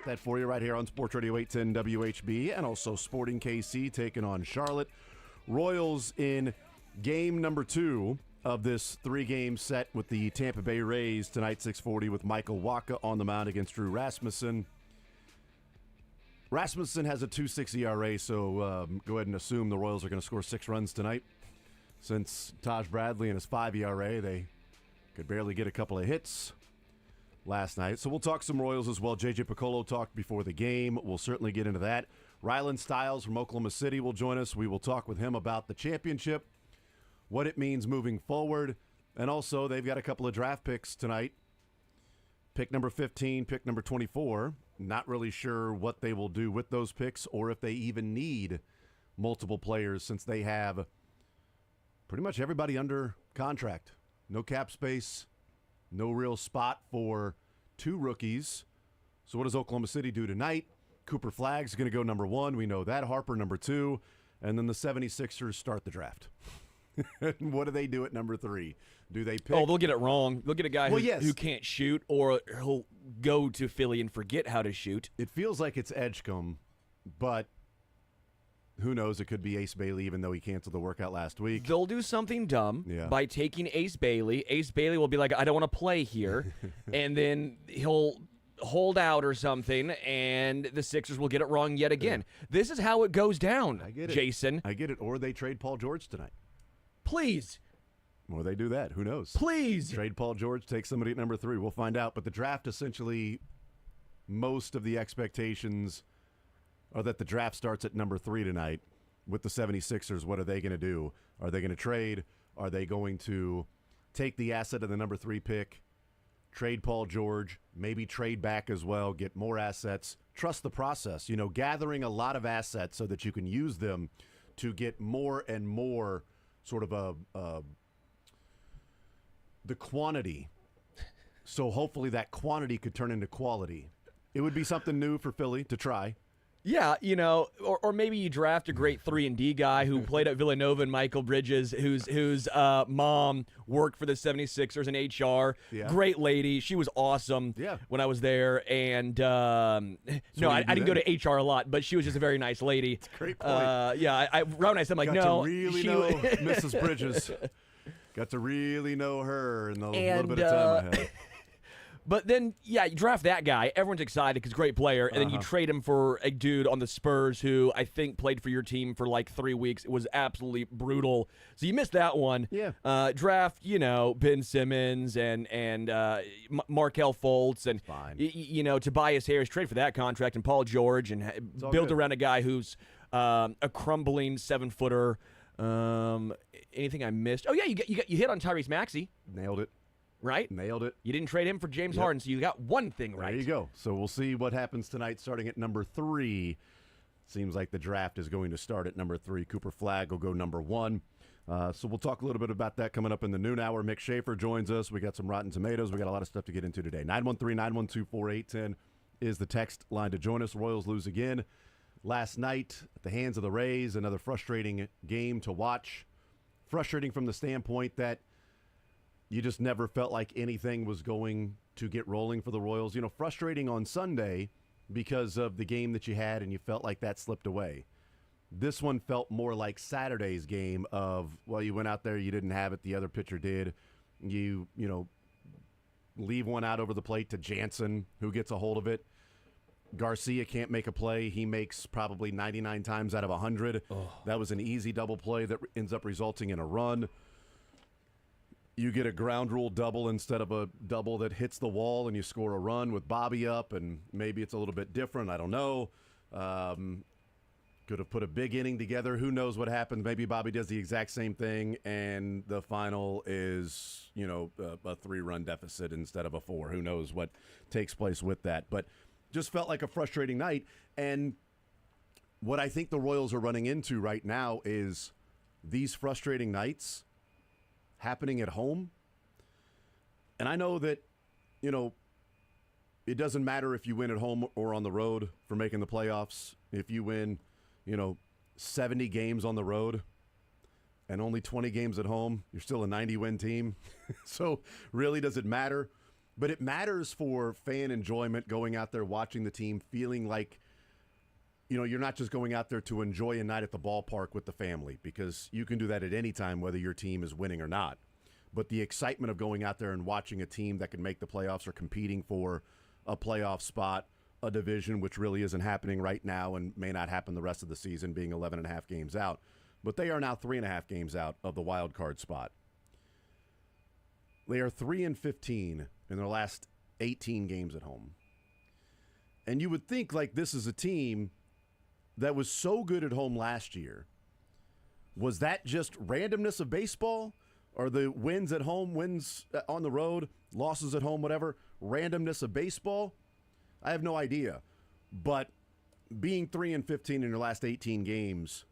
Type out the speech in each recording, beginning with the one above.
Got that for you right here on Sports Radio 810 WHB, and also Sporting KC taking on Charlotte. Royals in game number 2 of this 3-game set with the Tampa Bay Rays tonight, 6:40, with Michael Wacha on the mound against Drew Rasmussen. Rasmussen has a 2.6 ERA, so go ahead and assume the Royals are going to score 6 runs tonight. Since Taj Bradley and his 5 ERA, they could barely get a couple of hits last night. So we'll talk some Royals as well. J.J. Piccolo talked before the game. We'll certainly get into that. Rylan Stiles from Oklahoma City will join us. We will talk with him about the championship, what it means moving forward, and also they've got a couple of draft picks tonight. Pick number 15, pick number 24. Not really sure what they will do with those picks or if they even need multiple players since they have pretty much everybody under contract. No cap space, no real spot for 2 rookies. So what does Oklahoma City do tonight? Cooper Flagg's going to go number 1. We know that. Harper number 2. And then the 76ers start the draft. What do they do at number 3? Do they pick? Oh, they'll get it wrong. They'll get a guy who can't shoot, or he'll go to Philly and forget how to shoot. It feels like it's Edgecombe, but who knows? It could be Ace Bailey, even though he canceled the workout last week. They'll do something dumb by taking Ace Bailey. Ace Bailey will be like, I don't want to play here. And then he'll hold out or something, and the Sixers will get it wrong yet again. Yeah. This is how it goes down, I get it. Jason. I get it. Or they trade Paul George tonight. Please. Or they do that. Who knows? Please. Trade Paul George, take somebody at number 3. We'll find out. But the draft, essentially, most of the expectations are that the draft starts at number 3 tonight with the 76ers. What are they going to do? Are they going to trade? Are they going to take the asset of the number 3 pick, trade Paul George, maybe trade back as well, get more assets, trust the process, gathering a lot of assets so that you can use them to get more and more sort of the quantity. So hopefully that quantity could turn into quality. It would be something new for Philly to try. Yeah, or maybe you draft a great 3-and-D guy who played at Villanova, and Michael Bridges, whose mom worked for the 76ers in HR. Yeah. Great lady. She was awesome when I was there. And I didn't go to HR a lot, but she was just a very nice lady. That's a great point. Round I said, I'm like, no. To really know Mrs. Bridges. Got to really know her in the little bit of time I had. But then, you draft that guy. Everyone's excited because great player. And then you trade him for a dude on the Spurs who I think played for your team for like 3 weeks. It was absolutely brutal. So you missed that one. Yeah. Draft, Ben Simmons and Markelle Fultz and, Tobias Harris. Trade for that contract and Paul George and build around a guy who's a crumbling 7-footer. Anything I missed? Oh, yeah, you hit on Tyrese Maxey. Nailed it. Right? Nailed it. You didn't trade him for James Harden, so you got one thing right. There you go. So we'll see what happens tonight starting at number 3. Seems like the draft is going to start at number 3. Cooper Flagg will go number 1. So we'll talk a little bit about that coming up in the noon hour. Mick Schaefer joins us. We got some Rotten Tomatoes. We got a lot of stuff to get into today. 913-912-4810 is the text line to join us. Royals lose again last night at the hands of the Rays. Another frustrating game to watch. Frustrating from the standpoint that you just never felt like anything was going to get rolling for the Royals. Frustrating on Sunday because of the game that you had and you felt like that slipped away. This one felt more like Saturday's game of, you went out there, you didn't have it, the other pitcher did. You leave one out over the plate to Jansen, who gets a hold of it. Garcia can't make a play. He makes probably 99 times out of 100. Oh. That was an easy double play that ends up resulting in a run. You get a ground rule double instead of a double that hits the wall, and you score a run with Bobby up, and maybe it's a little bit different. I don't know. Could have put a big inning together. Who knows what happens? Maybe Bobby does the exact same thing, and the final is, a 3-run deficit instead of a 4. Who knows what takes place with that? But just felt like a frustrating night. And what I think the Royals are running into right now is these frustrating nights happening at home. And I know that, it doesn't matter if you win at home or on the road for making the playoffs. If you win, 70 games on the road and only 20 games at home, you're still a 90-win team. So really, does it matter? But it matters for fan enjoyment, going out there, watching the team, feeling like, you're not just going out there to enjoy a night at the ballpark with the family, because you can do that at any time, whether your team is winning or not. But the excitement of going out there and watching a team that can make the playoffs or competing for a playoff spot, a division, which really isn't happening right now and may not happen the rest of the season, being 11 and a half games out. But they are now 3.5 games out of the wild card spot. They are 3-15 in their last 18 games at home. And you would think like this is a team that was so good at home last year. Was that just randomness of baseball? Or the wins at home, wins on the road, losses at home, whatever, randomness of baseball? I have no idea. But being 3-15 in your last 18 games,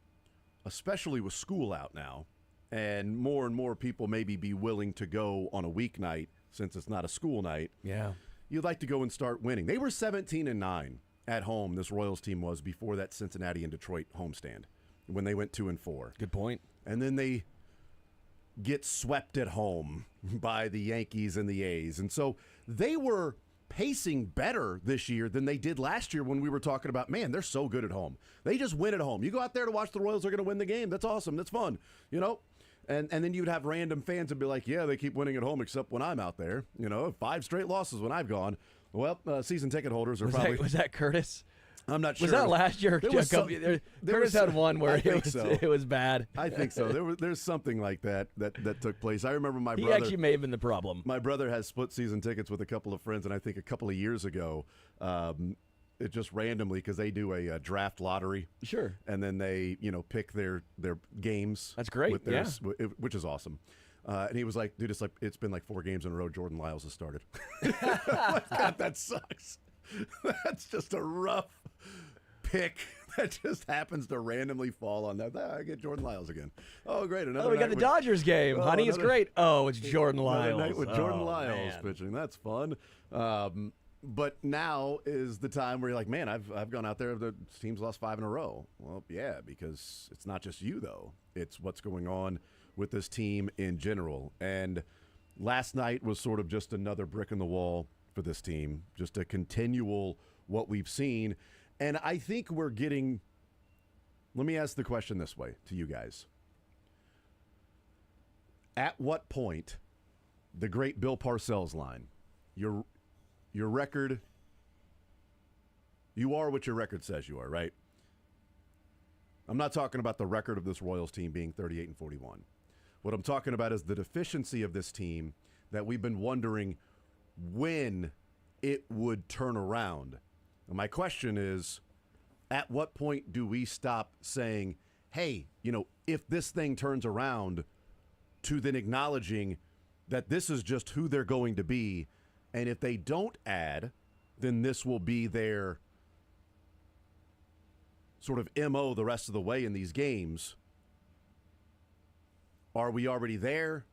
especially with school out now, and more people maybe be willing to go on a weeknight since it's not a school night. Yeah. You'd like to go and start winning. They were 17-9 at home, this Royals team was, before that Cincinnati and Detroit homestand, when they went 2-4. Good point. And then they get swept at home by the Yankees and the A's. And so they were pacing better this year than they did last year when we were talking about, man, they're so good at home. They just win at home. You go out there to watch the Royals, they're going to win the game. That's awesome. That's fun. And then you'd have random fans would be like, yeah, they keep winning at home except when I'm out there. 5 straight losses when I've gone. Well, season ticket holders are Was that Curtis? I'm not sure. Was that last year? Curtis had one where it was bad. I think so. There's something like that took place. I remember my brother. He actually may have been the problem. My brother has split season tickets with a couple of friends, and I think a couple of years ago, it just randomly, because they do a draft lottery. Sure. And then they pick their games. That's great. With theirs, which is awesome. And he was like, dude, it's been like 4 games in a row Jordan Lyles has started. God, that sucks. That's just a rough pick that just happens to randomly fall on that. I get Jordan Lyles again. Oh, great. We got the Dodgers game. Honey, it's great. Oh, it's Jordan Lyles. Another night with Jordan Lyles man. pitching. That's fun. But now is the time where you're like, man, I've gone out there. The team's lost 5 in a row. Well, yeah, because it's not just you, though. It's what's going on with this team in general. And last night was sort of just another brick in the wall for this team, just a continual what we've seen. And I think we're getting – let me ask the question this way to you guys. At what point, the great Bill Parcells line, your record – you are what your record says you are, right? I'm not talking about the record of this Royals team being 38-41. What I'm talking about is the deficiency of this team that we've been wondering when it would turn around. And my question is, at what point do we stop saying, hey, if this thing turns around, to then acknowledging that this is just who they're going to be, and if they don't add, then this will be their sort of MO the rest of the way in these games. Are we already there?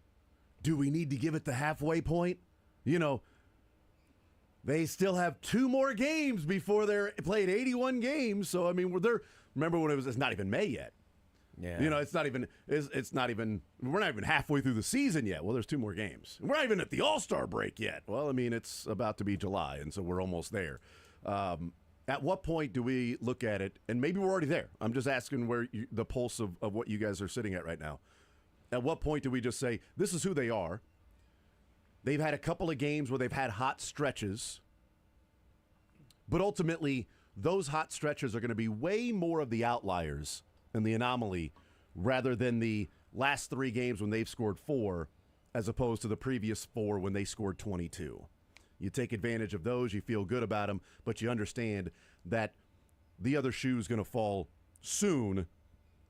Do we need to give it the halfway point? They still have 2 more games before they're played 81 games. So, I mean, remember when it's not even May yet. Yeah. It's not even, we're not even halfway through the season yet. Well, there's 2 more games. We're not even at the All-Star break yet. Well, I mean, it's about to be July, and so we're almost there. At what point do we look at it, and maybe we're already there. I'm just asking where the pulse of what you guys are sitting at right now. At what point do we just say, this is who they are? They've had a couple of games where they've had hot stretches, but ultimately, those hot stretches are going to be way more of the outliers and the anomaly rather than the last 3 games when they've scored 4 as opposed to the previous 4 when they scored 22. You take advantage of those, you feel good about them, but you understand that the other shoe is going to fall soon,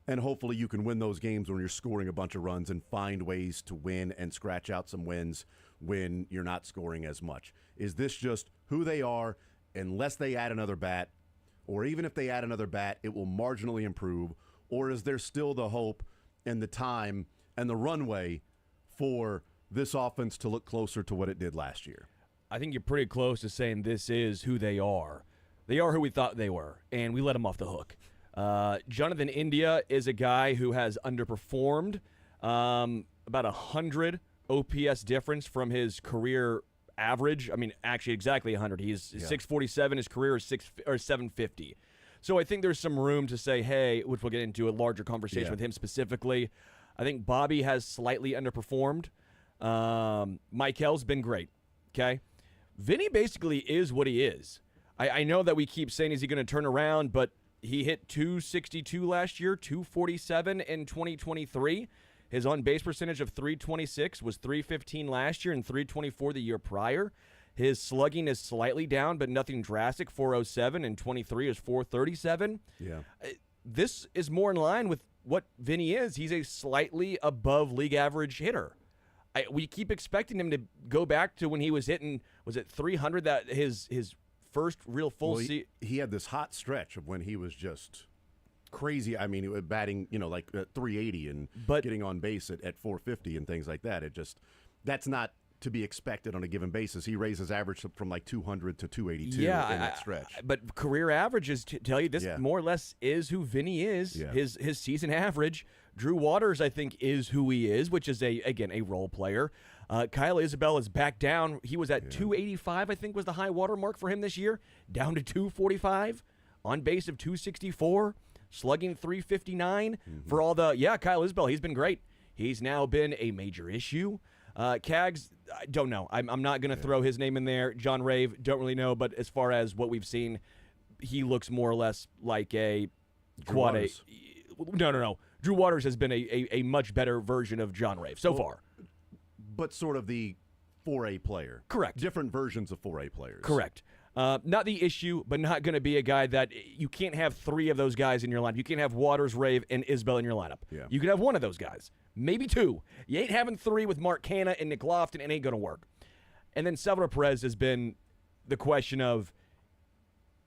and hopefully you can win those games when you're scoring a bunch of runs and find ways to win and scratch out some wins when you're not scoring as much. Is this just who they are unless they add another bat, or even if they add another bat, it will marginally improve, or is there still the hope and the time and the runway for this offense to look closer to what it did last year? I think you're pretty close to saying this is who they are. They are who we thought they were, and we let them off the hook. Jonathan India is a guy who has underperformed, about 100 OPS difference from his career average. I mean, actually, exactly 100. He's 647. His career is 750. So I think there's some room to say, hey, which we'll get into a larger conversation with him specifically. I think Bobby has slightly underperformed. Mikel's been great. Okay, Vinny basically is what he is. I know that we keep saying, is he going to turn around, but he hit 262 last year, 247 in 2023. His on-base percentage of 326 was 315 last year and 324 the year prior. His slugging is slightly down, but nothing drastic, 407, and 23 is 437. Yeah. This is more in line with what Vinny is. He's a slightly above league average hitter. We keep expecting him to go back to when he was hitting, was it 300, that his first real full season? He had this hot stretch of when he was just crazy. I mean, he was batting, like 380 and getting on base at 450 and things like that. That's not to be expected on a given basis. He raises average from like 200 to 282 in that stretch. But career averages tell you this more or less is who Vinny is. Yeah. His season average. Drew Waters, I think, is who he is, which is a role player. Kyle Isbell is back down. He was at 285, I think, was the high water mark for him this year. Down to 245, on base of 264, slugging 359. For all the Kyle Isbell, he's been great. He's now been a major issue. Cags, I don't know. I'm not going to throw his name in there. John Rave, don't really know. But as far as what we've seen, he looks more or less like a quad A. No. Drew Waters has been a much better version of John Rave so far. But sort of the 4A player. Correct. Different versions of 4A players. Correct. Not the issue, but not going to be a guy that you can't have three of those guys in your lineup. You can't have Waters, Rave, and Isbell in your lineup. Yeah. You can have one of those guys, maybe two. You ain't having three with Mark Canha and Nick Lofton. It ain't going to work. And then Salvador Perez has been the question of,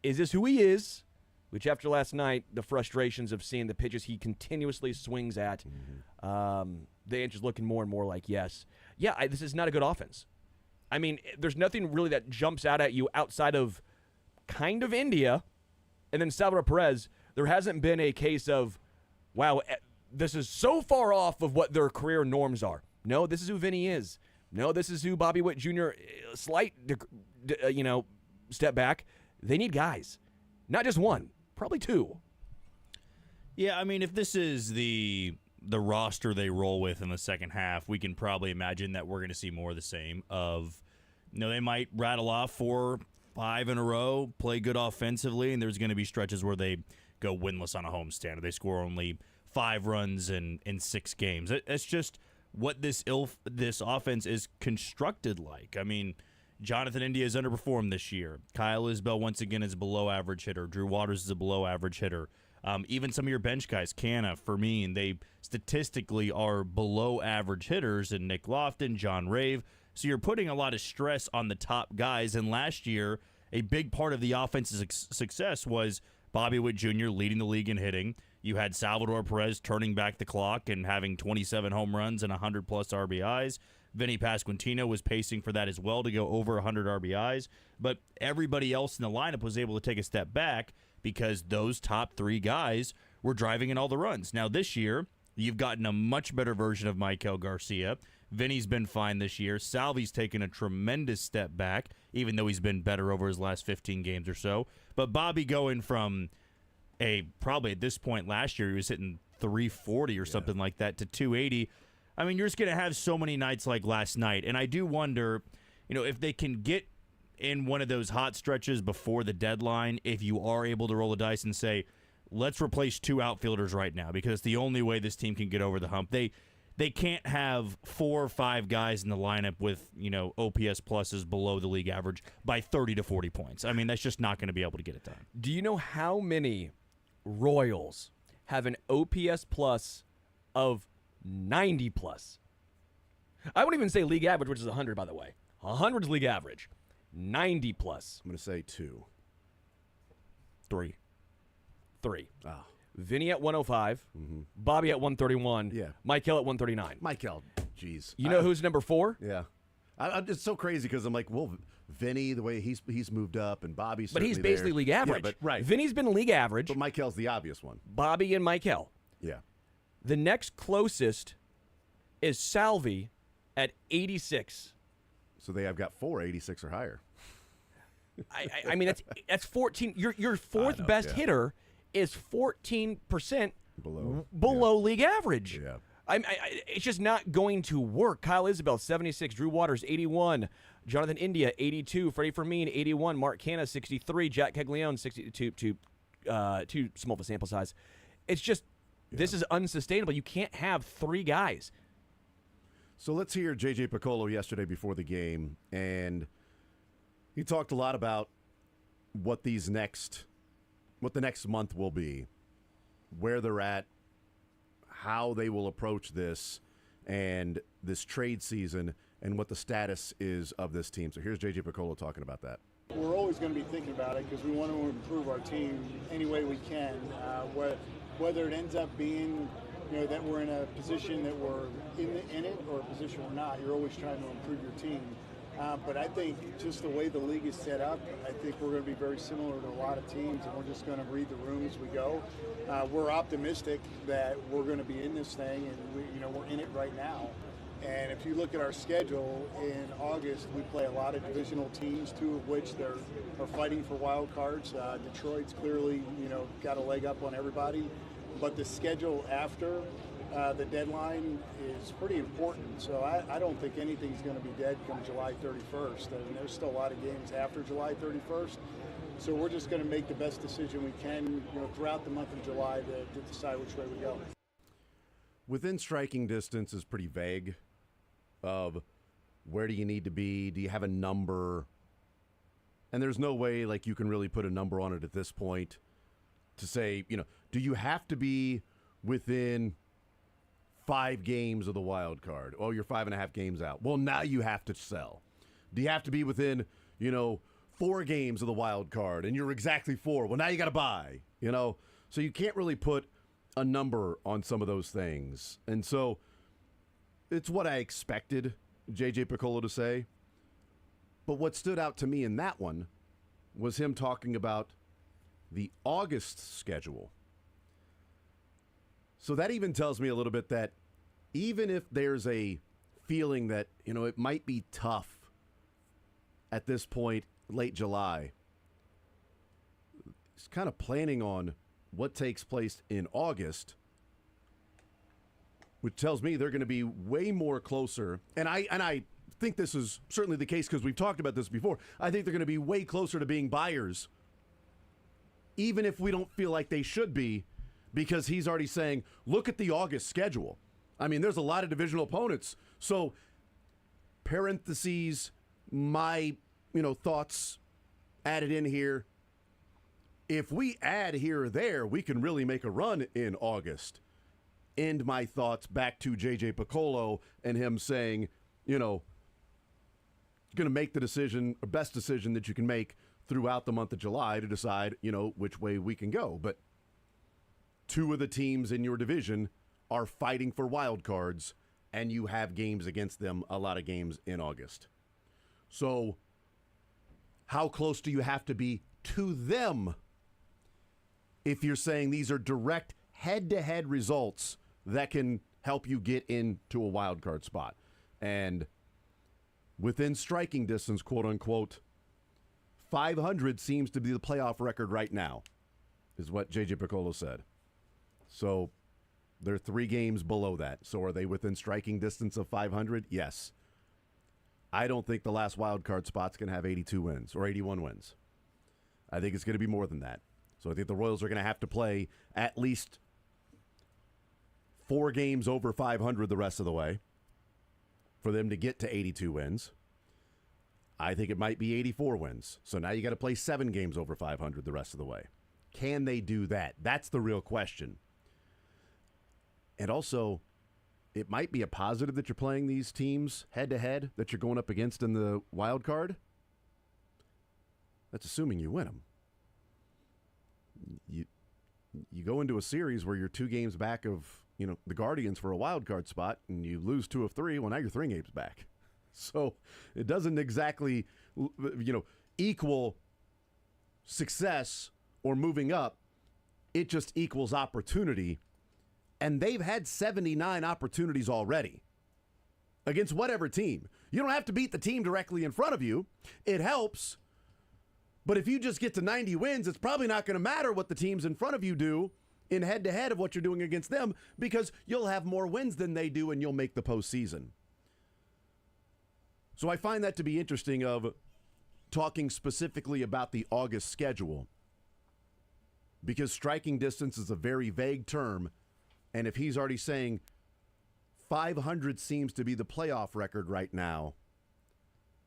is this who he is? Which after last night, the frustrations of seeing the pitches he continuously swings at, the answer's looking more and more like yes. Yeah, this is not a good offense. I mean, there's nothing really that jumps out at you outside of kind of India. And then Salvador Perez, there hasn't been a case of, wow, this is so far off of what their career norms are. No, this is who Vinny is. No, this is who Bobby Witt Jr., slight, step back. They need guys. Not just one, probably two. Yeah, I mean, if this is the roster they roll with in the second half, we can probably imagine that we're going to see more of the same of, they might rattle off 4, 5 in a row, play good offensively, and there's going to be stretches where they go winless on a homestand, or they score only 5 runs in 6 games. It's just what this offense is constructed like. I mean, Jonathan India has underperformed this year. Kyle Isbell, once again, is a below-average hitter. Drew Waters is a below-average hitter. Even some of your bench guys, Canha, Fermin, they statistically are below-average hitters, and Nick Lofton, John Rave. So you're putting a lot of stress on the top guys, and last year, a big part of the offense's success was Bobby Witt Jr. leading the league in hitting. You had Salvador Perez turning back the clock and having 27 home runs and 100-plus RBIs. Vinny Pasquantino was pacing for that as well to go over 100 RBIs. But everybody else in the lineup was able to take a step back because those top 3 guys were driving in all the runs. Now this year, you've gotten a much better version of Maikel Garcia. Vinny's been fine this year. Salvi's taken a tremendous step back, even though he's been better over his last 15 games or so. But Bobby going from probably at this point last year, he was hitting 340 or something like that to 280. I mean, you're just going to have so many nights like last night. And I do wonder, if they can get in one of those hot stretches before the deadline, if you are able to roll the dice and say, let's replace 2 outfielders right now, because it's the only way this team can get over the hump. They can't have 4 or 5 guys in the lineup with, OPS pluses below the league average by 30 to 40 points. I mean, that's just not going to be able to get it done. Do you know how many Royals have an OPS plus of 90 plus? I wouldn't even say league average, which is 100, by the way. 100 is league average. 90 plus. I'm going to say 2. 3. Oh. Vinny at 105. Bobby at 131. Yeah. Mikel at 139. Mikel, jeez. You know who's number 4? Yeah. It's so crazy because I'm like, well, Vinny, the way he's moved up, and Bobby's But he's basically league average. Yeah, but, right. Vinny's been league average. But Mikel's the obvious one. Bobby and Mikel. Yeah. The next closest is Salvi at 86. So they have got 4 86 or higher. I mean, that's 14. Your fourth best hitter is 14% below league average. Yeah. It's just not going to work. Kyle Isabel, 76. Drew Waters, 81. Jonathan India, 82. Freddie Fermin, 81. Mark Canha, 63. Jack Caglione, 62. Too small of a sample size. It's just, this is unsustainable. You can't have 3 guys. So let's hear J.J. Piccolo yesterday before the game, and he talked a lot about what the next month will be, where they're at, how they will approach this, and this trade season, and what the status is of this team. So here's J.J. Piccolo talking about that. We're always going to be thinking about it because we want to improve our team any way we can. Whether it ends up being, that we're in a position that we're in it or a position we're not, you're always trying to improve your team. But I think just the way the league is set up, I think we're going to be very similar to a lot of teams, and we're just going to read the room as we go. We're optimistic that we're going to be in this thing, and we're in it right now. And if you look at our schedule, in August we play a lot of divisional teams, 2 of which are fighting for wild cards. Detroit's clearly got a leg up on everybody, but the schedule after the deadline is pretty important. So I don't think anything's going to be dead come July 31st. I mean, there's still a lot of games after July 31st. So we're just going to make the best decision we can throughout the month of July to decide which way we go. Within striking distance is pretty vague of where do you need to be? Do you have a number? And there's no way like you can really put a number on it at this point to say, do you have to be within 5 games of the wild card? Oh, you're 5.5 games out. Well, now you have to sell. Do you have to be within, 4 games of the wild card and you're exactly 4? Well, now you got to buy, So you can't really put a number on some of those things. And so it's what I expected J.J. Piccolo to say. But what stood out to me in that one was him talking about the August schedule. So that even tells me a little bit that even if there's a feeling that, it might be tough at this point, late July, he's kind of planning on what takes place in August, which tells me they're going to be way more closer. And I think this is certainly the case because we've talked about this before. I think they're going to be way closer to being buyers, even if we don't feel like they should be, because he's already saying, look at the August schedule. I mean, there's a lot of divisional opponents. So, parentheses, my, thoughts added in here. If we add here or there, we can really make a run in August. End my thoughts back to J.J. Piccolo and him saying, going to make the decision, or best decision that you can make throughout the month of July to decide, which way we can go. But 2 of the teams in your division are fighting for wild cards, and you have games against them, a lot of games in August. So how close do you have to be to them if you're saying these are direct head-to-head results that can help you get into a wild card spot? And within striking distance, quote-unquote, 500 seems to be the playoff record right now, is what J.J. Piccolo said. So they're 3 games below that. So are they within striking distance of 500? Yes. I don't think the last wild card spot's going to have 82 wins or 81 wins. I think it's going to be more than that. So I think the Royals are going to have to play at least 4 games over 500 the rest of the way for them to get to 82 wins. I think it might be 84 wins. So now you got to play 7 games over 500 the rest of the way. Can they do that? That's the real question. And also, it might be a positive that you're playing these teams head-to-head that you're going up against in the wild card. That's assuming you win them. You go into a series where you're 2 games back of the Guardians for a wild card spot, and you lose 2 of 3. Well, now you're 3 games back. So it doesn't exactly equal success or moving up. It just equals opportunity. And they've had 79 opportunities already against whatever team. You don't have to beat the team directly in front of you. It helps. But if you just get to 90 wins, it's probably not going to matter what the teams in front of you do in head-to-head of what you're doing against them, because you'll have more wins than they do and you'll make the postseason. So I find that to be interesting, of talking specifically about the August schedule, because striking distance is a very vague term, and if he's already saying 500 seems to be the playoff record right now,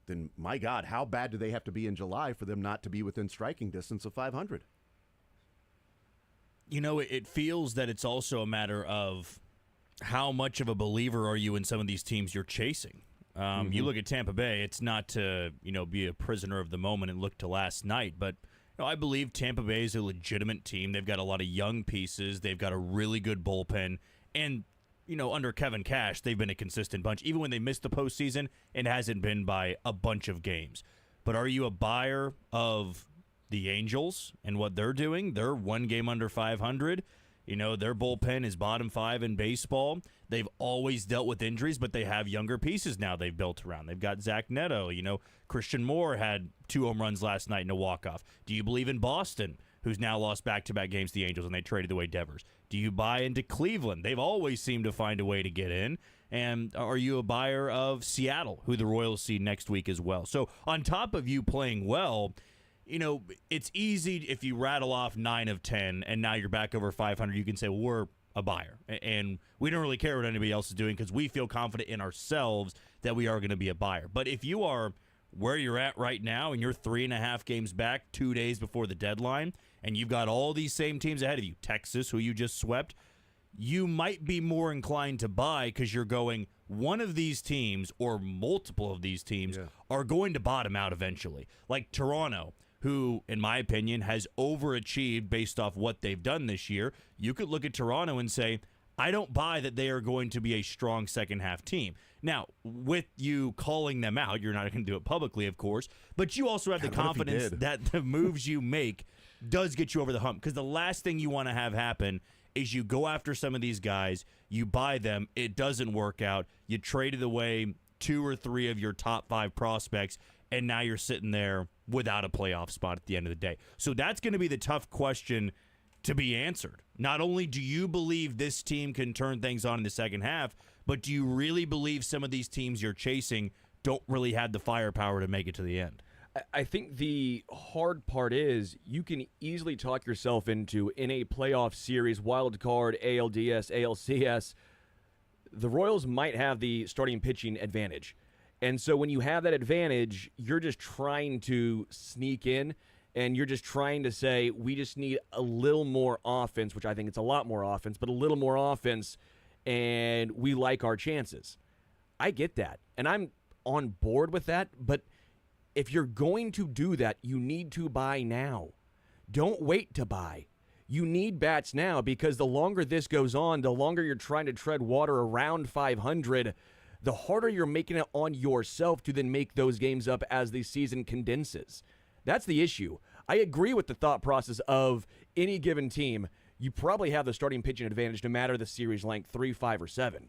then my God, how bad do they have to be in July for them not to be within striking distance of 500? You know, it feels that it's also a matter of how much of a believer are you in some of these teams you're chasing. You look at Tampa Bay, it's not to, be a prisoner of the moment and look to last night, but I believe Tampa Bay is a legitimate team. They've got a lot of young pieces. They've got a really good bullpen. And, under Kevin Cash, they've been a consistent bunch. Even when they missed the postseason, it hasn't been by a bunch of games. But are you a buyer of the Angels and what they're doing? They're one game under 500. Their bullpen is bottom 5 in baseball. They've always dealt with injuries, but they have younger pieces now they've built around. They've got Zach Neto. Christian Moore had 2 home runs last night in a walk-off. Do you believe in Boston, who's now lost back-to-back games to the Angels, and they traded away Devers? Do you buy into Cleveland? They've always seemed to find a way to get in. And are you a buyer of Seattle, who the Royals see next week as well? So on top of you playing well, it's easy if you rattle off 9 of 10 and now you're back over 500, you can say, well, we're a buyer. And we don't really care what anybody else is doing because we feel confident in ourselves that we are going to be a buyer. But if you are where you're at right now and you're 3.5 games back 2 days before the deadline and you've got all these same teams ahead of you, Texas, who you just swept, you might be more inclined to buy because you're going, one of these teams or multiple of these teams are going to bottom out eventually. Like Toronto, who, in my opinion, has overachieved based off what they've done this year. You could look at Toronto and say, I don't buy that they are going to be a strong second-half team. Now, with you calling them out, you're not going to do it publicly, of course, but you also have the confidence that the moves you make does get you over the hump, because the last thing you want to have happen is you go after some of these guys, you buy them, it doesn't work out, you traded away 2 or 3 of your top 5 prospects, and now you're sitting there without a playoff spot at the end of the day. So that's going to be the tough question to be answered. Not only do you believe this team can turn things on in the second half, but do you really believe some of these teams you're chasing don't really have the firepower to make it to the end? I think the hard part is you can easily talk yourself into, in a playoff series, wild card, ALDS, ALCS, the Royals might have the starting pitching advantage. And so when you have that advantage, you're just trying to sneak in, and you're just trying to say, we just need a little more offense, which I think it's a lot more offense, but a little more offense, and we like our chances. I get that, and I'm on board with that, but if you're going to do that, you need to buy now. Don't wait to buy. You need bats now, because the longer this goes on, the longer you're trying to tread water around 500, the harder you're making it on yourself to then make those games up as the season condenses. That's the issue. I agree with the thought process of any given team, you probably have the starting pitching advantage no matter the series length, 3, 5, or 7.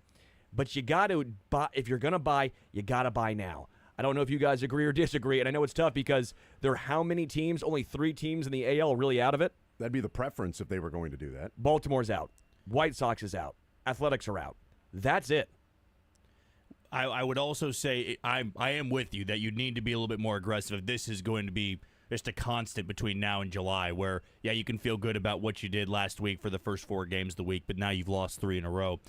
But you got to buy. If you're going to buy, you got to buy now. I don't know if you guys agree or disagree, and I know it's tough because there are how many teams? Only 3 teams in the AL really out of it? That'd be the preference if they were going to do that. Baltimore's out. White Sox is out. Athletics are out. That's it. I would also say I am with you that you need to be a little bit more aggressive if this is going to be just a constant between now and July, where, yeah, you can feel good about what you did last week for the first 4 games of the week, but now you've lost 3 in a row.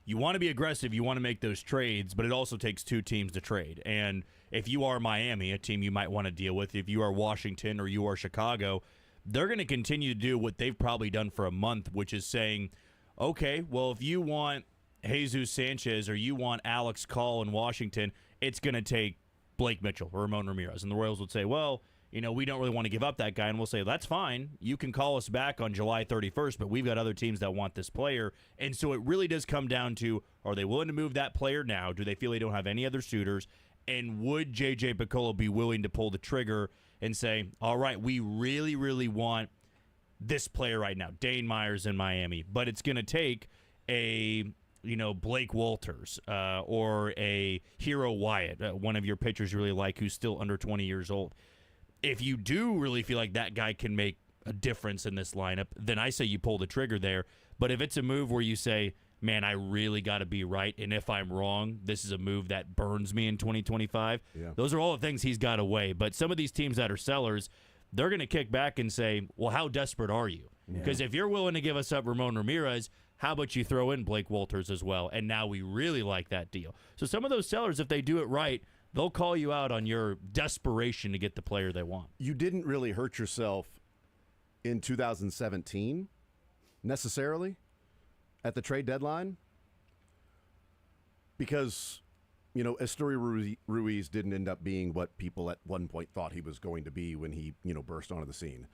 You want to be aggressive. You want to make those trades, but it also takes 2 teams to trade. And if you are Miami, a team you might want to deal with, if you are Washington or you are Chicago, they're going to continue to do what they've probably done for a month, which is saying, okay, well, if you want Jesus Sanchez or you want Alex Call in Washington, it's going to take Blake Mitchell or Ramon Ramirez. And the Royals would say, well, we don't really want to give up that guy. And we'll say, that's fine. You can call us back on July 31st, but we've got other teams that want this player. And so it really does come down to, are they willing to move that player now? Do they feel they don't have any other suitors? And would J.J. Piccolo be willing to pull the trigger and say, all right, we really, really want this player right now, Dane Myers in Miami, but it's going to take a Blake Walters or a Hero Wyatt, one of your pitchers you really like who's still under 20 years old. If you do really feel like that guy can make a difference in this lineup, then I say you pull the trigger there. But if it's a move where you say, man, I really got to be right, and if I'm wrong, this is a move that burns me in 2025, those are all the things he's got to weigh. But some of these teams that are sellers, they're going to kick back and say, well, how desperate are you? Because if you're willing to give us up Ramon Ramirez, how about you throw in Blake Walters as well? And now we really like that deal. So some of those sellers, if they do it right, they'll call you out on your desperation to get the player they want. You didn't really hurt yourself in 2017 necessarily at the trade deadline because, Esteury Ruiz didn't end up being what people at one point thought he was going to be when he, burst onto the scene.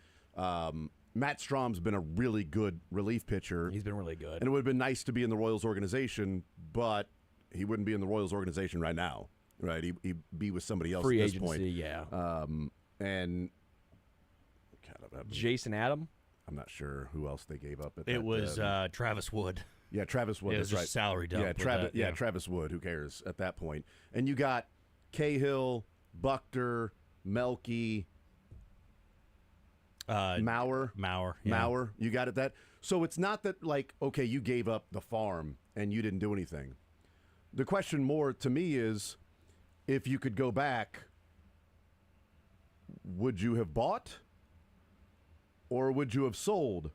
Matt Strom's been a really good relief pitcher. He's been really good. And it would have been nice to be in the Royals organization, but he wouldn't be in the Royals organization right now, right? He'd be with somebody else Free at this agency, point. yeah. And Jason Adam? I'm not sure who else they gave up. It was Travis Wood. Yeah, Travis Wood. It was that's just right. Salary dump. Travis Wood. Who cares at that point? And you got Cahill, Buchter, Melky, Mauer. Yeah. You got it. So it's not that okay, you gave up the farm and you didn't do anything. The question more to me is, if you could go back, would you have bought, or would you have sold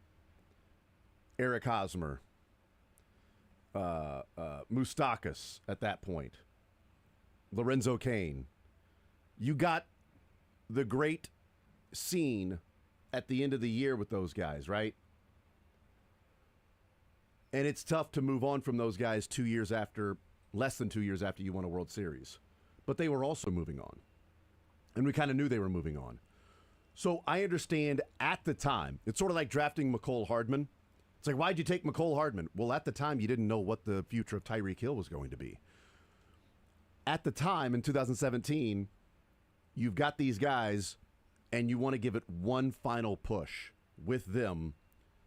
Eric Hosmer, Moustakas at that point, Lorenzo Cain? You got the great scene at the end of the year with those guys, right? And it's tough to move on from those guys less than 2 years after you won a World Series. But they were also moving on. And we kind of knew they were moving on. So I understand at the time, it's sort of like drafting McCole Hardman. It's like, why'd you take McCole Hardman? Well, at the time, you didn't know what the future of Tyreek Hill was going to be. At the time, in 2017, you've got these guys, and you want to give it one final push with them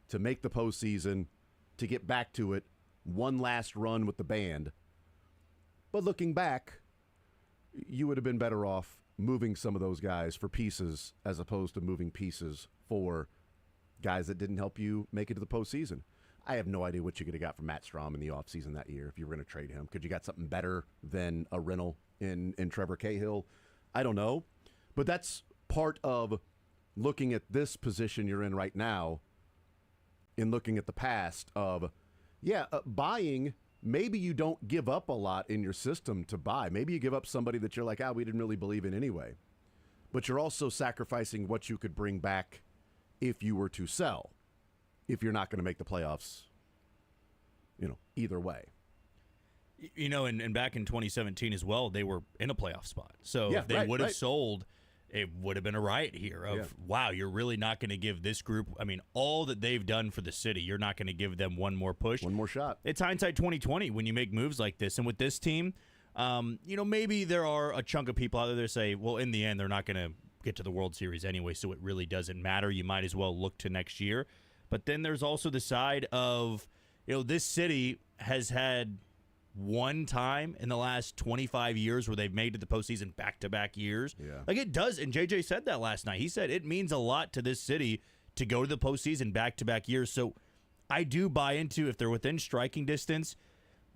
to make the postseason, to get back to it, one last run with the band. But looking back, you would have been better off moving some of those guys for pieces as opposed to moving pieces for guys that didn't help you make it to the postseason. I have no idea what you could have got from Matt Strom in the offseason that year if you were going to trade him. Could you got something better than a rental in Trevor Cahill? I don't know. But that's part of looking at this position you're in right now in looking at the past of, buying, maybe you don't give up a lot in your system to buy. Maybe you give up somebody that you're like, we didn't really believe in anyway. But you're also sacrificing what you could bring back if you were to sell, if you're not going to make the playoffs, either way. And back in 2017 as well, they were in a playoff spot. So if they would have sold, it would have been a riot here of, wow, you're really not going to give this group, all that they've done for the city, you're not going to give them one more push. One more shot. It's hindsight 2020 when you make moves like this. And with this team, maybe there are a chunk of people out there that say, well, in the end, they're not going to get to the World Series anyway, so it really doesn't matter. You might as well look to next year. But then there's also the side of, this city has had one time in the last 25 years where they've made it to the postseason back-to-back years. Yeah. Like it does, and JJ said that last night. He said it means a lot to this city to go to the postseason back-to-back years. So I do buy into, if they're within striking distance,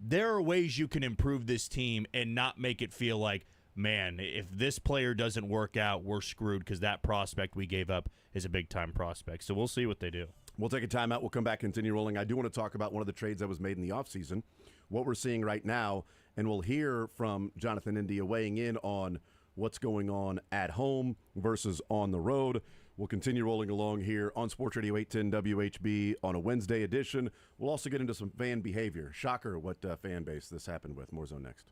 there are ways you can improve this team and not make it feel like, man, if this player doesn't work out, we're screwed because that prospect we gave up is a big-time prospect. So we'll see what they do. We'll take a timeout. We'll come back, continue rolling. I do want to talk about one of the trades that was made in the offseason, what we're seeing right now, and we'll hear from Jonathan India weighing in on what's going on at home versus on the road. We'll continue rolling along here on Sports Radio 810 WHB on a Wednesday edition. We'll also get into some fan behavior. Shocker what fan base this happened with. More zone next.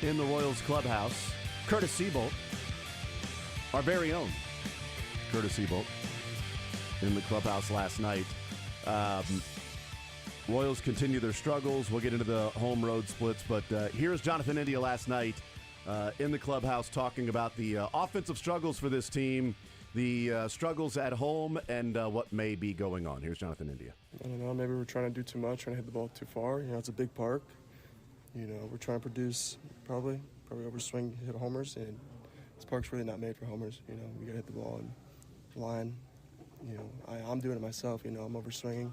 in the Royals clubhouse. Curtis Seabolt, our very own Curtis Seabolt, in the clubhouse last night. Royals continue their struggles. We'll get into the home road splits, but here's Jonathan India last night in the clubhouse talking about the offensive struggles for this team, the struggles at home, and what may be going on. Here's Jonathan India. I don't know. Maybe we're trying to do too much, trying to hit the ball too far. It's a big park. We're trying to produce probably overswing, hit homers, and this park's really not made for homers. We got to hit the ball and line. I'm doing it myself. I'm overswinging.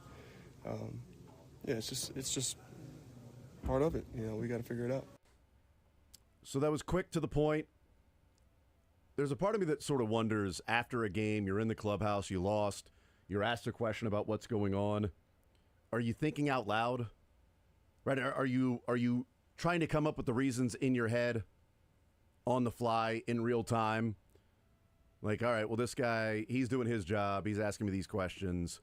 It's just part of it. We got to figure it out. So that was quick to the point. There's a part of me that sort of wonders, after a game, you're in the clubhouse, you lost, you're asked a question about what's going on. Are you thinking out loud? Right? Are you trying to come up with the reasons in your head on the fly in real time? Like, all right, well, this guy, he's doing his job. He's asking me these questions.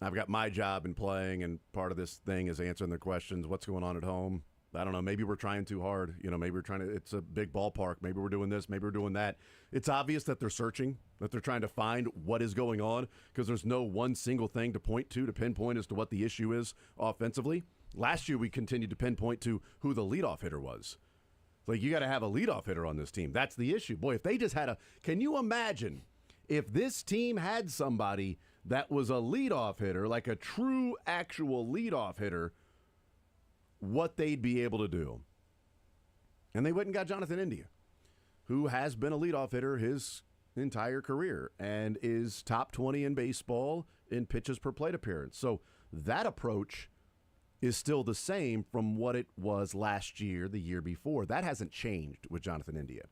I've got my job in playing, and part of this thing is answering the questions. What's going on at home? I don't know. Maybe we're trying too hard. Maybe we're trying to, it's a big ballpark. Maybe we're doing this. Maybe we're doing that. It's obvious that they're searching, that they're trying to find what is going on, because there's no one single thing to point to pinpoint as to what the issue is offensively. Last year, we continued to pinpoint to who the leadoff hitter was. Like, you got to have a leadoff hitter on this team. That's the issue. Boy, if they just had can you imagine if this team had somebody that was a leadoff hitter, like a true, actual leadoff hitter, what they'd be able to do? And they went and got Jonathan India, who has been a leadoff hitter his entire career and is top 20 in baseball in pitches per plate appearance. So that approach is still the same from what it was last year, the year before. That hasn't changed with Jonathan India.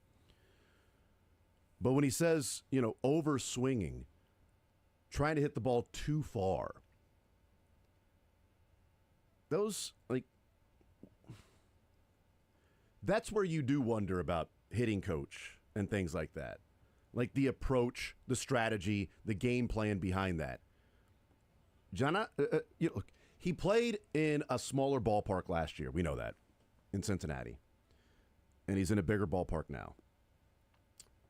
But when he says, over swinging, trying to hit the ball too far, that's where you do wonder about hitting coach and things like that. Like the approach, the strategy, the game plan behind that. Look, he played in a smaller ballpark last year. We know that, in Cincinnati. And he's in a bigger ballpark now.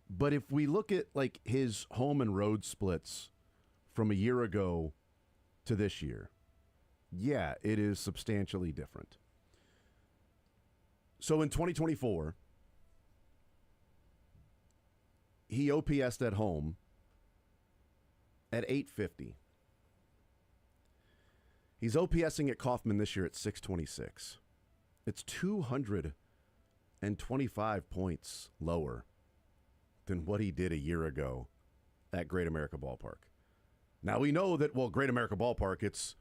But if we look at his home and road splits from a year ago to this year, yeah, it is substantially different. So in 2024, he OPS'd at home at 850. He's OPSing at Kauffman this year at 626. It's 225 points lower than what he did a year ago at Great America Ballpark. Now we know that, Great America Ballpark, it's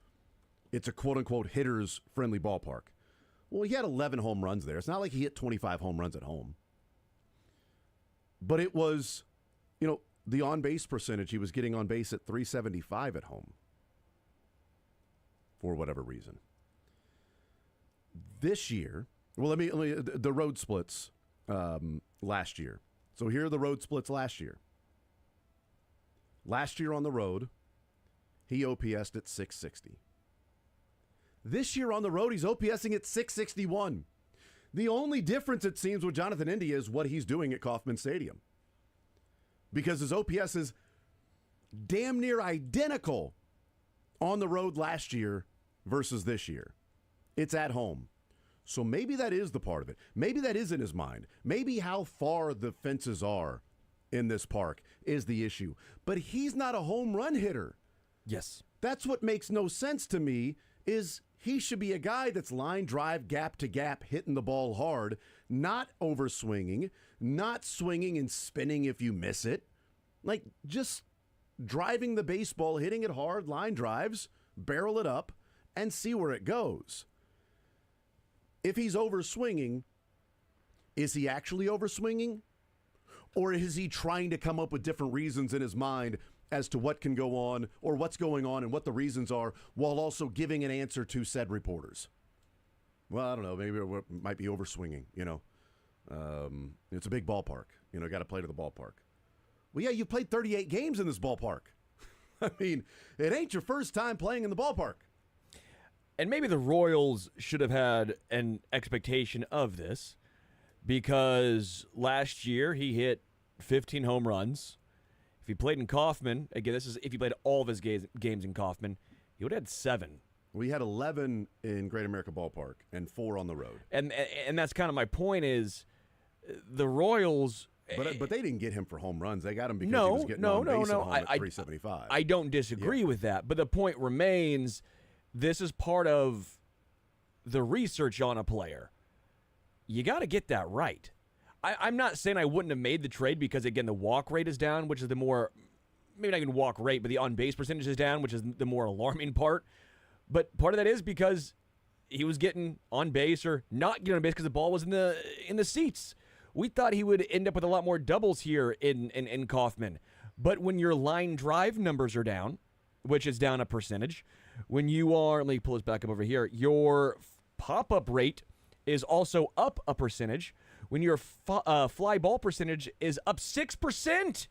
a quote-unquote hitters-friendly ballpark. Well, he had 11 home runs there. It's not like he hit 25 home runs at home. But it was, the on-base percentage, he was getting on base at 375 at home for whatever reason. This year, the road splits last year. So here are the road splits last year. Last year on the road, he OPS'd at 660. This year on the road, he's OPSing at 661. The only difference, it seems, with Jonathan India is what he's doing at Kauffman Stadium. Because his OPS is damn near identical on the road last year versus this year. It's at home. So maybe that is the part of it. Maybe that is in his mind. Maybe how far the fences are in this park is the issue. But he's not a home run hitter. Yes. That's what makes no sense to me, is he should be a guy that's line drive, gap to gap, hitting the ball hard, not overswinging, not swinging and spinning if you miss it. Just driving the baseball, hitting it hard, line drives, barrel it up, and see where it goes. If he's overswinging, is he actually overswinging? Or is he trying to come up with different reasons in his mind as to what can go on or what's going on and what the reasons are, while also giving an answer to said reporters? Well, I don't know. Maybe it might be overswinging, It's a big ballpark. Got to play to the ballpark. Well, yeah, you played 38 games in this ballpark. I mean, it ain't your first time playing in the ballpark. And maybe the Royals should have had an expectation of this. because last year he hit 15 home runs. If he played in Kauffman, again, this is if he played all of his games in Kauffman, he would have had 7. We had 11 in Great America Ballpark and 4 on the road. And that's kind of my point is the Royals. But they didn't get him for home runs. They got him because No, he was getting no, on no, base no. at home at 375. I don't disagree with that. But the point remains, this is part of the research on a player. You got to get that right. I'm not saying I wouldn't have made the trade because, again, the walk rate is down, which is the more, maybe not even walk rate, but the on-base percentage is down, which is the more alarming part. But part of that is because he was getting on base or not getting on base because the ball was in the seats. We thought he would end up with a lot more doubles here in Kauffman. But when your line drive numbers are down, which is down a percentage, when you are, let me pull this back up over here, your pop-up rate is also up a percentage, when your fly ball percentage is up 6%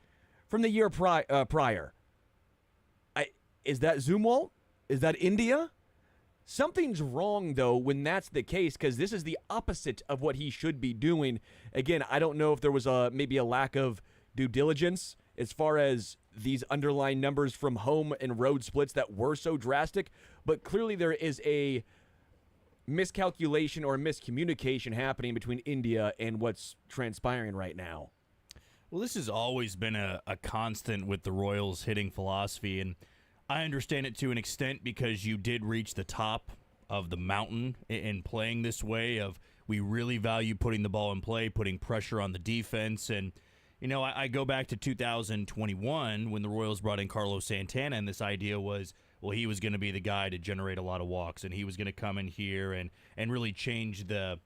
from the year prior. Is that Zumwalt? Is that India? Something's wrong, though, when that's the case, because this is the opposite of what he should be doing. Again, I don't know if there was maybe a lack of due diligence as far as these underlying numbers from home and road splits that were so drastic, but clearly there is a miscalculation or miscommunication happening between India and what's transpiring right now. Well, this has always been a constant with the Royals' hitting philosophy, and I understand it to an extent because you did reach the top of the mountain in playing this way of we really value putting the ball in play, putting pressure on the defense. And, you know, I go back to 2021 when the Royals brought in Carlos Santana, and this idea was, well, he was going to be the guy to generate a lot of walks, and he was going to come in here and really change the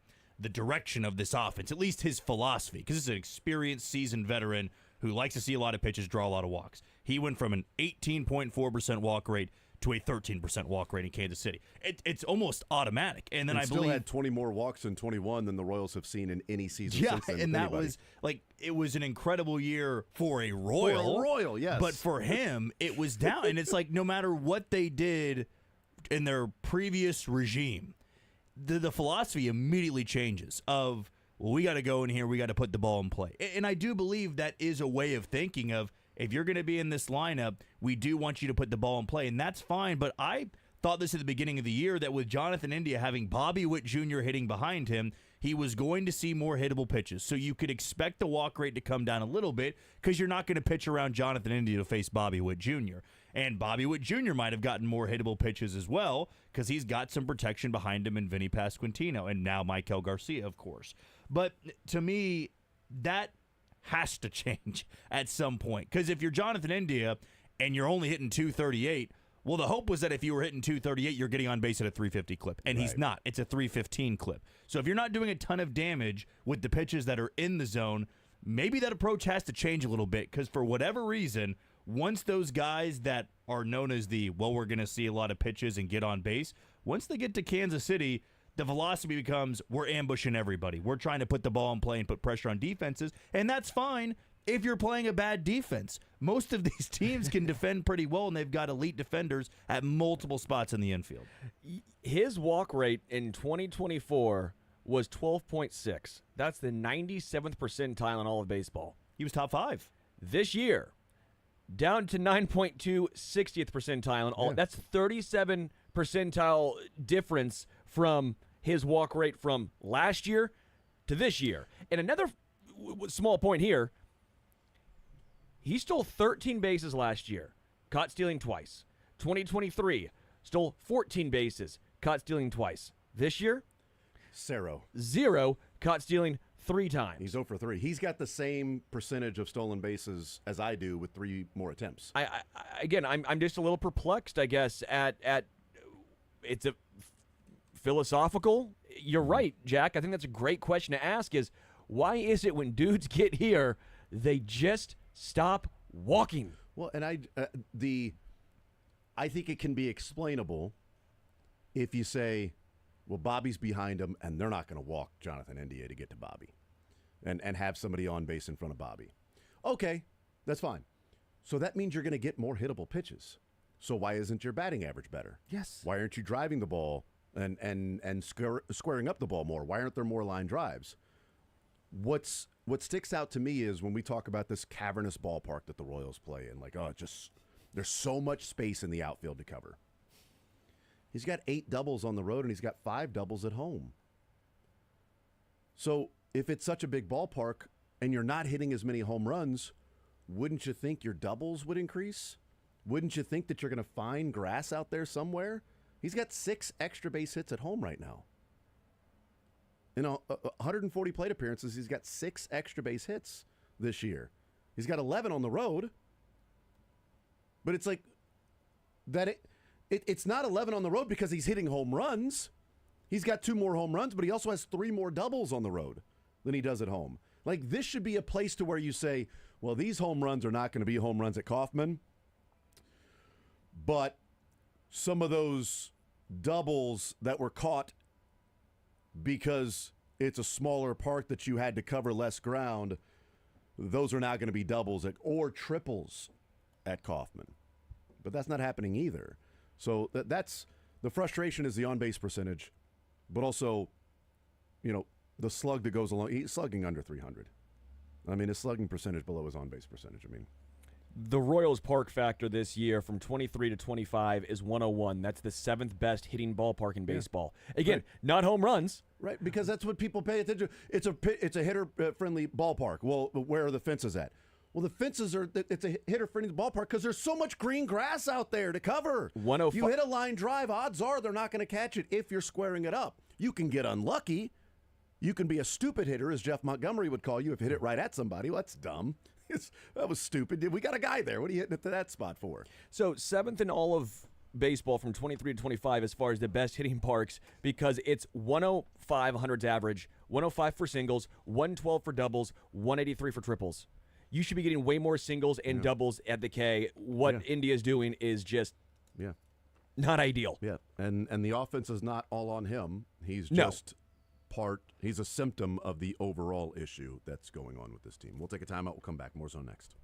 direction of this offense, at least his philosophy, because this is an experienced, seasoned veteran who likes to see a lot of pitches, draw a lot of walks. He went from an 18.4% walk rate to a 13% walk rate in Kansas City. It's almost automatic. And then I still believe had 20 more walks in 21 than the Royals have seen in any season since then. And that anybody. was like it was an incredible year for a Royal. For a Royal, yes. But for him, it was down. And it's like no matter what they did in their previous regime, the philosophy immediately changes of, well, we got to go in here, we got to put the ball in play. And I do believe that is a way of thinking of, if you're going to be in this lineup, we do want you to put the ball in play, and that's fine. But I thought this at the beginning of the year that with Jonathan India having Bobby Witt Jr. hitting behind him, he was going to see more hittable pitches. So you could expect the walk rate to come down a little bit because you're not going to pitch around Jonathan India to face Bobby Witt Jr. And Bobby Witt Jr. might have gotten more hittable pitches as well because he's got some protection behind him in Vinny Pasquantino and now Maikel Garcia, of course. But to me, that has to change at some point. Because if you're Jonathan India and you're only hitting 238, well, the hope was that if you were hitting 238, you're getting on base at a 350 clip. And he's not. It's a 315 clip. So if you're not doing a ton of damage with the pitches that are in the zone, maybe that approach has to change a little bit. Because for whatever reason, once those guys that are known as we're going to see a lot of pitches and get on base, once they get to Kansas City, the philosophy becomes we're ambushing everybody. We're trying to put the ball in play and put pressure on defenses, and that's fine if you're playing a bad defense. Most of these teams can defend pretty well, and they've got elite defenders at multiple spots in the infield. His walk rate in 2024 was 12.6. That's the 97th percentile in all of baseball. He was top 5. This year, down to 9.2, 60th percentile in all. That's 37 percentile difference from his walk rate from last year to this year. And another small point here, he stole 13 bases last year, caught stealing twice. 2023, stole 14 bases, caught stealing twice. This year, 0, caught stealing 3 times. He's 0 for 3. He's got the same percentage of stolen bases as I do with 3 more attempts. I'm just a little perplexed, I guess, at it's a philosophical. You're right, Jack. I think that's a great question to ask is why is it when dudes get here, they just stop walking? Well, and I think it can be explainable if you say, well, Bobby's behind him, and they're not going to walk Jonathan India to get to Bobby and have somebody on base in front of Bobby. Okay, that's fine. So that means you're going to get more hittable pitches. So why isn't your batting average better? Yes. Why aren't you driving the ball and squaring up the ball more? Why aren't there more line drives? what sticks out to me is when we talk about this cavernous ballpark that the Royals play in, like, there's so much space in the outfield to cover. He's got 8 doubles on the road, and he's got 5 doubles at home. So if it's such a big ballpark and you're not hitting as many home runs, wouldn't you think your doubles would increase? Wouldn't you think that you're going to find grass out there somewhere? He's got 6 extra base hits at home right now. In 140 plate appearances, he's got 6 extra base hits this year. He's got 11 on the road. But it's like that it's not 11 on the road because he's hitting home runs. He's got 2 more home runs, but he also has 3 more doubles on the road than he does at home. Like, this should be a place to where you say, well, these home runs are not going to be home runs at Kauffman, but some of those doubles that were caught because it's a smaller park that you had to cover less ground, those are not going to be doubles or triples at Kauffman. But that's not happening either. So that's the frustration is the on-base percentage, but also, the slug that goes along. He's slugging under 300. I mean, his slugging percentage below his on-base percentage. I mean, the Royals' park factor this year from 23 to 25 is 101. That's the 7th best hitting ballpark in baseball. Again, not home runs. Right, because that's what people pay attention to. It's a hitter-friendly ballpark. Well, where are the fences at? Well, the fences it's a hitter-friendly ballpark because there's so much green grass out there to cover. 105. You hit a line drive, odds are they're not going to catch it if you're squaring it up. You can get unlucky. You can be a stupid hitter, as Jeff Montgomery would call you, if you hit it right at somebody. Well, that's dumb. That was stupid. We got a guy there. What are you hitting it to that spot for? So 7th in all of baseball from 23 to 25 as far as the best hitting parks because it's 105 100s average, 105 for singles, 112 for doubles, 183 for triples. You should be getting way more singles and doubles at the K. What India's doing is just not ideal. Yeah, and the offense is not all on him. He's just he's a symptom of the overall issue that's going on with this team. We'll take a timeout. We'll come back. More Zone next.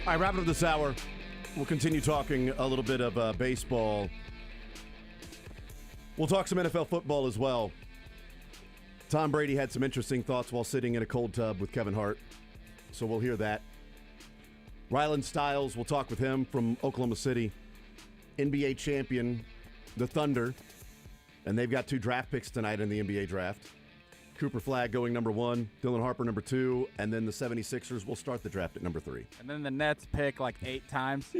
All right, wrapping up this hour. We'll continue talking a little bit of baseball. We'll talk some NFL football as well. Tom Brady had some interesting thoughts while sitting in a cold tub with Kevin Hart, so we'll hear that. Rylan Stiles, we'll talk with him from Oklahoma City. NBA champion, the Thunder, and they've got 2 draft picks tonight in the NBA draft. Cooper Flagg going number 1, Dylan Harper number 2, and then the 76ers will start the draft at number 3. And then the Nets pick like 8 times.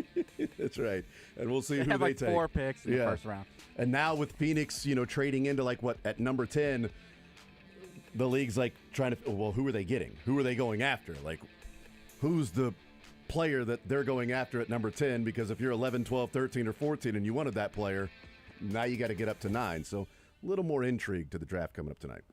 That's right. And we'll see who have they like take. 4 picks in the first round. And now with Phoenix, trading into at number 10, the league's like trying to, well, who are they getting? Who are they going after? Like, who's the player that they're going after at number 10? Because if you're 11, 12, 13, or 14 and you wanted that player, now you got to get up to 9. So a little more intrigue to the draft coming up tonight.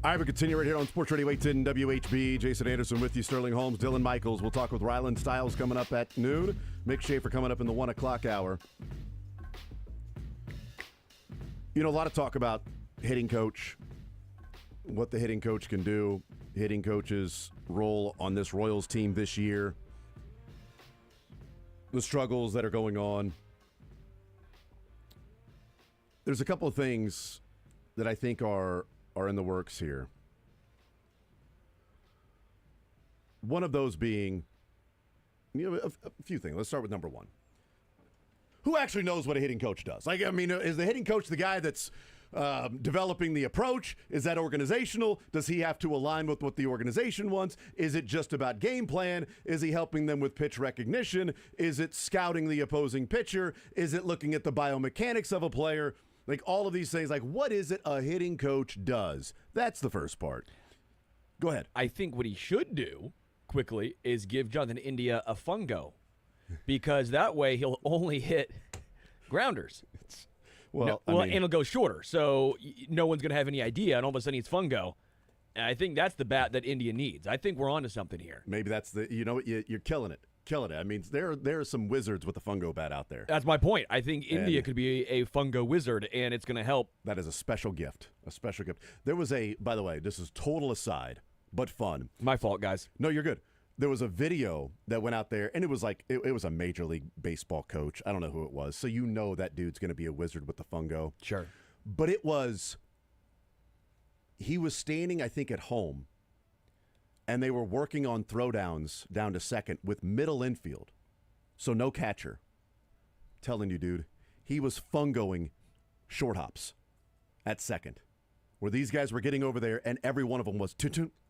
All right, we continue right here on Sports Radio 810 WHB. Jason Anderson with you, Sterling Holmes, Dylan Michaels. We'll talk with Ryland Stiles coming up at noon. Mick Schaefer coming up in the 1 o'clock hour. You know, a lot of talk about hitting coach, what the hitting coach can do, hitting coach's role on this Royals team this year, the struggles that are going on. There's a couple of things that I think are in the works here. One of those being, a few things. Let's start with number one. Who actually knows what a hitting coach does? Like, I mean, is the hitting coach the guy that's developing the approach? Is that organizational? Does he have to align with what the organization wants? Is it just about game plan? Is he helping them with pitch recognition? Is it scouting the opposing pitcher? Is it looking at the biomechanics of a player? Like, all of these things, like, what is it a hitting coach does? That's the first part. Go ahead. I think what he should do, quickly, is give Jonathan India a fungo. Because that way he'll only hit grounders. And it'll go shorter. So no one's going to have any idea, and all of a sudden he's fungo. And I think that's the bat that India needs. I think we're onto something here. Maybe that's you're killing it. Killing it. I mean, there are some wizards with the fungo bat out there. That's my point. I think India could be a fungo wizard, and it's going to help. That is a special gift. A special gift. There was by the way, this is total aside, but fun. My fault, guys. No, you're good. There was a video that went out there, and it was like, it was a Major League Baseball coach. I don't know who it was. So that dude's going to be a wizard with the fungo. Sure. But he was standing, I think, at home, and they were working on throwdowns down to second with middle infield. So no catcher. Telling you, dude, he was fungoing short hops at second, where these guys were getting over there, and every one of them was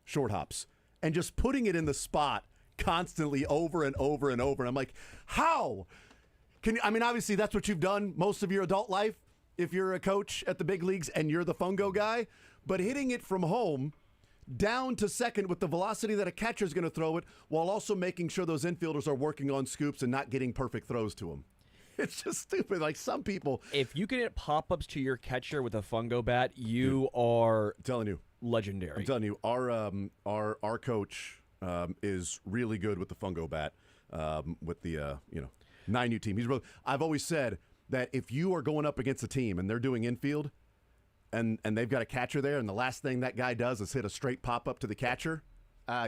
short hops. And just putting it in the spot constantly over and over and over. And I'm like, how? Obviously that's what you've done most of your adult life if you're a coach at the big leagues and you're the fungo guy. But hitting it from home down to second with the velocity that a catcher is going to throw it, while also making sure those infielders are working on scoops and not getting perfect throws to them. It's just stupid. Like, some people. If you can hit pop-ups to your catcher with a fungo bat, you are telling you. Legendary. I'm telling you, our coach is really good with the fungo bat, with the 9U team. I've always said that if you are going up against a team and they're doing infield, and they've got a catcher there, and the last thing that guy does is hit a straight pop up to the catcher,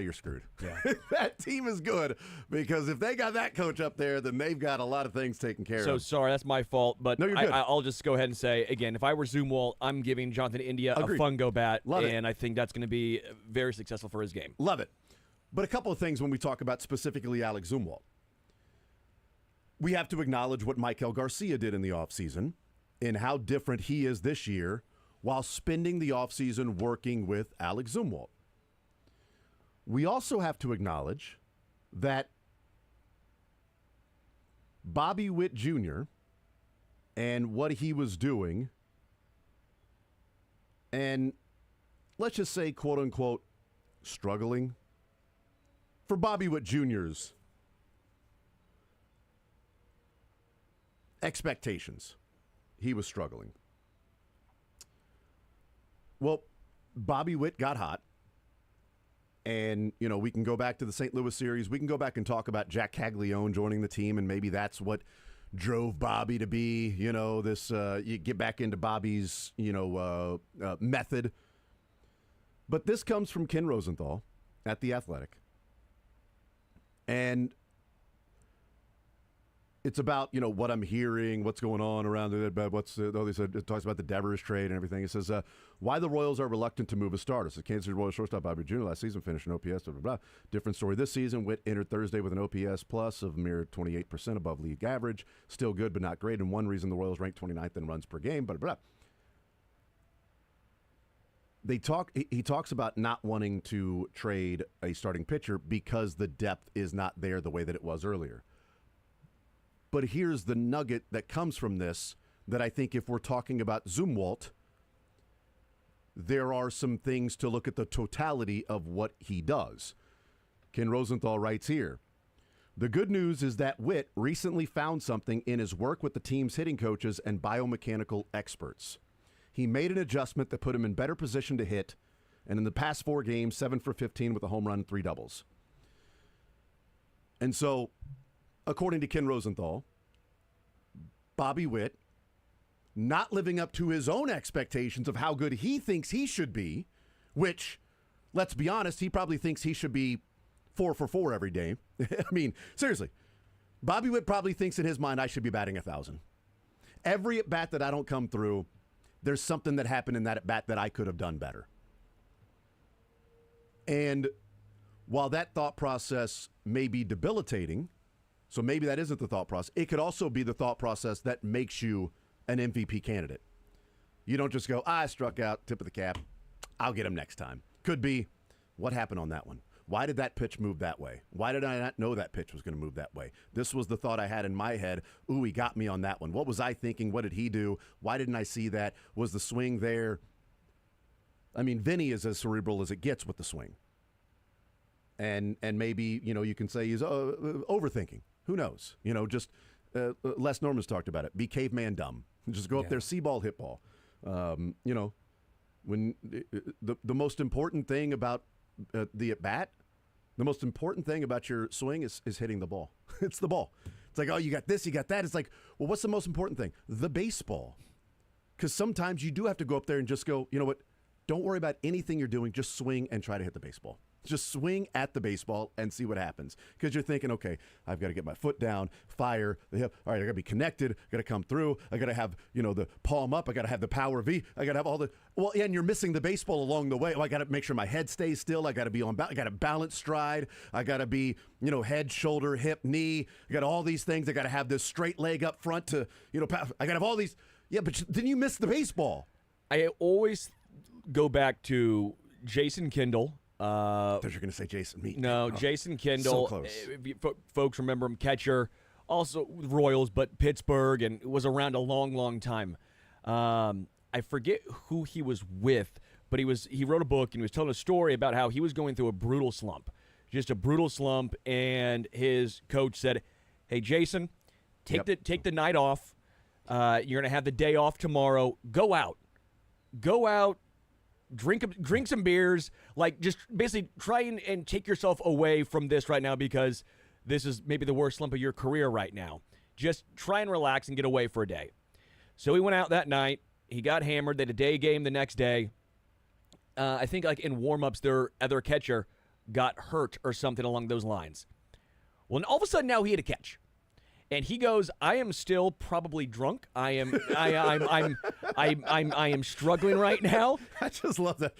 you're screwed. Yeah. That team is good, because if they got that coach up there, then they've got a lot of things taken care of. So sorry, that's my fault. But no, you're good. I'll just go ahead and say, again, if I were Zumwalt, I'm giving Jonathan India a fungo bat. Love it. And I think that's going to be very successful for his game. Love it. But a couple of things when we talk about specifically Alex Zumwalt. We have to acknowledge what Michael Garcia did in the offseason and how different he is this year while spending the offseason working with Alex Zumwalt. We also have to acknowledge that Bobby Witt Jr. and what he was doing, and let's just say, quote unquote, struggling. For Bobby Witt Jr.'s expectations, he was struggling. Well, Bobby Witt got hot. And, we can go back to the St. Louis series. We can go back and talk about Jack Caglione joining the team, and maybe that's what drove Bobby to be, this, you get back into Bobby's, method. But this comes from Ken Rosenthal at The Athletic. And it's about, what I'm hearing, what's going on around it, but it talks about the Devers trade and everything. It says, why the Royals are reluctant to move a starter. So Kansas City Royals shortstop Bobby Jr. last season finished an OPS, blah, blah, blah. Different story this season. Witt entered Thursday with an OPS plus of a mere 28% above league average. Still good, but not great. And one reason the Royals ranked 29th in runs per game, blah, blah, blah. He talks about not wanting to trade a starting pitcher because the depth is not there the way that it was earlier. But here's the nugget that comes from this that I think if we're talking about Zumwalt, there are some things to look at the totality of what he does. Ken Rosenthal writes here, the good news is that Witt recently found something in his work with the team's hitting coaches and biomechanical experts. He made an adjustment that put him in better position to hit And in the past 4 games, 7 for 15 with a home run, 3 doubles. And so, according to Ken Rosenthal, Bobby Witt, not living up to his own expectations of how good he thinks he should be, which, let's be honest, he probably thinks he should be 4 for 4 every day. I mean, seriously, Bobby Witt probably thinks in his mind I should be batting 1,000. Every at-bat that I don't come through, there's something that happened in that at-bat that I could have done better. And while that thought process may be debilitating, so maybe that isn't the thought process, it could also be the thought process that makes you an MVP candidate. You don't just go, I struck out, tip of the cap, I'll get him next time. Could be, what happened on that one? Why did that pitch move that way? Why did I not know that pitch was going to move that way? This was the thought I had in my head. Ooh, he got me on that one. What was I thinking? What did he do? Why didn't I see that? Was the swing there? I mean, Vinny is as cerebral as it gets with the swing. And maybe, you can say he's overthinking. Who knows? Just Les Norman's talked about it. Be caveman dumb. Just go up there, see ball, hit ball. When the most important thing about the at-bat, the most important thing about your swing is hitting the ball. It's the ball. It's like, oh, you got this, you got that. It's like, well, what's the most important thing? The baseball. Because sometimes you do have to go up there and just go, you know what? Don't worry about anything you're doing. Just swing and try to hit the baseball. Just swing at the baseball and see what happens. Because you're thinking, okay, I've got to get my foot down, fire the hip. All right, I got to be connected. I got to come through. I got to have, the palm up. I got to have the power V. I got to have all the. Well, and you're missing the baseball along the way. Well, I got to make sure my head stays still. I got to be on. I got to balance stride. I got to be, head, shoulder, hip, knee. I got all these things. I got to have this straight leg up front to, I got to have all these. Yeah, but then you miss the baseball. I always go back to Jason Kendall. I thought you were going to say Jason Meat. No, Jason Kendall. So close. If you, folks remember him, catcher, also with Royals, but Pittsburgh, and was around a long, long time. I forget who he was with, but he wrote a book and he was telling a story about how he was going through a brutal slump, just a brutal slump, and his coach said, "Hey, Jason, take the night off. You're going to have the day off tomorrow. Go out. Drink some beers, like just basically try and take yourself away from this right now because this is maybe the worst slump of your career right now. Just try and relax and get away for a day." So he went out that night. He got hammered. They had a day game the next day. I think like in warm-ups, their other catcher got hurt or something along those lines. Well, and all of a sudden now he had a catch. And he goes, I am still probably drunk. I am struggling right now. I just love that.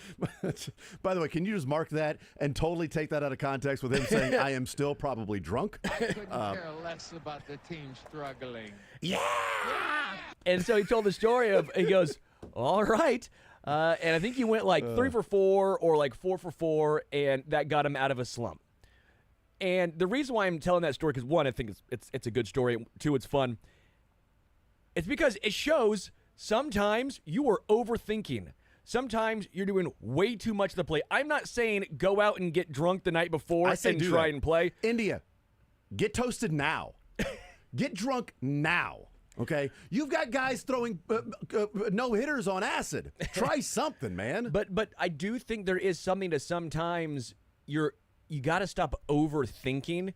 By the way, can you just mark that and totally take that out of context with him saying, I am still probably drunk? I couldn't care less about the team struggling. Yeah! And so he told the story of, he goes, all right. And I think he went like 3 for 4 or like 4 for 4, and that got him out of a slump. And the reason why I'm telling that story, because one, I think it's a good story. Two, it's fun. It's because it shows sometimes you are overthinking. Sometimes you're doing way too much of the play. I'm not saying go out and get drunk the night before and try and play. India, get toasted now. Get drunk now. Okay? You've got guys throwing no-hitters on acid. Try something, man. But I do think there is something to sometimes you got to stop overthinking.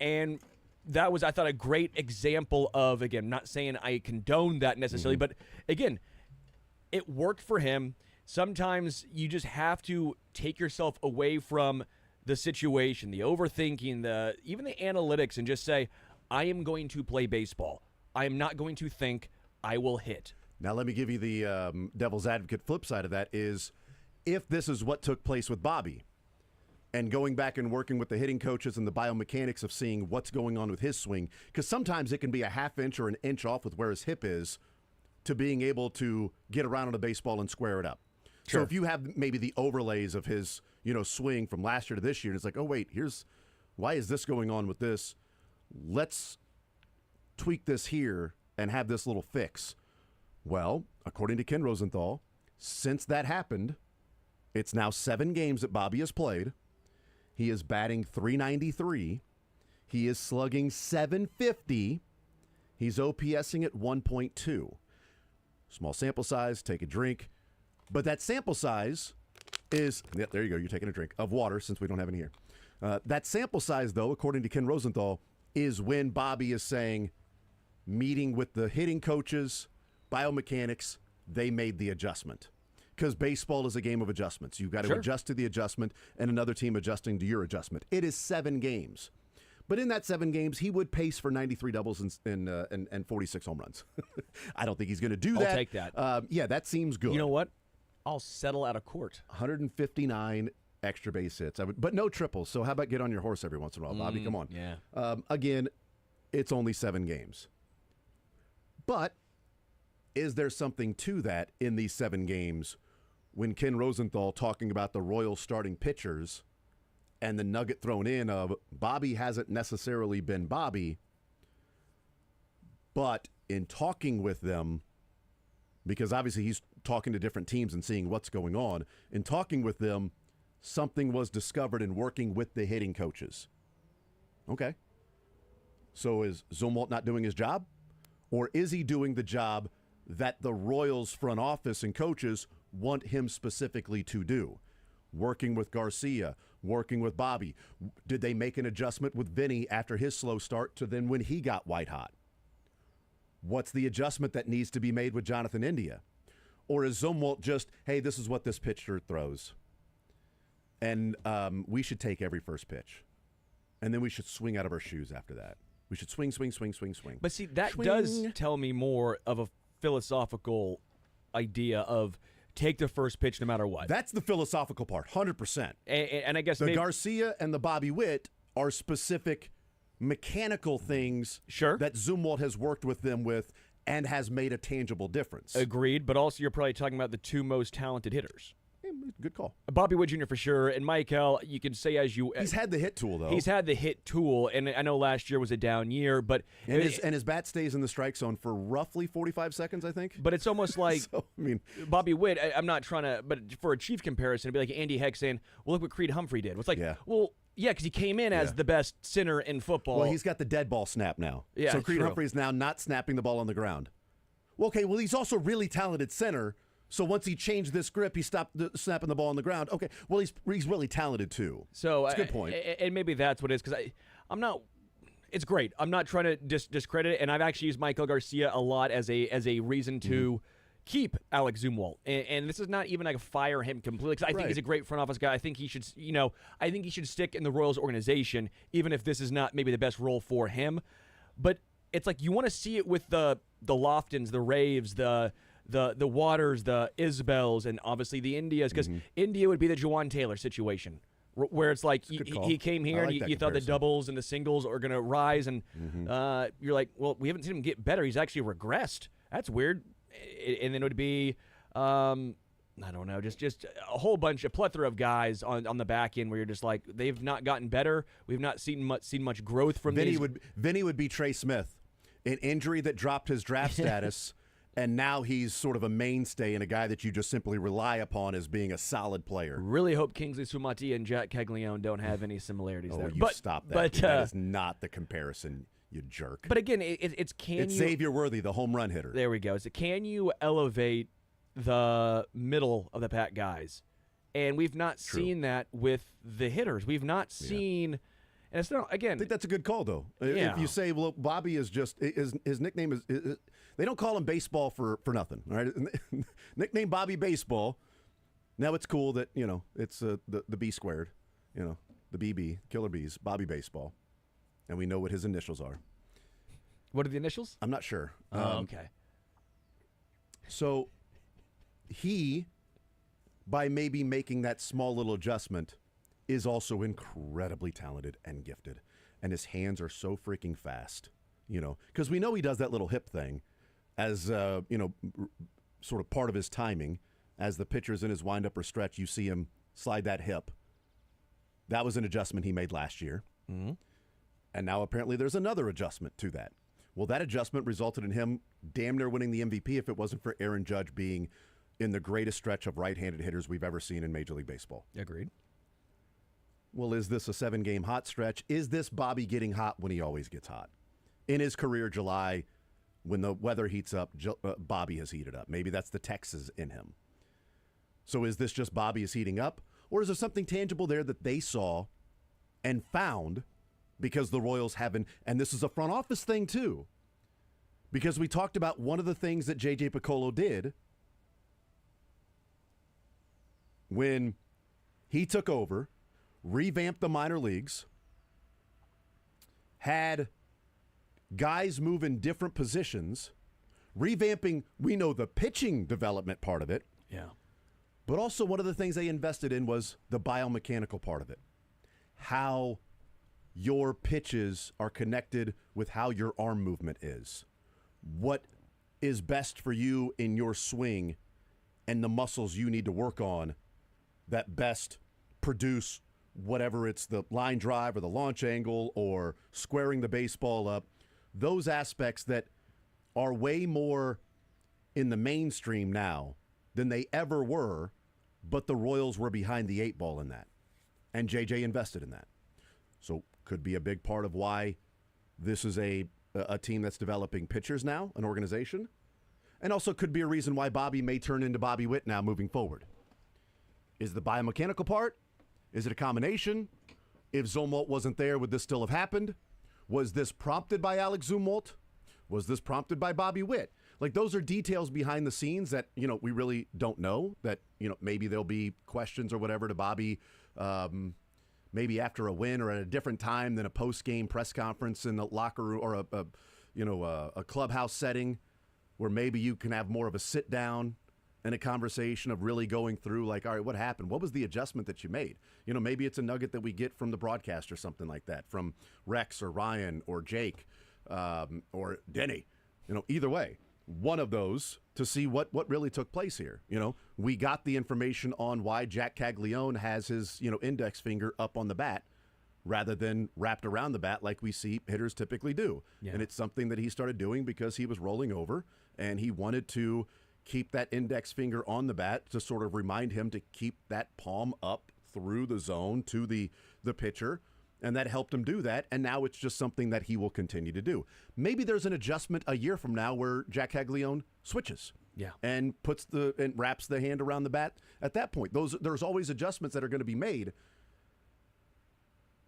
And that was, I thought, a great example of, again, not saying I condone that necessarily, but again, it worked for him. Sometimes you just have to take yourself away from the situation, the overthinking, even the analytics, and just say, I am going to play baseball. I am not going to think. I will hit. Now, let me give you the devil's advocate flip side of that is, if this is what took place with Bobby, and going back and working with the hitting coaches and the biomechanics of seeing what's going on with his swing, because sometimes it can be a half inch or an inch off with where his hip is to being able to get around on a baseball and square it up. Sure. So if you have maybe the overlays of his, swing from last year to this year, and it's like, oh, wait, why is this going on with this? Let's tweak this here and have this little fix. Well, according to Ken Rosenthal, since that happened, it's now 7 games that Bobby has played. He is batting .393. He is slugging .750. He's OPSing at 1.2. Small sample size, take a drink. But that sample size is, yeah, there you go, you're taking a drink of water since we don't have any here. That sample size, though, according to Ken Rosenthal, is when Bobby is saying, meeting with the hitting coaches, biomechanics, they made the adjustment. Because baseball is a game of adjustments. You've got to adjust to the adjustment and another team adjusting to your adjustment. It is 7 games. But in that 7 games, he would pace for 93 doubles and 46 home runs. I don't think he's going to do that. I'll take that. Yeah, that seems good. You know what? I'll settle out of court. 159 extra base hits. But no triples. So how about get on your horse every once in a while, Bobby? Come on. Yeah. Again, it's only 7 games. But is there something to that in these 7 games when Ken Rosenthal talking about the Royals starting pitchers and the nugget thrown in of Bobby hasn't necessarily been Bobby, but in talking with them, because obviously he's talking to different teams and seeing what's going on, in talking with them, something was discovered in working with the hitting coaches. Okay. So is Zumwalt not doing his job? Or is he doing the job that the Royals front office and coaches want him specifically to do? Working with Garcia, working with Bobby. Did they make an adjustment with Vinny after his slow start to then when he got white hot? What's the adjustment that needs to be made with Jonathan India? Or is Zumwalt just, hey, this is what this pitcher throws, and we should take every first pitch, and then we should swing out of our shoes after that. We should swing. But see, that Swing. does tell me more of a philosophical idea of take the first pitch no matter what. That's the philosophical part, 100%. And I guess The maybe, Garcia and the Bobby Witt are specific mechanical things that Zumwalt has worked with them with and has made a tangible difference. Agreed, but also you're probably talking about the 2 most talented hitters. Good call. Bobby Witt Jr. for sure, and Michael, you can say as you... He's had the hit tool, though. He's had the hit tool, and I know last year was a down year, but... And his bat stays in the strike zone for roughly 45 seconds, I think. But it's almost like... So, I mean... Bobby Witt, I'm not trying to... But for a Chief comparison, it'd be like Andy Heck saying, well, look what Creed Humphrey did. It's like, well... Yeah, because he came in as the best center in football. Well, he's got the dead ball snap now. Yeah, so Creed true. Humphrey is now not snapping the ball on the ground. Well, okay, well, he's also really talented center. So once he changed this grip, he stopped snapping the ball on the ground. Okay, well, he's really talented too. So it's a good point. And maybe that's what it is, because I'm not... It's great. I'm not trying to discredit it, and I've actually used Michael Garcia a lot as a reason to keep Alex Zumwalt. And this is not even like fire him completely, because I think he's a great front office guy. I think he should, I think he should stick in the Royals organization, even if this is not maybe the best role for him. But it's like you want to see it with the Loftons, the Raves, the Waters, the Isbels, and obviously the Indias, because India would be the Juwan Taylor situation, where it's like he came here and you thought the doubles and the singles are going to rise, and you're like, well, we haven't seen him get better. He's actually regressed. That's weird. And then it would be, I don't know, just a whole bunch, a plethora of guys on the back end where you're just like, they've not gotten better. We've not seen much growth from Vinny these. Vinny would be Trey Smith, an injury that dropped his draft status. And now he's sort of a mainstay and a guy that you just simply rely upon as being a solid player. Really hope Kingsley Sumati and Jack Caglione don't have any similarities there. Stop that. But, that is not the comparison, you jerk. But again, it's Xavier Worthy, the home run hitter. There we go. So can you elevate the middle of the pack guys? And we've not seen that with the hitters. We've not seen... And it's not, again... I think that's a good call, though. Yeah. If you say, well, Bobby is just... His nickname is they don't call him baseball for nothing, all right? Nickname Bobby Baseball. Now it's cool that, it's the B squared, the BB, Killer Bees, Bobby Baseball. And we know what his initials are. What are the initials? I'm not sure. Okay. So he, by maybe making that small little adjustment, is also incredibly talented and gifted. And his hands are so freaking fast, because we know he does that little hip thing as, sort of part of his timing. As the pitcher's in his windup or stretch, you see him slide that hip. That was an adjustment he made last year. Mm-hmm. And now apparently there's another adjustment to that. Well, that adjustment resulted in him damn near winning the MVP if it wasn't for Aaron Judge being in the greatest stretch of right-handed hitters we've ever seen in Major League Baseball. Agreed. Well, is this a 7-game hot stretch? Is this Bobby getting hot when he always gets hot? In his career, July, when the weather heats up, Bobby has heated up. Maybe that's the Texas in him. So is this just Bobby is heating up? Or is there something tangible there that they saw and found because the Royals haven't? And this is a front office thing too. Because we talked about one of the things that J.J. Piccolo did when he took over, revamped the minor leagues, had guys move in different positions, revamping, we know the pitching development part of it. Yeah. But also one of the things they invested in was the biomechanical part of it. How your pitches are connected with how your arm movement is. What is best for you in your swing and the muscles you need to work on that best produce whatever it's the line drive or the launch angle or squaring the baseball up. Those aspects that are way more in the mainstream now than they ever were, but the Royals were behind the 8 ball in that. And JJ invested in that. So could be a big part of why this is a team that's developing pitchers now, an organization. And also could be a reason why Bobby may turn into Bobby Witt now moving forward. Is the biomechanical part? Is it a combination? If Zumwalt wasn't there, would this still have happened? Was this prompted by Alex Zumwalt? Was this prompted by Bobby Witt? Like, those are details behind the scenes that, we really don't know. That, maybe there'll be questions or whatever to Bobby, maybe after a win or at a different time than a post-game press conference in the locker room or a clubhouse setting where maybe you can have more of a sit-down and a conversation of really going through, like, all right, what happened? What was the adjustment that you made? Maybe it's a nugget that we get from the broadcast or something like that, from Rex or Ryan or Jake or Denny. Either way, one of those to see what really took place here. We got the information on why Jack Caglione has his, index finger up on the bat rather than wrapped around the bat like we see hitters typically do. Yeah. And it's something that he started doing because he was rolling over and he wanted to keep that index finger on the bat to sort of remind him to keep that palm up through the zone to the pitcher. And that helped him do that. And now it's just something that he will continue to do. Maybe there's an adjustment a year from now where Jack Caglione switches. Yeah. And wraps the hand around the bat at that point. There's always adjustments that are going to be made.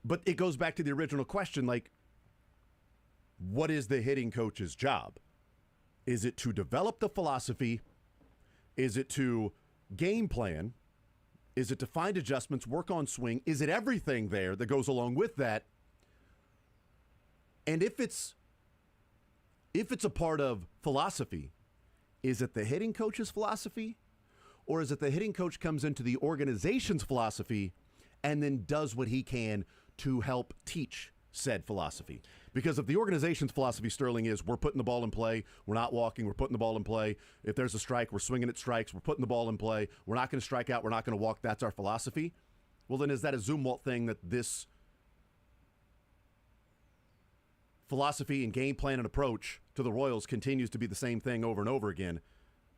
But it goes back to the original question, like, what is the hitting coach's job? Is it to develop the philosophy? Is it to game plan? Is it to find adjustments, work on swing? Is it everything there that goes along with that? And if it's a part of philosophy, is it the hitting coach's philosophy? Or is it the hitting coach comes into the organization's philosophy and then does what he can to help teach said philosophy? Because if the organization's philosophy, Sterling, is we're putting the ball in play, we're not walking, we're putting the ball in play. If there's a strike, we're swinging at strikes, we're putting the ball in play, we're not going to strike out, we're not going to walk, that's our philosophy. Well, then is that a Zumwalt thing that this philosophy and game plan and approach to the Royals continues to be the same thing over and over again?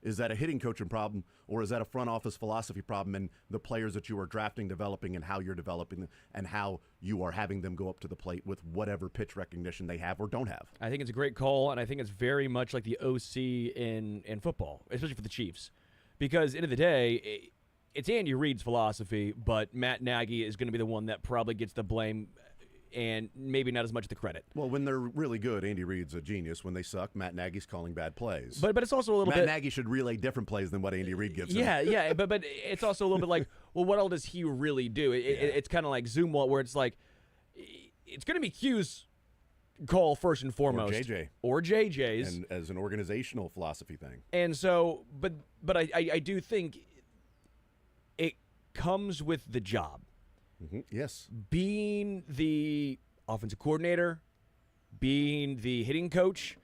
Is that a hitting coaching problem, or is that a front office philosophy problem and the players that you are drafting, developing, and how you're developing them, and how you are having them go up to the plate with whatever pitch recognition they have or don't have? I think it's a great call, and I think it's very much like the OC in football, especially for the Chiefs. Because, end of the day, it's Andy Reid's philosophy, but Matt Nagy is going to be the one that probably gets the blame and maybe not as much the credit. Well, when they're really good, Andy Reid's a genius. When they suck, Matt Nagy's calling bad plays. But it's also a little bit... Matt Nagy should relay different plays than what Andy Reid gives him. Yeah, but it's also a little bit like, well, what all does he really do? It's kind of like Zumwalt, where it's like, it's going to be Q's call first and foremost. Or JJ's. And as an organizational philosophy thing. And so, but I do think it comes with the job. Mm-hmm. Yes. Being the offensive coordinator, being the hitting coach,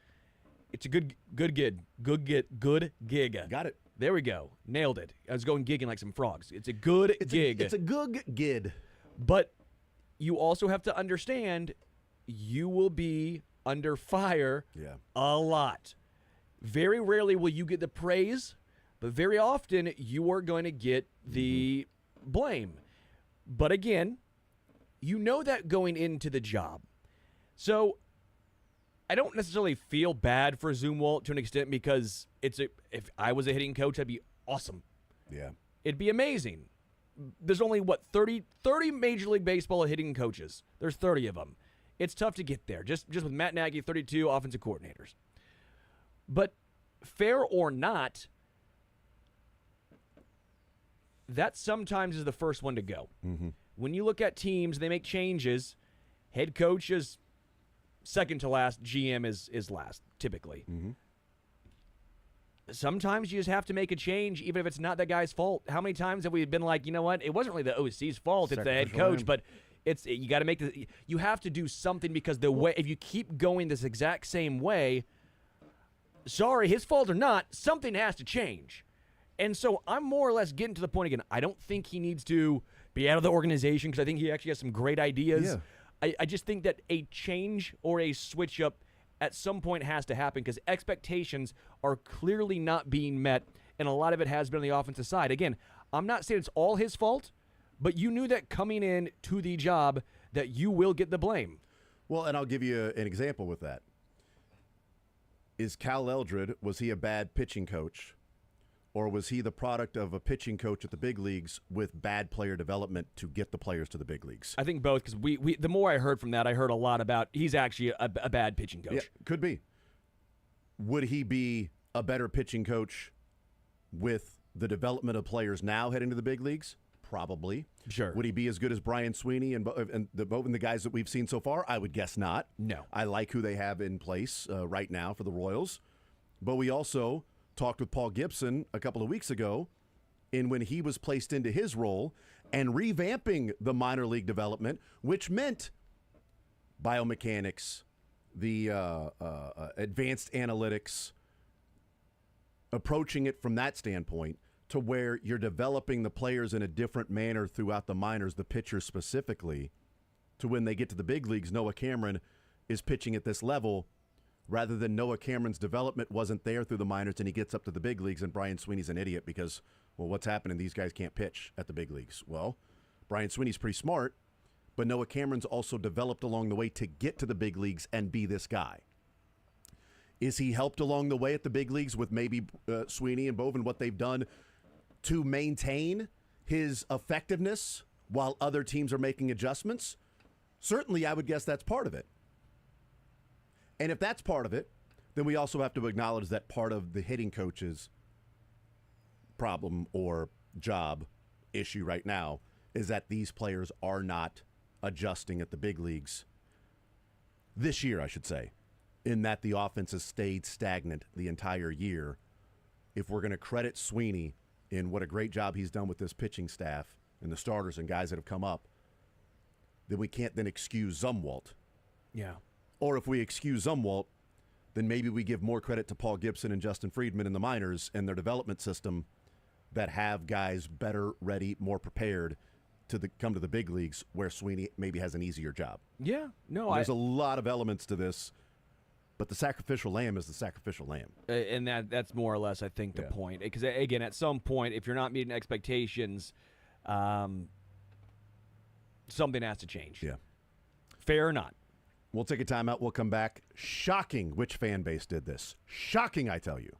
it's a good gig. Got it. There we go. Nailed it. I was going gigging like some frogs. It's a good gig. It's a good gig. But you also have to understand you will be under fire a lot. Very rarely will you get the praise, but very often you are going to get the blame. But again, you know that going into the job. So I don't necessarily feel bad for Zumwalt to an extent because if I was a hitting coach, that'd be awesome. Yeah. It'd be amazing. There's only, 30 Major League Baseball hitting coaches. There's 30 of them. It's tough to get there, just with Matt Nagy, 32 offensive coordinators. But fair or not, that sometimes is the first one to go. Mm-hmm. When you look at teams, they make changes. Head coach is second to last. GM is last, typically. Mm-hmm. Sometimes you just have to make a change, even if it's not that guy's fault. How many times have we been like, you know what? It wasn't really the OC's fault. It's the head coach, but you got to make the. You have to do something because the way, if you keep going this exact same way, sorry, his fault or not, something has to change. And so I'm more or less getting to the point again. I don't think he needs to be out of the organization because I think he actually has some great ideas. Yeah. I just think that a change or a switch up at some point has to happen because expectations are clearly not being met, and a lot of it has been on the offensive side. Again, I'm not saying it's all his fault, but you knew that coming in to the job that you will get the blame. Well, and I'll give you an example with that. Is Cal Eldred, was he a bad pitching coach? Or was he the product of a pitching coach at the big leagues with bad player development to get the players to the big leagues? I think both, because we the more I heard from that, I heard a lot about he's actually a bad pitching coach. Yeah, could be. Would he be a better pitching coach with the development of players now heading to the big leagues? Probably. Sure. Would he be as good as Brian Sweeney and the guys that we've seen so far? I would guess not. No. I like who they have in place right now for the Royals. But we also talked with Paul Gibson a couple of weeks ago in when he was placed into his role and revamping the minor league development, which meant biomechanics, the advanced analytics, approaching it from that standpoint to where you're developing the players in a different manner throughout the minors, the pitchers specifically, to when they get to the big leagues, Noah Cameron is pitching at this level rather than Noah Cameron's development wasn't there through the minors and he gets up to the big leagues and Brian Sweeney's an idiot because, well, what's happening? These guys can't pitch at the big leagues. Well, Brian Sweeney's pretty smart, but Noah Cameron's also developed along the way to get to the big leagues and be this guy. Is he helped along the way at the big leagues with maybe Sweeney and Bovin, what they've done to maintain his effectiveness while other teams are making adjustments? Certainly, I would guess that's part of it. And if that's part of it, then we also have to acknowledge that part of the hitting coach's problem or job issue right now is that these players are not adjusting at the big leagues this year, I should say, in that the offense has stayed stagnant the entire year. If we're going to credit Sweeney in what a great job he's done with this pitching staff and the starters and guys that have come up, then we can't then excuse Zumwalt. Yeah. Or if we excuse Zumwalt, then maybe we give more credit to Paul Gibson and Justin Friedman in the minors and their development system that have guys better, ready, more prepared to come to the big leagues where Sweeney maybe has an easier job. Yeah. No, There's a lot of elements to this, but the sacrificial lamb is the sacrificial lamb. And that's more or less, I think, the point. Because, again, at some point, if you're not meeting expectations, something has to change. Yeah. Fair or not. We'll take a timeout. We'll come back. Shocking which fan base did this. Shocking, I tell you.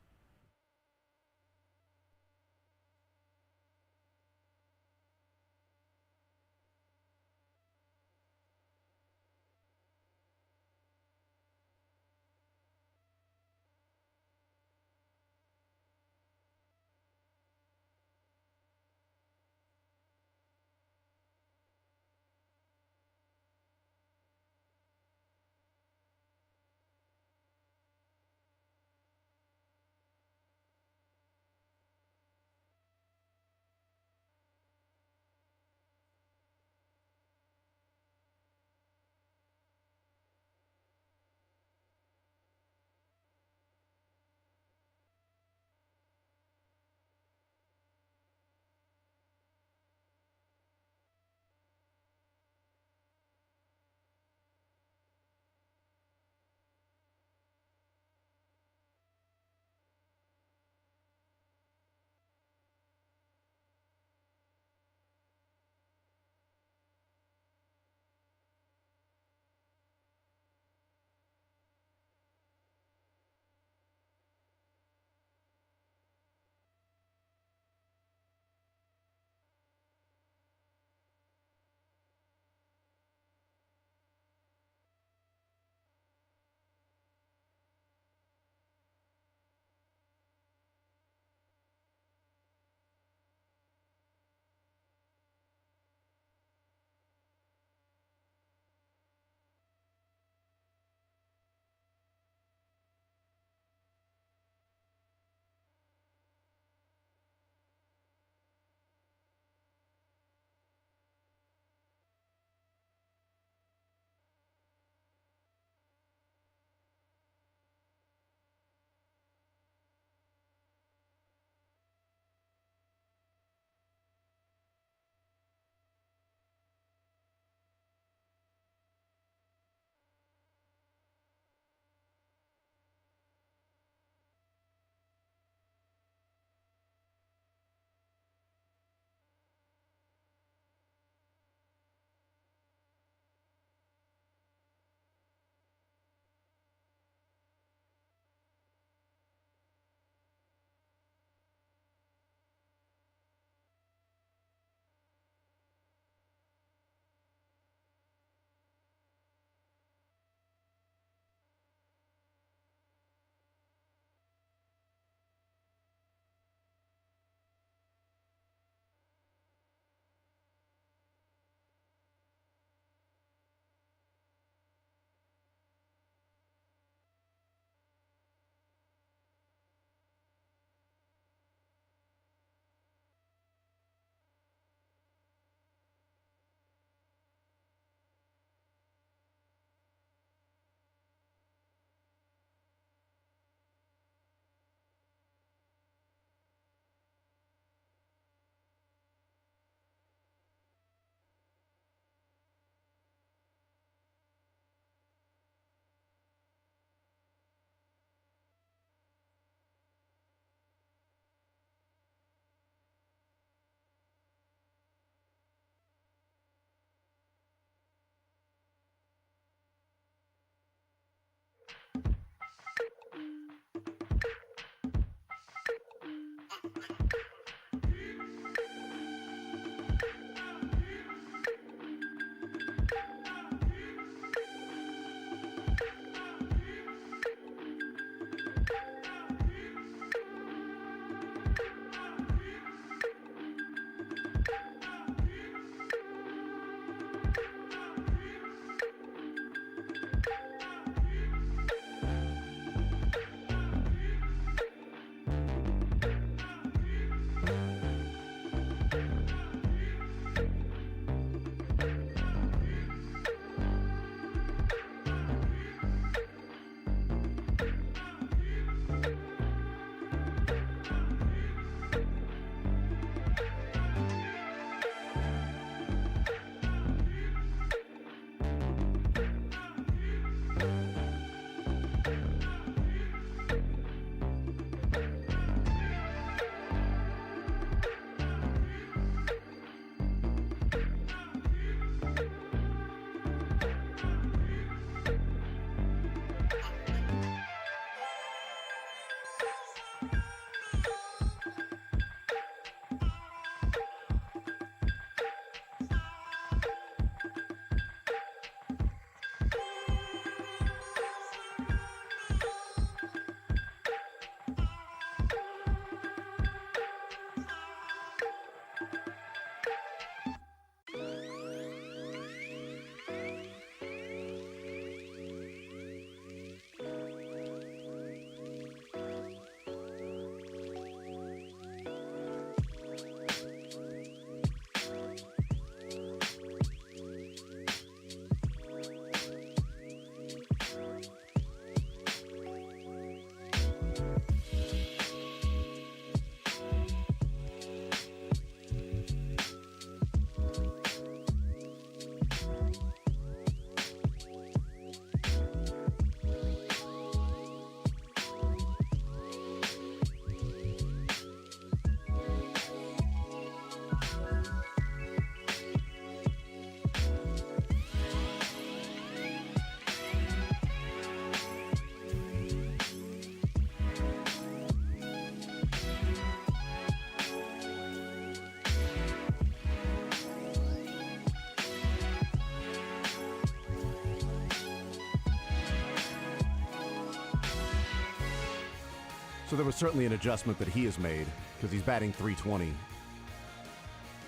So there was certainly an adjustment that he has made because he's batting .320,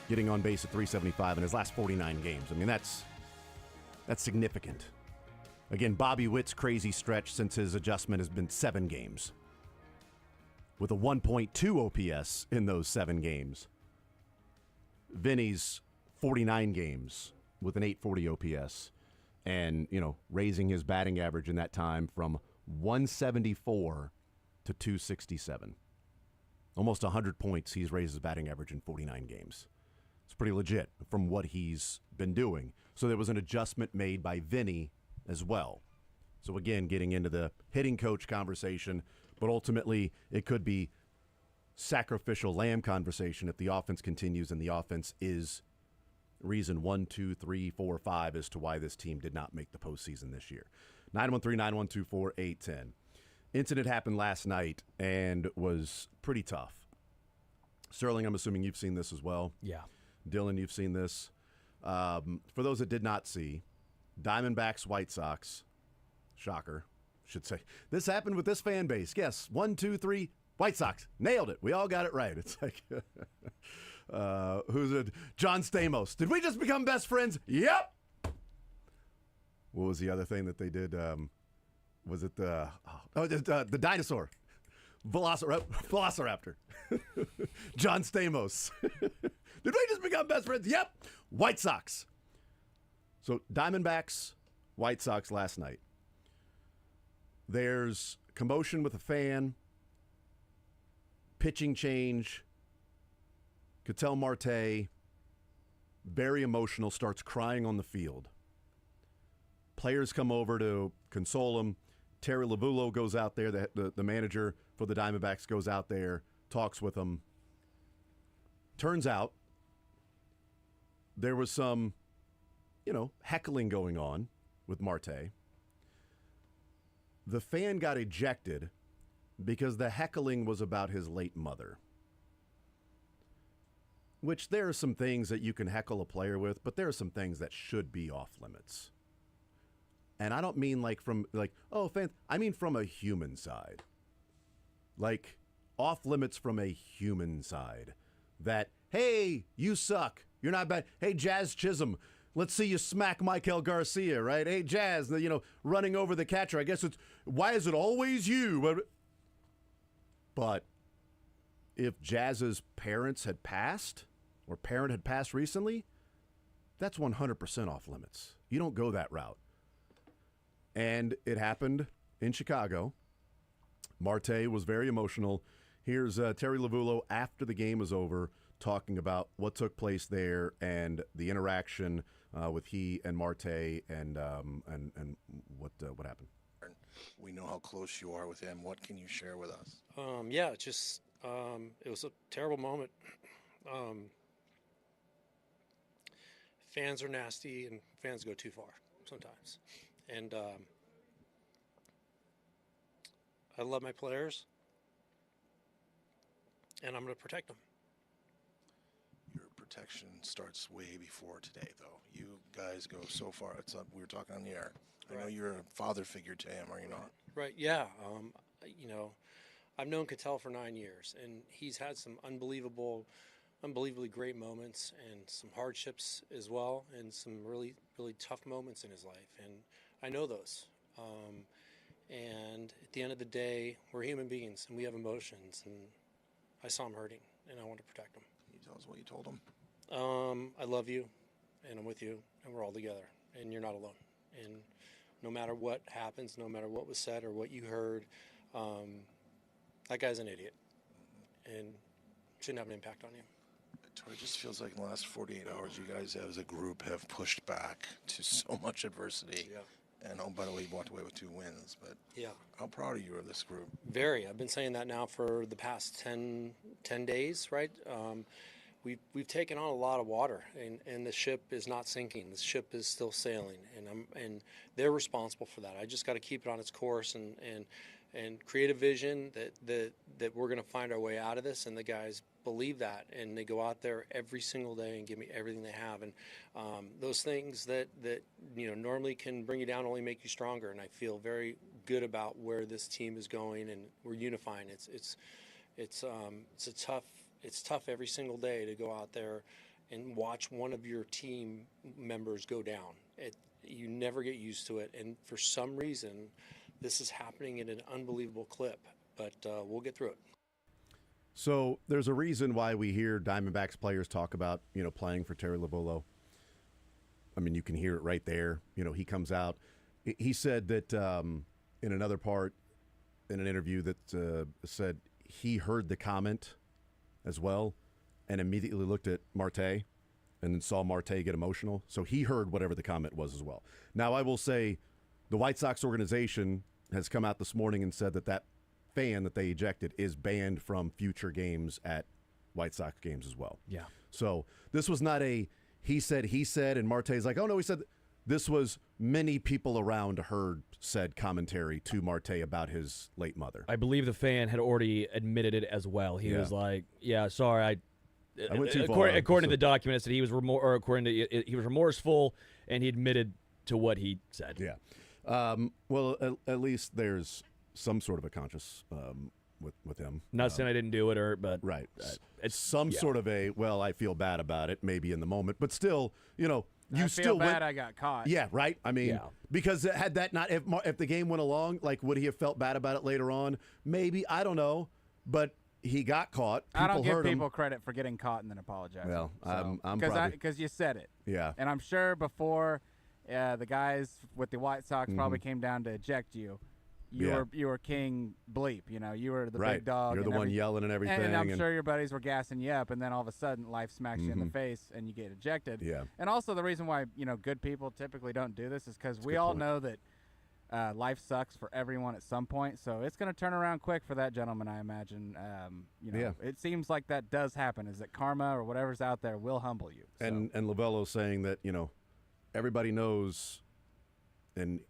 getting on base at .375 in his last 49 games. I mean, that's significant. Again, Bobby Witt's crazy stretch since his adjustment has been 7 games, with a 1.2 OPS in those 7 games. Vinny's 49 games with an 840 OPS, and raising his batting average in that time from 174 to 267. Almost 100 points he's raised his batting average in 49 games. It's pretty legit from what he's been doing. So there was an adjustment made by Vinny as well. So again, getting into the hitting coach conversation, but ultimately it could be sacrificial lamb conversation if the offense continues, and the offense is reason 1, 2, 3, 4, 5 as to why this team did not make the postseason this year. 913-912-4810. Incident happened last night and was pretty tough. Sterling, I'm assuming you've seen this as well. Yeah. Dylan, you've seen this. For those that did not see, Diamondbacks, White Sox, shocker, should say. This happened with this fan base. Yes, 1, 2, 3, White Sox. Nailed it. We all got it right. It's like, who's it? John Stamos. Did we just become best friends? Yep. What was the other thing that they did? Was it the dinosaur? Velociraptor. John Stamos. Did we just become best friends? Yep. White Sox. So Diamondbacks, White Sox last night. There's commotion with a fan. Pitching change. Ketel Marte, very emotional, starts crying on the field. Players come over to console him. Terry Lavulo goes out there, the manager for the Diamondbacks goes out there, talks with him. Turns out there was some, heckling going on with Marte. The fan got ejected because the heckling was about his late mother. which there are some things that you can heckle a player with, but there are some things that should be off limits. And I don't mean fans. I mean from a human side. Like, off limits from a human side. That, hey, you suck. You're not bad. Hey, Jazz Chisholm, let's see you smack Michael Garcia, right? Hey, Jazz, running over the catcher. I guess why is it always you? But if Jazz's parents had passed, or parent had passed recently, that's 100% off limits. You don't go that route. And it happened in Chicago. Marte was very emotional. Here's Terry Lovullo after the game was over talking about what took place there and the interaction with he and Marte and what happened. We know how close you are with him. What can you share with us? It was a terrible moment. Fans are nasty and fans go too far sometimes. And I love my players, and I'm going to protect them. Your protection starts way before today, though. You guys go so far. We were talking on the air. I know you're a father figure to him, are you not? Right, yeah. I've known Cattell for 9 years, and he's had some unbelievably great moments and some hardships as well, and some really, really tough moments in his life. And I know those. And at the end of the day, we're human beings, and we have emotions. And I saw him hurting, and I want to protect him. Can you tell us what you told him? I love you, and I'm with you, and we're all together, and you're not alone. And no matter what happens, no matter what was said or what you heard, that guy's an idiot, and shouldn't have an impact on you. It just feels like in the last 48 hours, you guys as a group have pushed back to so much adversity. Yeah. And, oh, by the way, you walked away with 2 wins. But yeah, how proud are you of this group? Very. I've been saying that now for the past 10 days, right? We've taken on a lot of water, and the ship is not sinking. The ship is still sailing, and they're responsible for that. I just got to keep it on its course and create a vision that we're going to find our way out of this, and the guys believe that, and they go out there every single day and give me everything they have, and those things that normally can bring you down only make you stronger, and I feel very good about where this team is going, and we're unifying. It's tough every single day to go out there and watch one of your team members go down. You never get used to it, and for some reason this is happening at an unbelievable clip, but we'll get through it. So there's a reason why we hear Diamondbacks players talk about, playing for Terry Lovullo. I mean, you can hear it right there. He comes out. He said that in another part in an interview that said he heard the comment as well and immediately looked at Marte and then saw Marte get emotional. So he heard whatever the comment was as well. Now, I will say the White Sox organization has come out this morning and said that fan that they ejected is banned from future games at White Sox games as well. Yeah. So this was not a he said, and Marte's like, oh, no, he said. This was many people around heard said commentary to Marte about his late mother. I believe the fan had already admitted it as well. He was like, yeah, sorry, I went too far. According to the document, it said he was he was remorseful, and he admitted to what he said. Yeah. Well, at least there's some sort of a conscious with him. Not saying I didn't do it, but right. It's some sort of a I feel bad about it, maybe in the moment, but still, I feel bad I got caught. Yeah, right. I mean, because had that not if the game went along, would he have felt bad about it later on? Maybe, I don't know, but he got caught. I don't give people credit for getting caught and then apologizing. Well, so, I'm because you said it. Yeah, and I'm sure before the guys with the White Sox probably came down to eject you. You were king bleep, you were the big dog. You're the one yelling and everything. And I'm sure your buddies were gassing you up, and then all of a sudden life smacks you in the face and you get ejected. Yeah. And also the reason why, good people typically don't do this is because we all know that life sucks for everyone at some point. So it's going to turn around quick for that gentleman, I imagine. It seems like that does happen, is that karma or whatever's out there will humble you. So. And Lovullo saying that, everybody knows, and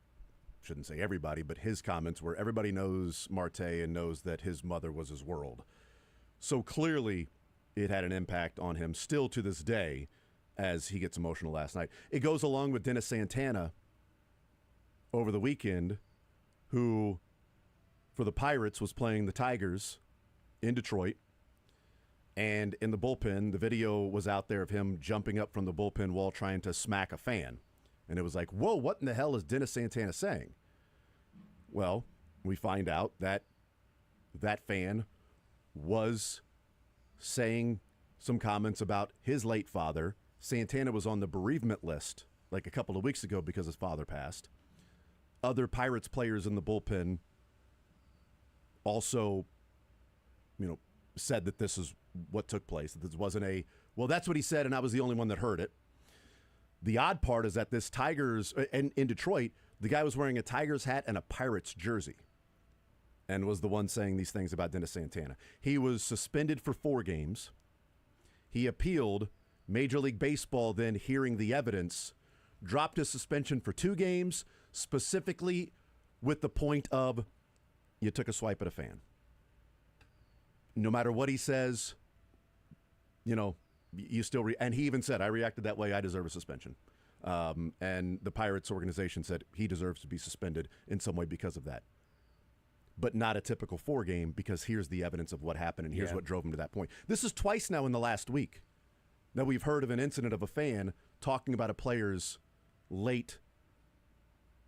shouldn't say everybody, but his comments were everybody knows Marte and knows that his mother was his world. So clearly it had an impact on him still to this day as he gets emotional last night. It goes along with Dennis Santana over the weekend, who for the Pirates was playing the Tigers in Detroit. And in the bullpen, the video was out there of him jumping up from the bullpen wall trying to smack a fan. And it was like, whoa, what in the hell is Dennis Santana saying? Well, we find out that that fan was saying some comments about his late father. Santana was on the bereavement list like a couple of weeks ago because his father passed. Other Pirates players in the bullpen also, said that this is what took place. That this wasn't well, that's what he said, and I was the only one that heard it. The odd part is that this Tigers, and in Detroit, the guy was wearing a Tigers hat and a Pirates jersey and was the one saying these things about Dennis Santana. He was suspended for 4 games. He appealed. Major League Baseball, then hearing the evidence, dropped his suspension for 2 games, specifically with the point of you took a swipe at a fan. No matter what he says, you still and he even said, I reacted that way, I deserve a suspension. And the Pirates organization said he deserves to be suspended in some way because of that. But not a typical 4 game, because here's the evidence of what happened and here's what drove him to that point. This is twice now in the last week that we've heard of an incident of a fan talking about a player's late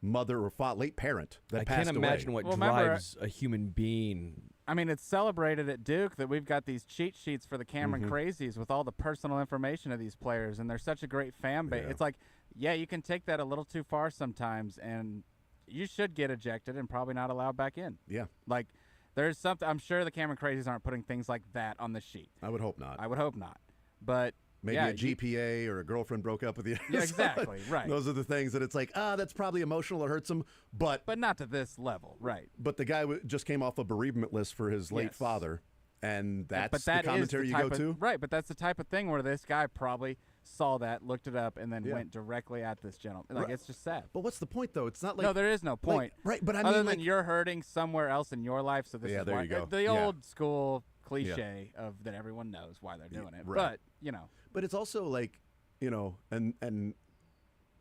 mother or late parent that passed away. I can't imagine what drives a human being. I mean, it's celebrated at Duke that we've got these cheat sheets for the Cameron Crazies with all the personal information of these players, and they're such a great fan base. Yeah. It's like, you can take that a little too far sometimes, and you should get ejected and probably not allowed back in. Yeah. Like, there's something. I'm sure the Cameron Crazies aren't putting things like that on the sheet. I would hope not. I would hope not. But maybe a GPA or a girlfriend broke up with you. Yeah, exactly. Right. Those are the things that it's like, that's probably emotional. It hurts him, but not to this level, right? But the guy just came off a bereavement list for his late father, and that's that the commentary you go to, right? But that's the type of thing where this guy probably saw that, looked it up, and then went directly at this gentleman. Like, it's just sad. But what's the point, though? It's not like there is no point, right? But I other mean, than you're hurting somewhere else in your life. So this is there why you go. The old school cliche of that everyone knows why they're doing it, right. But But it's also like, and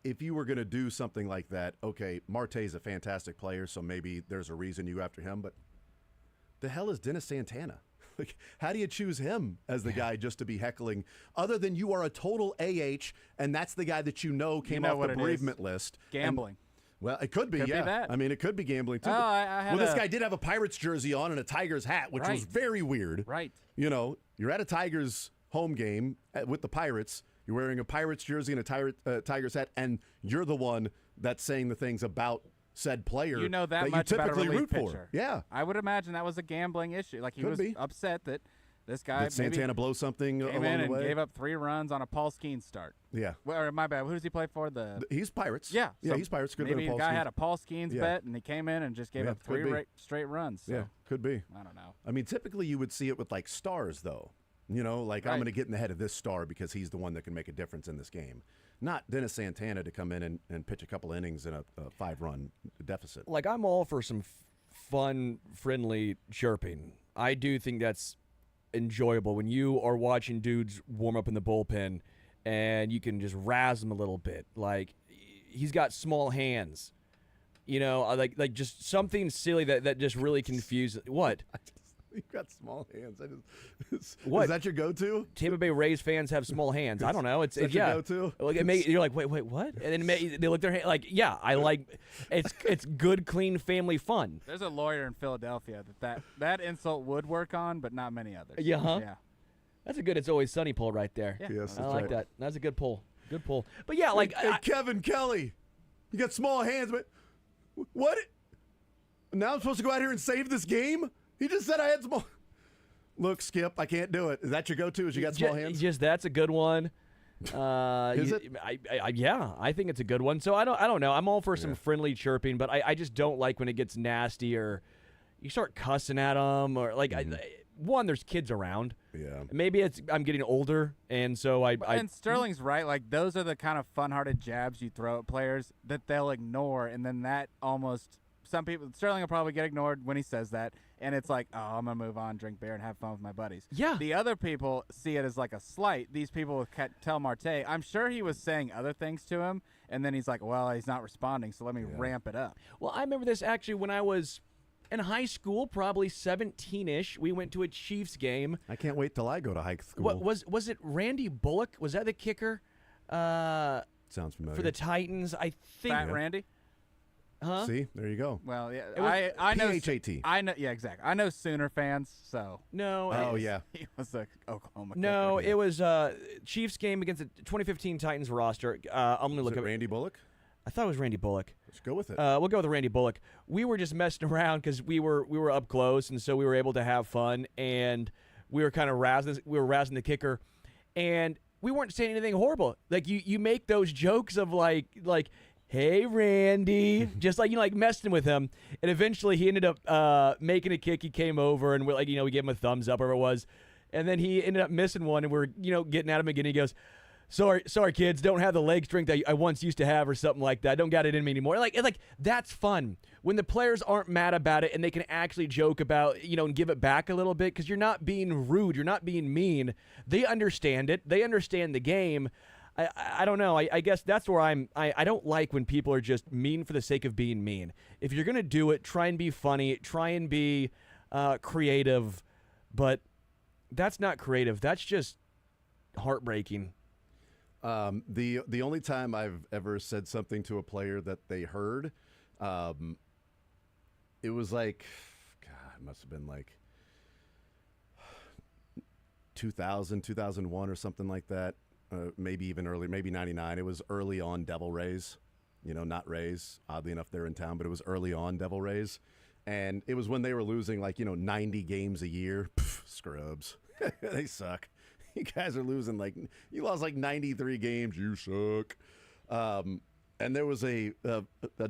if you were going to do something like that, okay, Marte's a fantastic player, so maybe there's a reason you go after him, but the hell is Dennis Santana? Like, how do you choose him as the guy just to be heckling, other than you are a total AH, and that's the guy that came off the bereavement list? Gambling. Well, it could be, Could be that. I mean, it could be gambling, too. Oh, I had this guy did have a Pirates jersey on and a Tigers hat, which was very weird. Right. You're at a Tigers home game with the Pirates. You're wearing a Pirates jersey and a Tigers hat, and you're the one that's saying the things about said player that you much typically about a root pitcher. for. Yeah. I would imagine that was a gambling issue. Like, he Could was be. upset that this guy Did Santana blow something came along in the and way? gave up 3 runs on a Paul Skeens start. Yeah. Well, or my bad. Who does he play for? He's Pirates. Yeah. Yeah, So he's Pirates. Could maybe have been the a Paul guy Skeens. had a Paul Skeens bet, and he came in and just gave up 3 straight runs. So. Yeah, could be. I don't know. I mean, typically you would see it with, like, stars, though. Like, I'm going to get in the head of this star because he's the one that can make a difference in this game. Not Dennis Santana to come in and pitch a couple innings in a 5-run deficit. Like, I'm all for some fun, friendly chirping. I do think that's enjoyable when you are watching dudes warm up in the bullpen and you can just razz them a little bit. Like, he's got small hands. Like just something silly that just really confuses. What? You've got small hands. What? Is that your go-to? Tampa Bay Rays fans have small hands. I don't know. It's your go-to? Like you're like, wait, what? And then they look their hand like, yeah, I like. It's good, clean family fun. There's a lawyer in Philadelphia that insult would work on, but not many others. Yeah, huh? Yeah. That's a good. It's always sunny pull right there. Yeah. Yes, I that's like right. that. That's a good pull. Good pull. But yeah, like Hey, Kevin Kelly, you got small hands, but what? Now I'm supposed to go out here and save this game? He just said I had small. Look, Skip, I can't do it. Is that your go-to? Is you got small hands? Just that's a good one. Is it? Yeah, I think it's a good one. So I don't know. I'm all for some friendly chirping, but I just don't like when it gets nasty or you start cussing at them or like. One, there's kids around. Yeah. Maybe I'm getting older, and so And Sterling's right. Like, those are the kind of fun-hearted jabs you throw at players that they'll ignore, and then that almost some people, Sterling will probably get ignored when he says that, and it's like, oh, I'm gonna move on, drink beer, and have fun with my buddies. Yeah. The other people see it as like a slight. These people tell Marte, I'm sure he was saying other things to him, and then he's like, well, he's not responding, so let me ramp it up. Well, I remember this actually when I was in high school, probably 17-ish. We went to a Chiefs game. I can't wait till I go to high school. What was it? Randy Bullock? Was that the kicker? Sounds familiar. For the Titans, I think. Fat Randy. Huh? See, there you go. Well, yeah, I know PHAT. I know, yeah, exactly. I know Sooner fans, so No. Oh yeah. he was the Oklahoma. No, kicker. it was Chiefs game against the 2015 Titans roster. I'm gonna look Is it at Randy Bullock? I thought it was Randy Bullock. Let's go with it. We'll go with Randy Bullock. We were just messing around because we were up close, and so we were able to have fun, and we were kind of razzing the kicker, and we weren't saying anything horrible. Like you make those jokes of like, hey Randy, just like like messing with him, and eventually he ended up making a kick. He came over, and we gave him a thumbs up, whatever it was, and then he ended up missing one, and we're getting at him again. He goes, Sorry, kids, don't have the leg strength I once used to have or something like that. I don't got it in me anymore. Like that's fun. When the players aren't mad about it and they can actually joke about, and give it back a little bit because you're not being rude. You're not being mean. They understand it. They understand the game. I don't know. I guess that's where I don't like when people are just mean for the sake of being mean. If you're going to do it, try and be funny. Try and be creative. But that's not creative. That's just heartbreaking. The only time I've ever said something to a player that they heard, it was like, God, it must have been like 2000, 2001 or something like that. Maybe even earlier, maybe 99. It was early on Devil Rays, not Rays. Oddly enough, they're in town, but it was early on Devil Rays. And it was when they were losing 90 games a year. Pff, scrubs. They suck. You guys are losing you lost 93 games. You suck. And there was a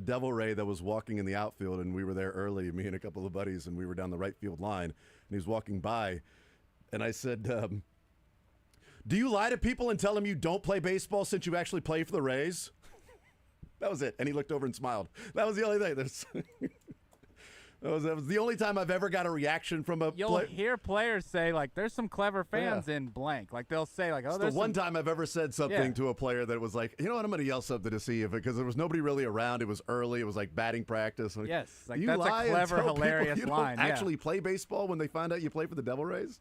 Devil Ray that was walking in the outfield, and we were there early, me and a couple of buddies, and we were down the right field line, and he was walking by, and I said, do you lie to people and tell them you don't play baseball since you actually play for the Rays? That was it. And he looked over and smiled. That was the only thing. That was the only time I've ever got a reaction from a You'll hear players say, there's some clever fans in blank. They'll say, oh, it's there's the one time I've ever said something to a player that was like, you know what, I'm going to yell something to see if it, because there was nobody really around. It was early. It was like batting practice. Yes, you that's lie a clever, and tell hilarious people you line. Don't actually play baseball when they find out you play for the Devil Rays?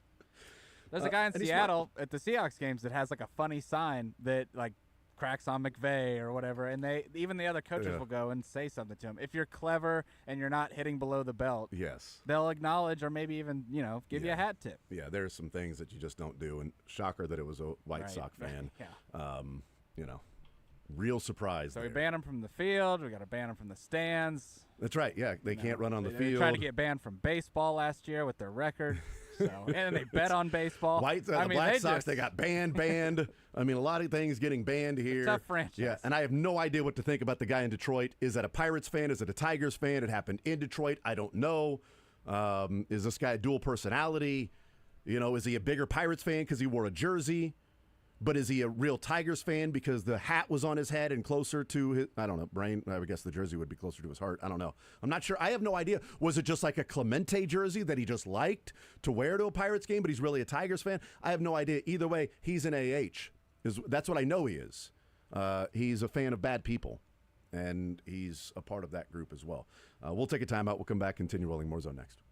There's a guy in Seattle at the Seahawks games that has a funny sign that cracks on McVay or whatever, and even the other coaches will go and say something to him. If you're clever and you're not hitting below the belt, yes, they'll acknowledge or maybe even give you a hat tip. Yeah, there's some things that you just don't do, and shocker that it was a White Sox fan. Yeah. Real surprise. So we ban him from the field. We got to ban him from the stands. That's right. Yeah, they can't run on the field. They tried to get banned from baseball last year with their record. So, and they bet on baseball. The Black Sox, they got banned. I mean, a lot of things getting banned here. Tough franchise. Yeah, and I have no idea what to think about the guy in Detroit. Is that a Pirates fan? Is it a Tigers fan? It happened in Detroit. I don't know. Is this guy a dual personality? Is he a bigger Pirates fan because he wore a jersey? But is he a real Tigers fan because the hat was on his head and closer to his, I don't know, brain? I would guess the jersey would be closer to his heart. I don't know. I'm not sure. I have no idea. Was it just like a Clemente jersey that he just liked to wear to a Pirates game, but he's really a Tigers fan? I have no idea. Either way, he's an AH. That's what I know he is. He's a fan of bad people, and he's a part of that group as well. We'll take a timeout. We'll come back, continue rolling more zone next.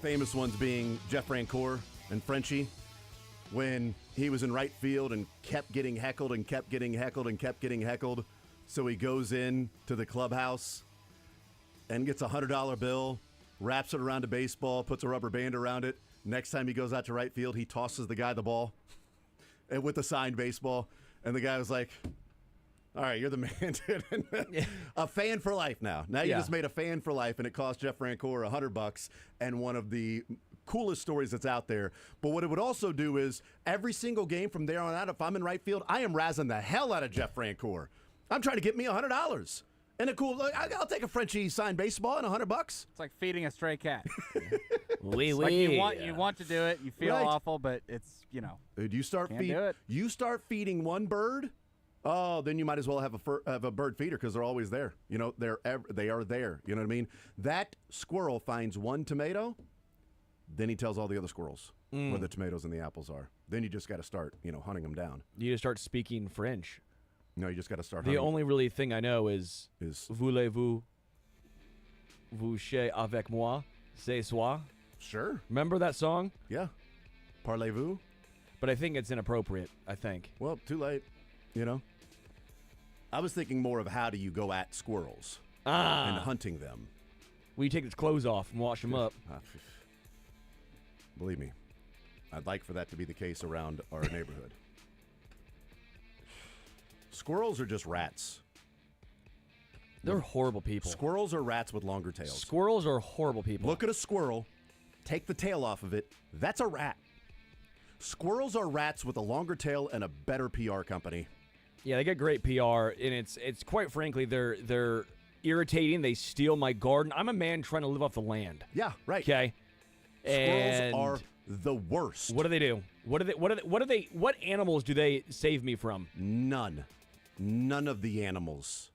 famous ones being Jeff Rancour and Frenchie, when he was in right field and kept getting heckled and kept getting heckled and kept getting heckled. So he goes in to the clubhouse and gets a $100 bill, wraps it around a baseball, puts a rubber band around it. Next time he goes out to right field, he tosses the guy the ball and with a signed baseball. And the guy was like, all right, you're the man, dude. A fan for life now. Now you just made a fan for life, and it cost Jeff Rancour $100 and one of the coolest stories that's out there. But what it would also do is every single game from there on out, if I'm in right field, I am razzing the hell out of Jeff Rancour. I'm trying to get me $100. And I'll take a Frenchie signed baseball and $100. It's like feeding a stray cat. Oui, Like you want to do it, you feel awful, but it's, Dude, you start feeding one bird, then you might as well have a bird feeder because they're always there. They are there. You know what I mean? That squirrel finds one tomato, then he tells all the other squirrels where the tomatoes and the apples are. Then you just got to start, hunting them down. You just start speaking French. No, you just got to start. The only really thing I know is voulez-vous coucher avec moi ce soir? Sure. Remember that song? Yeah. Parlez-vous? But I think it's inappropriate, I think. Well, too late, I was thinking more of how do you go at squirrels and hunting them. Well, you take his clothes off and wash them up. Believe me, I'd like for that to be the case around our neighborhood. Squirrels are just rats. They're horrible people. Squirrels are rats with longer tails. Squirrels are horrible people. Look at a squirrel, take the tail off of it. That's a rat. Squirrels are rats with a longer tail and a better PR company. Yeah, they get great PR, and it's quite frankly, they're irritating. They steal my garden. I'm a man trying to live off the land. Yeah, right. Okay. Squirrels are the worst. What do they do? What animals do they save me from? None. None of the animals.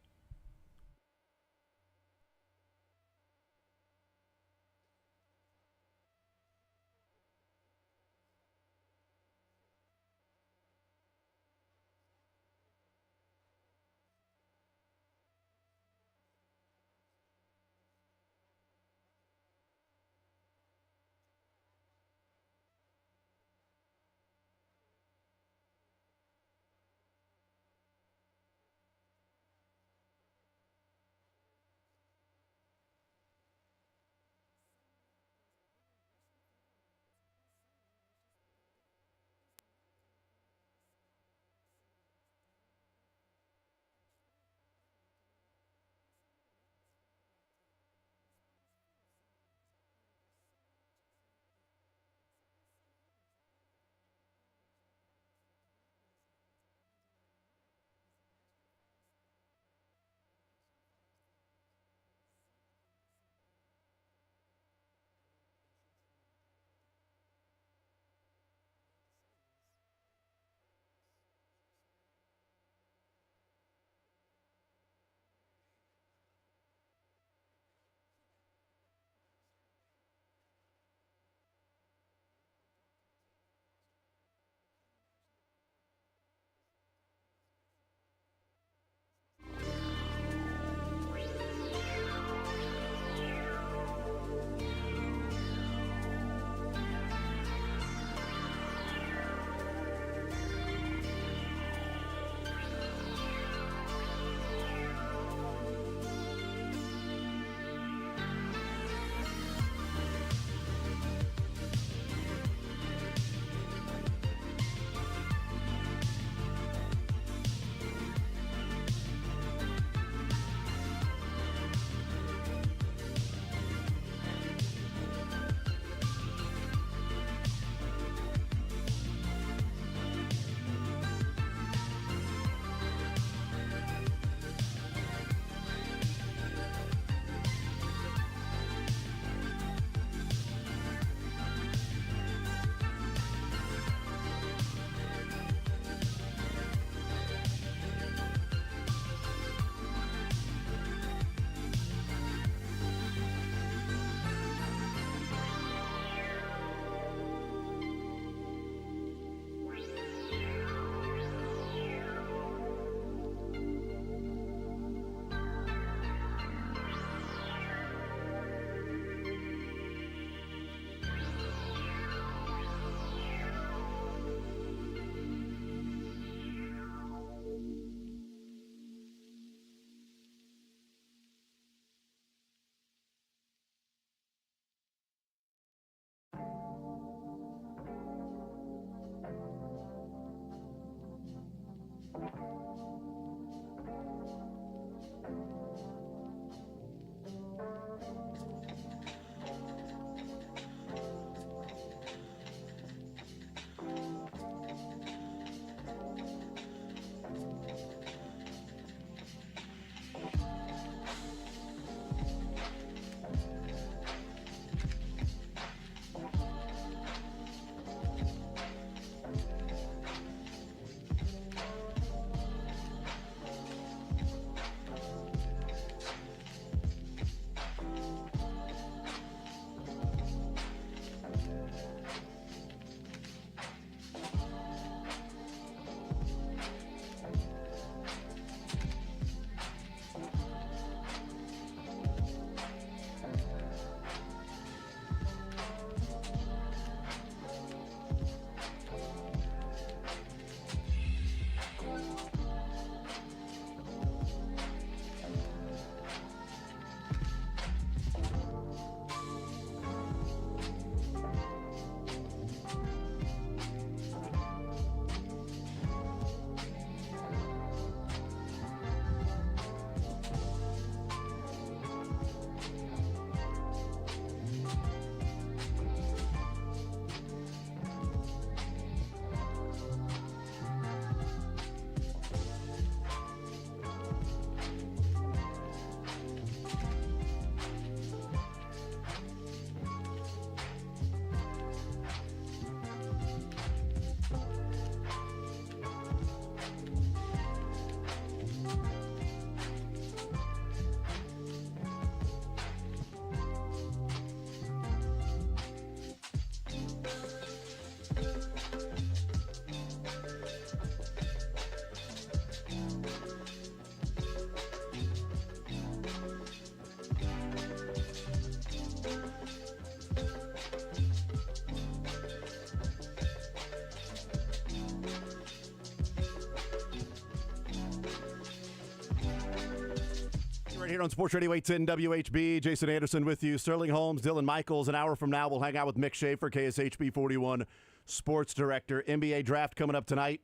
Right here on Sports Radio 810 WHB. Jason Anderson with you. Sterling Holmes, Dylan Michaels. An hour from now, we'll hang out with Mick Schaefer, KSHB 41 Sports Director. NBA Draft coming up tonight.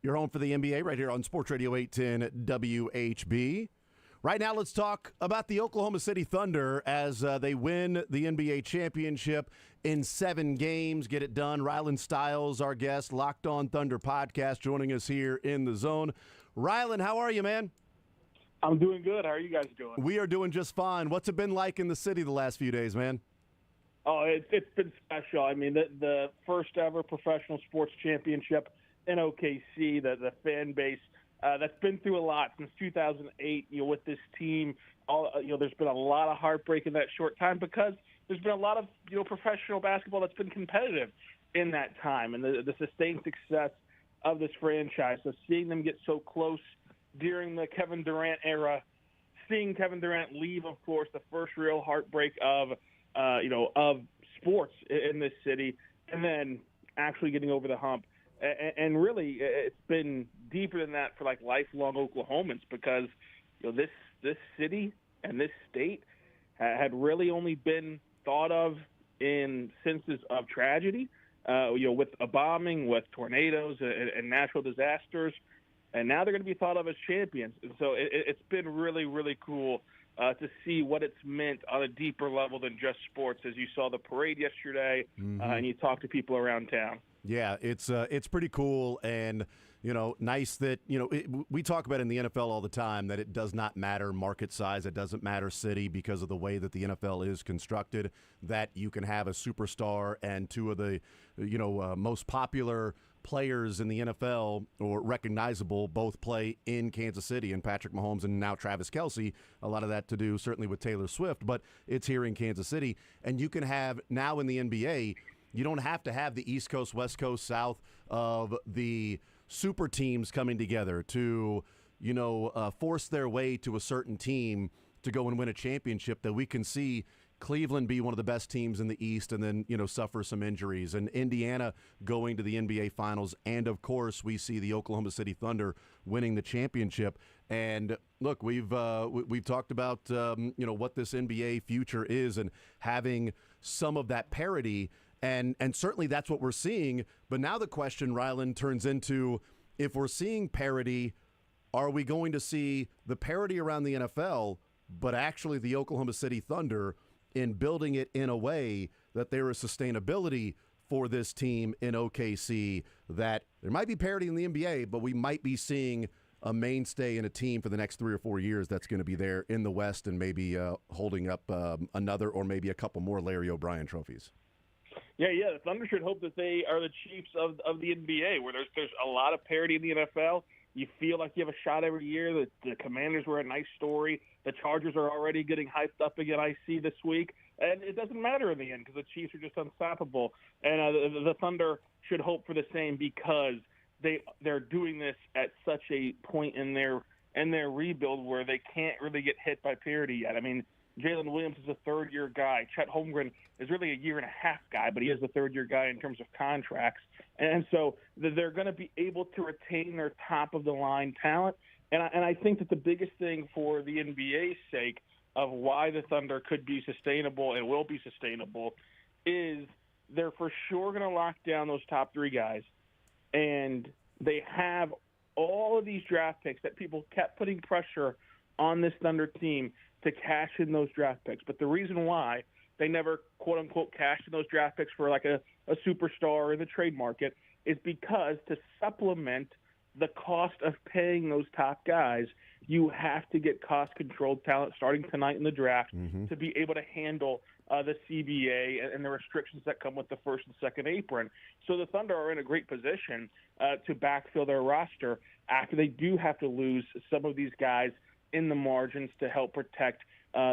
You're home for the NBA right here on Sports Radio 810 WHB. Right now, let's talk about the Oklahoma City Thunder as they win the NBA championship in 7 games. Get it done. Rylan Stiles, our guest, Locked On Thunder podcast, joining us here in the zone. Rylan, how are you, man? I'm doing good. How are you guys doing? We are doing just fine. What's it been like in the city the last few days, man? Oh, it's been special. I mean, the first ever professional sports championship in OKC, the fan base that's been through a lot since 2008. With this team, there's been a lot of heartbreak in that short time because there's been a lot of professional basketball that's been competitive in that time, and the sustained success of this franchise. So seeing them get so close during the Kevin Durant era, seeing Kevin Durant leave, of course, the first real heartbreak of sports in this city, and then actually getting over the hump. And really, it's been deeper than that for lifelong Oklahomans because this city and this state had really only been thought of in senses of tragedy, with a bombing, with tornadoes and natural disasters. And now they're going to be thought of as champions. And so it's been really, really cool to see what it's meant on a deeper level than just sports, as you saw the parade yesterday and you talk to people around town. Yeah, it's pretty cool, and nice that we talk about in the NFL all the time that it does not matter market size, it doesn't matter city because of the way that the NFL is constructed. That you can have a superstar and two of the most popular players in the NFL or recognizable both play in Kansas City, and Patrick Mahomes and now Travis Kelce. A lot of that to do certainly with Taylor Swift, but it's here in Kansas City, and you can have now in the NBA. You don't have to have the East Coast, West Coast, South of the super teams coming together to, force their way to a certain team to go and win a championship. That we can see Cleveland be one of the best teams in the East and then, suffer some injuries. And Indiana going to the NBA Finals. And, of course, we see the Oklahoma City Thunder winning the championship. And, look, we've talked about, what this NBA future is and having some of that parity. And certainly that's what we're seeing. But now the question, Rylan, turns into, if we're seeing parity, are we going to see the parity around the NFL, but actually the Oklahoma City Thunder in building it in a way that there is sustainability for this team in OKC, that there might be parity in the NBA, but we might be seeing a mainstay in a team for the next 3 or 4 years that's going to be there in the West and maybe holding up another or maybe a couple more Larry O'Brien trophies. Yeah. The Thunder should hope that they are the Chiefs of the NBA, where there's a lot of parity in the NFL. You feel like you have a shot every year. The Commanders were a nice story. The Chargers are already getting hyped up again, I see, this week. And it doesn't matter in the end because the Chiefs are just unstoppable. And the Thunder should hope for the same because they're doing this at such a point in their rebuild where they can't really get hit by parity yet. I mean, Jalen Williams is a third-year guy. Chet Holmgren is really a year-and-a-half guy, but he is the third-year guy in terms of contracts. And so they're going to be able to retain their top-of-the-line talent. And I think that the biggest thing for the NBA's sake of why the Thunder could be sustainable and will be sustainable is they're for sure going to lock down those top 3 guys. And they have all of these draft picks that people kept putting pressure on this Thunder team to cash in those draft picks. But the reason why they never, quote-unquote, cashed in those draft picks for like a superstar in the trade market is because to supplement the cost of paying those top guys, you have to get cost-controlled talent starting tonight in the draft to be able to handle the CBA and the restrictions that come with the first and second apron. So the Thunder are in a great position to backfill their roster after they do have to lose some of these guys in the margins to help protect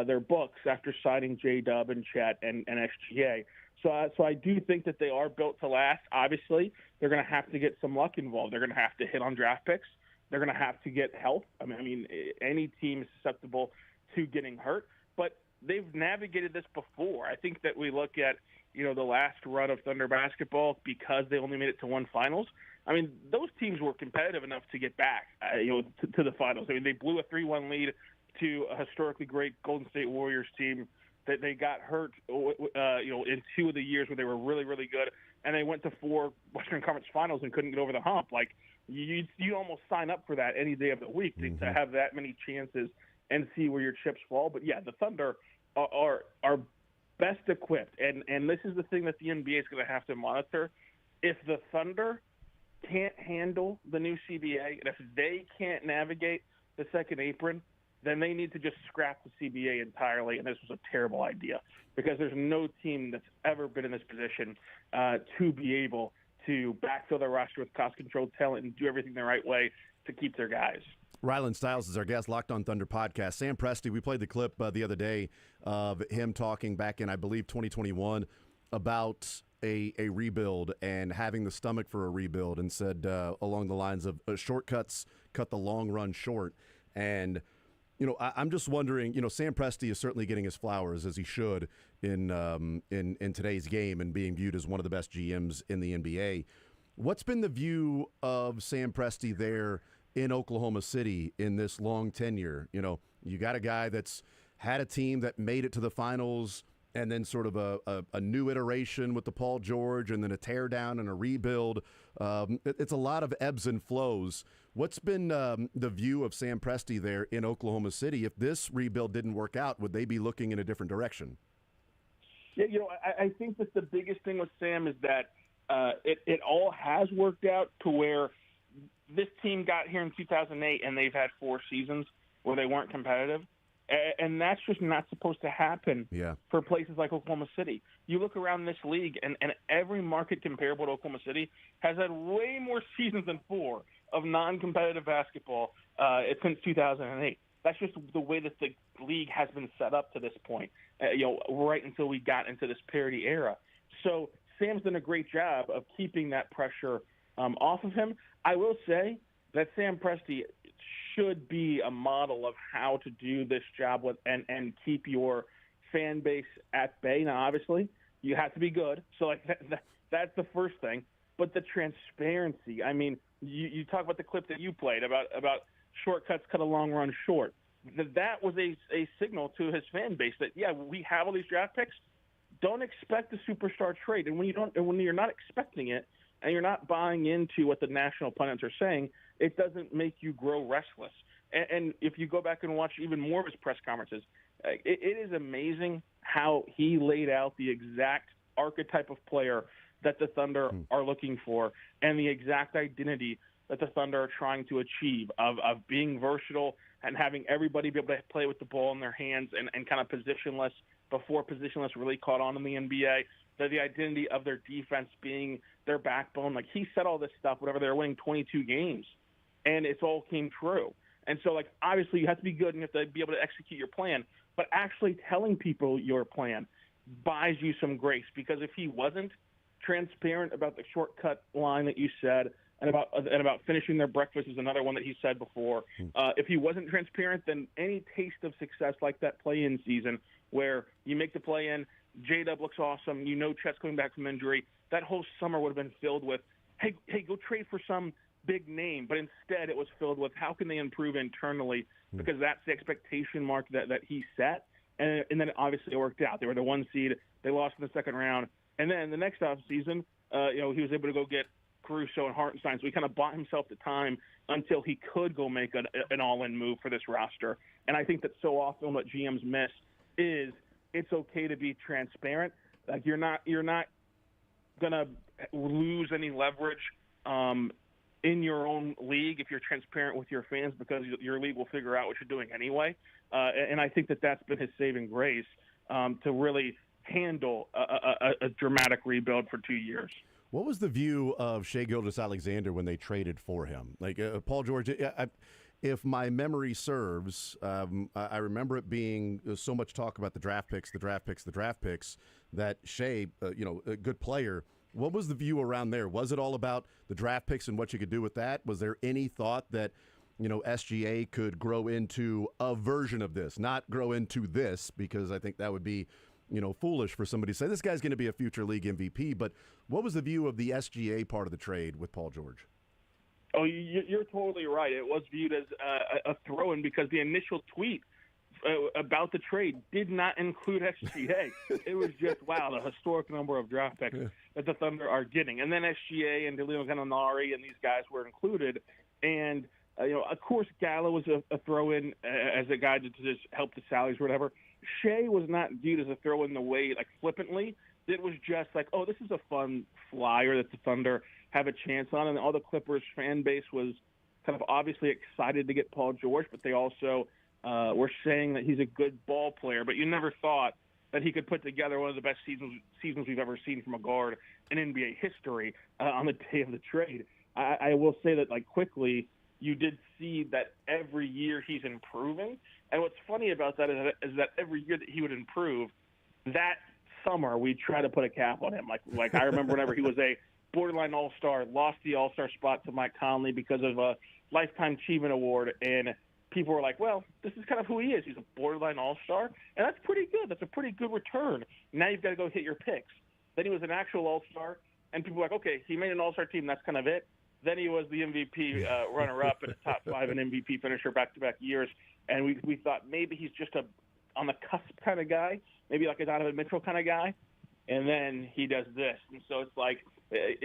their books after signing J-Dub and Chet and SGA. So I do think that they are built to last. Obviously, they're going to have to get some luck involved. They're going to have to hit on draft picks. They're going to have to get health. I mean, any team is susceptible to getting hurt, but they've navigated this before. I think that we look at, the last run of Thunder basketball because they only made it to one finals. I mean, those teams were competitive enough to get back, to the finals. I mean, they blew a 3-1 lead to a historically great Golden State Warriors team that they got hurt, in 2 of the years where they were really, really good, and they went to 4 Western Conference Finals and couldn't get over the hump. Like, you almost sign up for that any day of the week to have that many chances and see where your chips fall. But yeah, the Thunder are best equipped, and this is the thing that the NBA is going to have to monitor. If the Thunder can't handle the new CBA, and if they can't navigate the second apron, then they need to just scrap the CBA entirely, and this was a terrible idea because there's no team that's ever been in this position to be able to backfill their roster with cost-controlled talent and do everything the right way to keep their guys. Rylan Stiles is our guest, Locked on Thunder podcast. Sam Presti, we played the clip the other day of him talking back in, I believe, 2021 about a rebuild and having the stomach for a rebuild, and said along the lines of shortcuts cut the long run short. And I'm just wondering, Sam Presti is certainly getting his flowers, as he should, in today's game and being viewed as one of the best GMs in the NBA. What's been the view of Sam Presti there in Oklahoma City in this long tenure? You got a guy that's had a team that made it to the finals, and then sort of a new iteration with the Paul George, and then a tear down and a rebuild. It's a lot of ebbs and flows. What's been the view of Sam Presti there in Oklahoma City? If this rebuild didn't work out, would they be looking in a different direction? Yeah, I think that the biggest thing with Sam is that it all has worked out to where this team got here in 2008, and they've had 4 seasons where they weren't competitive. And that's just not supposed to happen for places like Oklahoma City. You look around this league, and every market comparable to Oklahoma City has had way more seasons than 4 of non-competitive basketball since 2008. That's just the way that the league has been set up to this point, right until we got into this parity era. So Sam's done a great job of keeping that pressure off of him. I will say that Sam Presti should be a model of how to do this job with and keep your fan base at bay. Now, obviously, you have to be good. So that's the first thing. But the transparency, I mean, you talk about the clip that you played about shortcuts cut a long run short. That was a signal to his fan base that, yeah, we have all these draft picks. Don't expect a superstar trade. And when you're not expecting it and you're not buying into what the national pundits are saying, it doesn't make you grow restless. And if you go back and watch even more of his press conferences, it is amazing how he laid out the exact archetype of player that the Thunder are looking for and the exact identity that the Thunder are trying to achieve of being versatile and having everybody be able to play with the ball in their hands and kind of positionless before positionless really caught on in the NBA. The identity of their defense being their backbone. Like, he said all this stuff whenever they were winning 22 games, and it's all came true. And so, obviously you have to be good and you have to be able to execute your plan, but actually telling people your plan buys you some grace, because if he wasn't transparent about the shortcut line that you said, and about finishing their breakfast is another one that he said before. If he wasn't transparent, then any taste of success like that play-in season where you make the play-in, J-Dub looks awesome, Chet's coming back from injury, that whole summer would have been filled with, hey, go trade for some big name. But instead it was filled with how can they improve internally, because that's the expectation mark that he set. And then obviously it worked out. They were the 1 seed. They lost in the second round. And then the next offseason, he was able to go get Caruso and Hartenstein. So he kind of bought himself the time until he could go make an all-in move for this roster. And I think that so often what GMs miss is it's okay to be transparent. Like, you're not going to lose any leverage in your own league if you're transparent with your fans, because your league will figure out what you're doing anyway. And I think that that's been his saving grace to really handle a dramatic rebuild for 2 years. What was the view of Shai Gilgeous-Alexander when they traded for him? Paul George, if my memory serves, I remember it being so much talk about the draft picks, that Shai, a good player. What was the view around there? Was it all about the draft picks and what you could do with that? Was there any thought that, SGA could grow into a version of this, not grow into this, because I think that would be, foolish for somebody to say this guy's going to be a future league MVP. But what was the view of the SGA part of the trade with Paul George? Oh, you're totally right. It was viewed as a throw-in because the initial tweet about the trade did not include SGA. It was just, wow, the historic number of draft picks that the Thunder are getting. And then SGA and Danilo Gallinari and these guys were included. And, of course, Gallo was a throw-in as a guy to just help the salaries or whatever. Shea was not viewed as a throw-in the way, like, flippantly. It was just like, oh, this is a fun flyer that the Thunder have a chance on. And all the Clippers fan base was kind of obviously excited to get Paul George, but they also were saying that he's a good ball player. But you never thought that he could put together one of the best seasons we've ever seen from a guard in NBA history on the day of the trade. I will say that, like, quickly, you did see that every year he's improving. And what's funny about that is that every year that he would improve, that summer we try to put a cap on him. Like I remember whenever he was a borderline all-star, lost the all-star spot to Mike Conley because of a Lifetime Achievement Award, and people were like, well, this is kind of who he is. He's a borderline all-star, and that's pretty good. That's a pretty good return. Now you've got to go hit your picks. Then he was an actual all-star, and people were like, okay, he made an all-star team. That's kind of it. Then he was the MVP runner-up and a top 5 and MVP finisher back-to-back years, and we thought maybe he's just a on the cusp kind of guy, maybe like a Donovan Mitchell kind of guy, and then he does this. And so it's like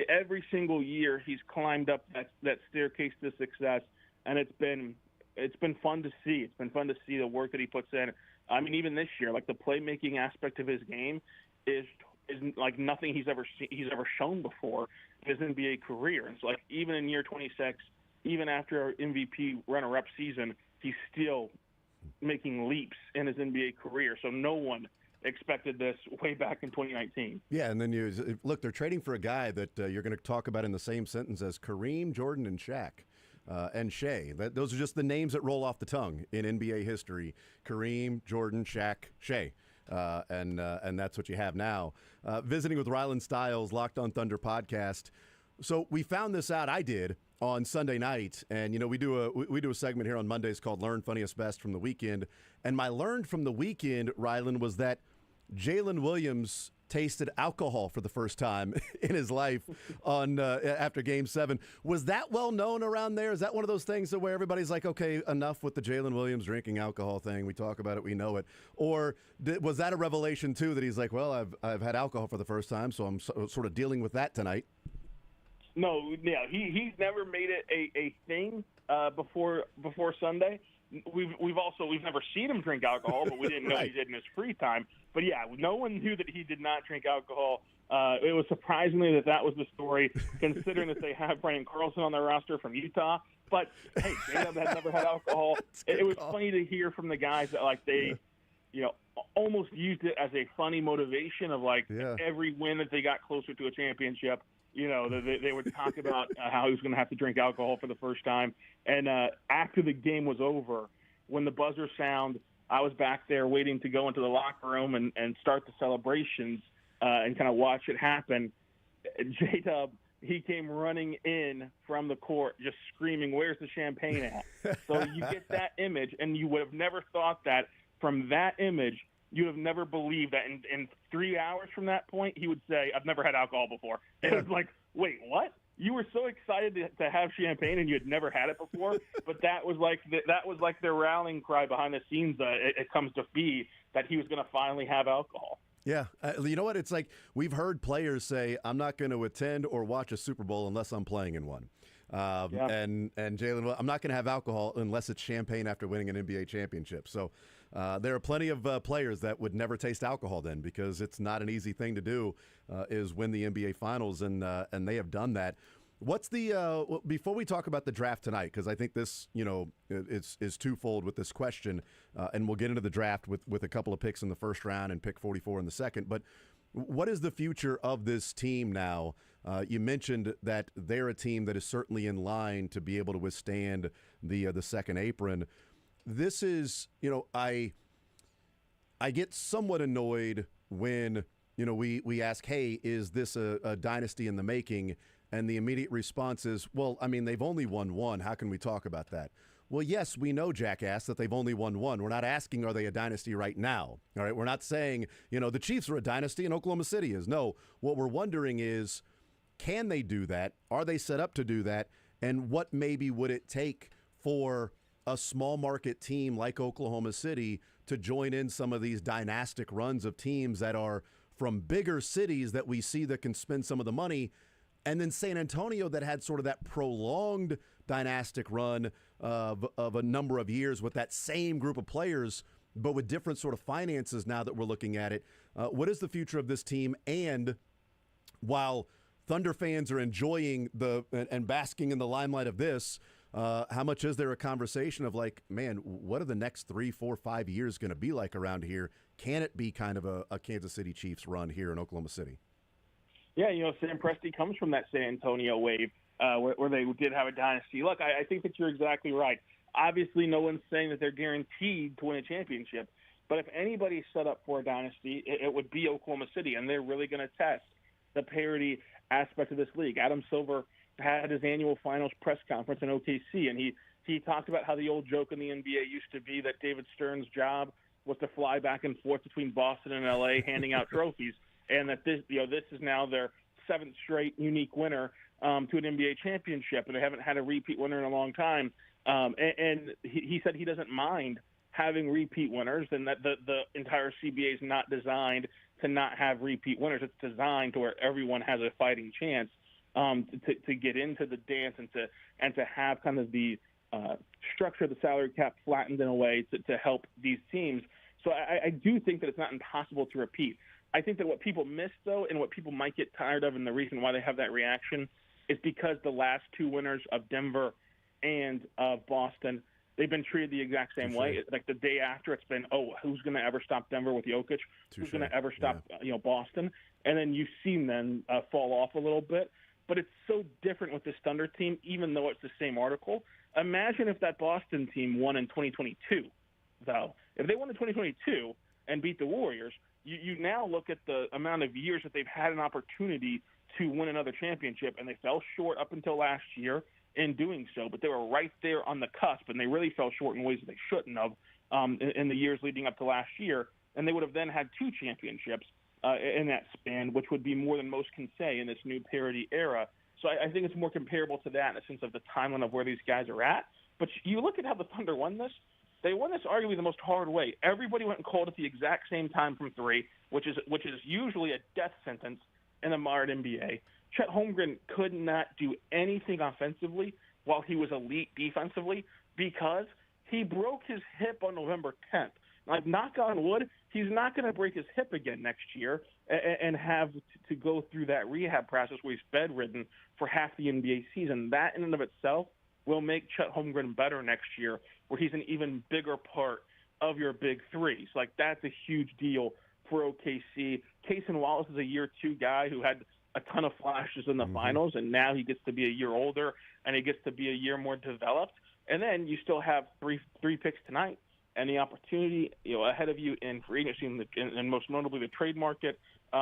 every single year he's climbed up that staircase to success, and it's been fun to see. It's been fun to see the work that he puts in. I mean, even this year, like the playmaking aspect of his game is like nothing he's ever shown before in his NBA career. And so, like, even in year 26, even after our MVP runner-up season, he's still making leaps in his NBA career. So no one expected this way back in 2019. Yeah, and then you look, they're trading for a guy that you're going to talk about in the same sentence as Kareem, Jordan, and Shaq. And Shea. Those are just the names that roll off the tongue in NBA history. Kareem, Jordan, Shaq, Shea. And that's what you have now. Visiting with Rylan Stiles, Locked on Thunder podcast. So we found this out, I did, on Sunday night. And, we do a segment here on Mondays called Learn Funniest Best from the Weekend. And my learned from the weekend, Rylan, was that Jalen Williams tasted alcohol for the first time in his life on after Game 7. Was that well known around there? Is that one of those things where everybody's like, okay, enough with the Jalen Williams drinking alcohol thing. We talk about it, we know it. Or was that a revelation too that he's like, well, I've had alcohol for the first time, so I'm sort of dealing with that tonight? No, yeah, he's never made it a thing before Sunday. We've never seen him drink alcohol, but we didn't know Right. he did in his free time. But yeah, no one knew that he did not drink alcohol. It was surprisingly that was the story, considering that they have Brandon Carlson on their roster from Utah. But hey, J-Dub had never had alcohol. It was funny to hear from the guys that almost used it as a funny motivation of every win that they got closer to a championship. They would talk about how he was going to have to drink alcohol for the first time. And after the game was over, when the buzzer sound, I was back there waiting to go into the locker room and start the celebrations and kind of watch it happen. J-Dub, he came running in from the court just screaming, "Where's the champagne at?" So you get that image, and you would have never thought that from that image – you have never believed that in 3 hours from that point, he would say, "I've never had alcohol before." And it was like, wait, what? You were so excited to have champagne and you had never had it before, but that was like their rallying cry behind the scenes. It comes to be that he was going to finally have alcohol. Yeah. You know what? It's like we've heard players say, I'm not going to attend or watch a Super Bowl unless I'm playing in one. And Jalen, well, I'm not going to have alcohol unless it's champagne after winning an NBA championship. So there are plenty of players that would never taste alcohol then, because it's not an easy thing to do, is win the NBA Finals, and they have done that. What's the before we talk about the draft tonight, because I think this is twofold with this question, and we'll get into the draft with a couple of picks in the first round and pick 44 in the second. But what is the future of this team now? You mentioned that they're a team that is certainly in line to be able to withstand the second apron. This is, I get somewhat annoyed when, we ask, hey, is this a dynasty in the making? And the immediate response is, well, I mean, they've only won one. How can we talk about that? Well, yes, we know, jackass, that they've only won one. We're not asking, are they a dynasty right now? All right, we're not saying, the Chiefs are a dynasty and Oklahoma City is. No, what we're wondering is, can they do that? Are they set up to do that? and what maybe would it take for a small market team like Oklahoma City to join in some of these dynastic runs of teams that are from bigger cities that we see that can spend some of the money, and then San Antonio that had sort of that prolonged dynastic run of a number of years with that same group of players, but with different sort of finances now that we're looking at it. What is the future of this team? And while Thunder fans are enjoying and basking in the limelight of this, how much is there a conversation of like, man, what are the next 3, 4, 5 years going to be like around here? Can it be kind of a Kansas City Chiefs run here in Oklahoma City? Yeah, Sam Presti comes from that San Antonio wave where they did have a dynasty. Look, I think that you're exactly right. Obviously, no one's saying that they're guaranteed to win a championship. But if anybody's set up for a dynasty, it would be Oklahoma City, and they're really going to test the parity aspect of this league. Adam Silver had his annual finals press conference in OKC, and he talked about how the old joke in the NBA used to be that David Stern's job was to fly back and forth between Boston and LA handing out trophies, and that this is now their 7th straight unique winner to an NBA championship, and they haven't had a repeat winner in a long time. And he said he doesn't mind having repeat winners, and that the entire CBA is not designed to not have repeat winners. It's designed to where everyone has a fighting chance to get into the dance and to have kind of the structure of the salary cap flattened in a way to help these teams. So I do think that it's not impossible to repeat. I think that what people miss, though, and what people might get tired of, and the reason why they have that reaction is because the last 2 winners of Denver and of Boston, they've been treated the exact same way. Like the day after, it's been, who's going to ever stop Denver with Jokic? Who's going to ever stop Boston? And then you've seen them fall off a little bit. But it's so different with this Thunder team, even though it's the same article. Imagine if that Boston team won in 2022, though. If they won in 2022 and beat the Warriors, you now look at the amount of years that they've had an opportunity to win another championship, and they fell short up until last year in doing so. But they were right there on the cusp, and they really fell short in ways that they shouldn't have in the years leading up to last year. And they would have then had 2 championships in that span, which would be more than most can say in this new parity era. So I think it's more comparable to that in the sense of the timeline of where these guys are at. But you look at how the Thunder won this. They won this arguably the most hard way. Everybody went and called at the exact same time from 3, which is usually a death sentence in the modern NBA. Chet Holmgren could not do anything offensively while he was elite defensively because he broke his hip on November 10th. Like, knock on wood, he's not going to break his hip again next year and have to go through that rehab process where he's bedridden for half the NBA season. That in and of itself will make Chet Holmgren better next year, where he's an even bigger part of your big 3. So, like, that's a huge deal for OKC. Cason Wallace is a year 2 guy who had a ton of flashes in the finals, and now he gets to be a year older, and he gets to be a year more developed. And then you still have three picks tonight and the opportunity ahead of you in free agency and most notably the trade market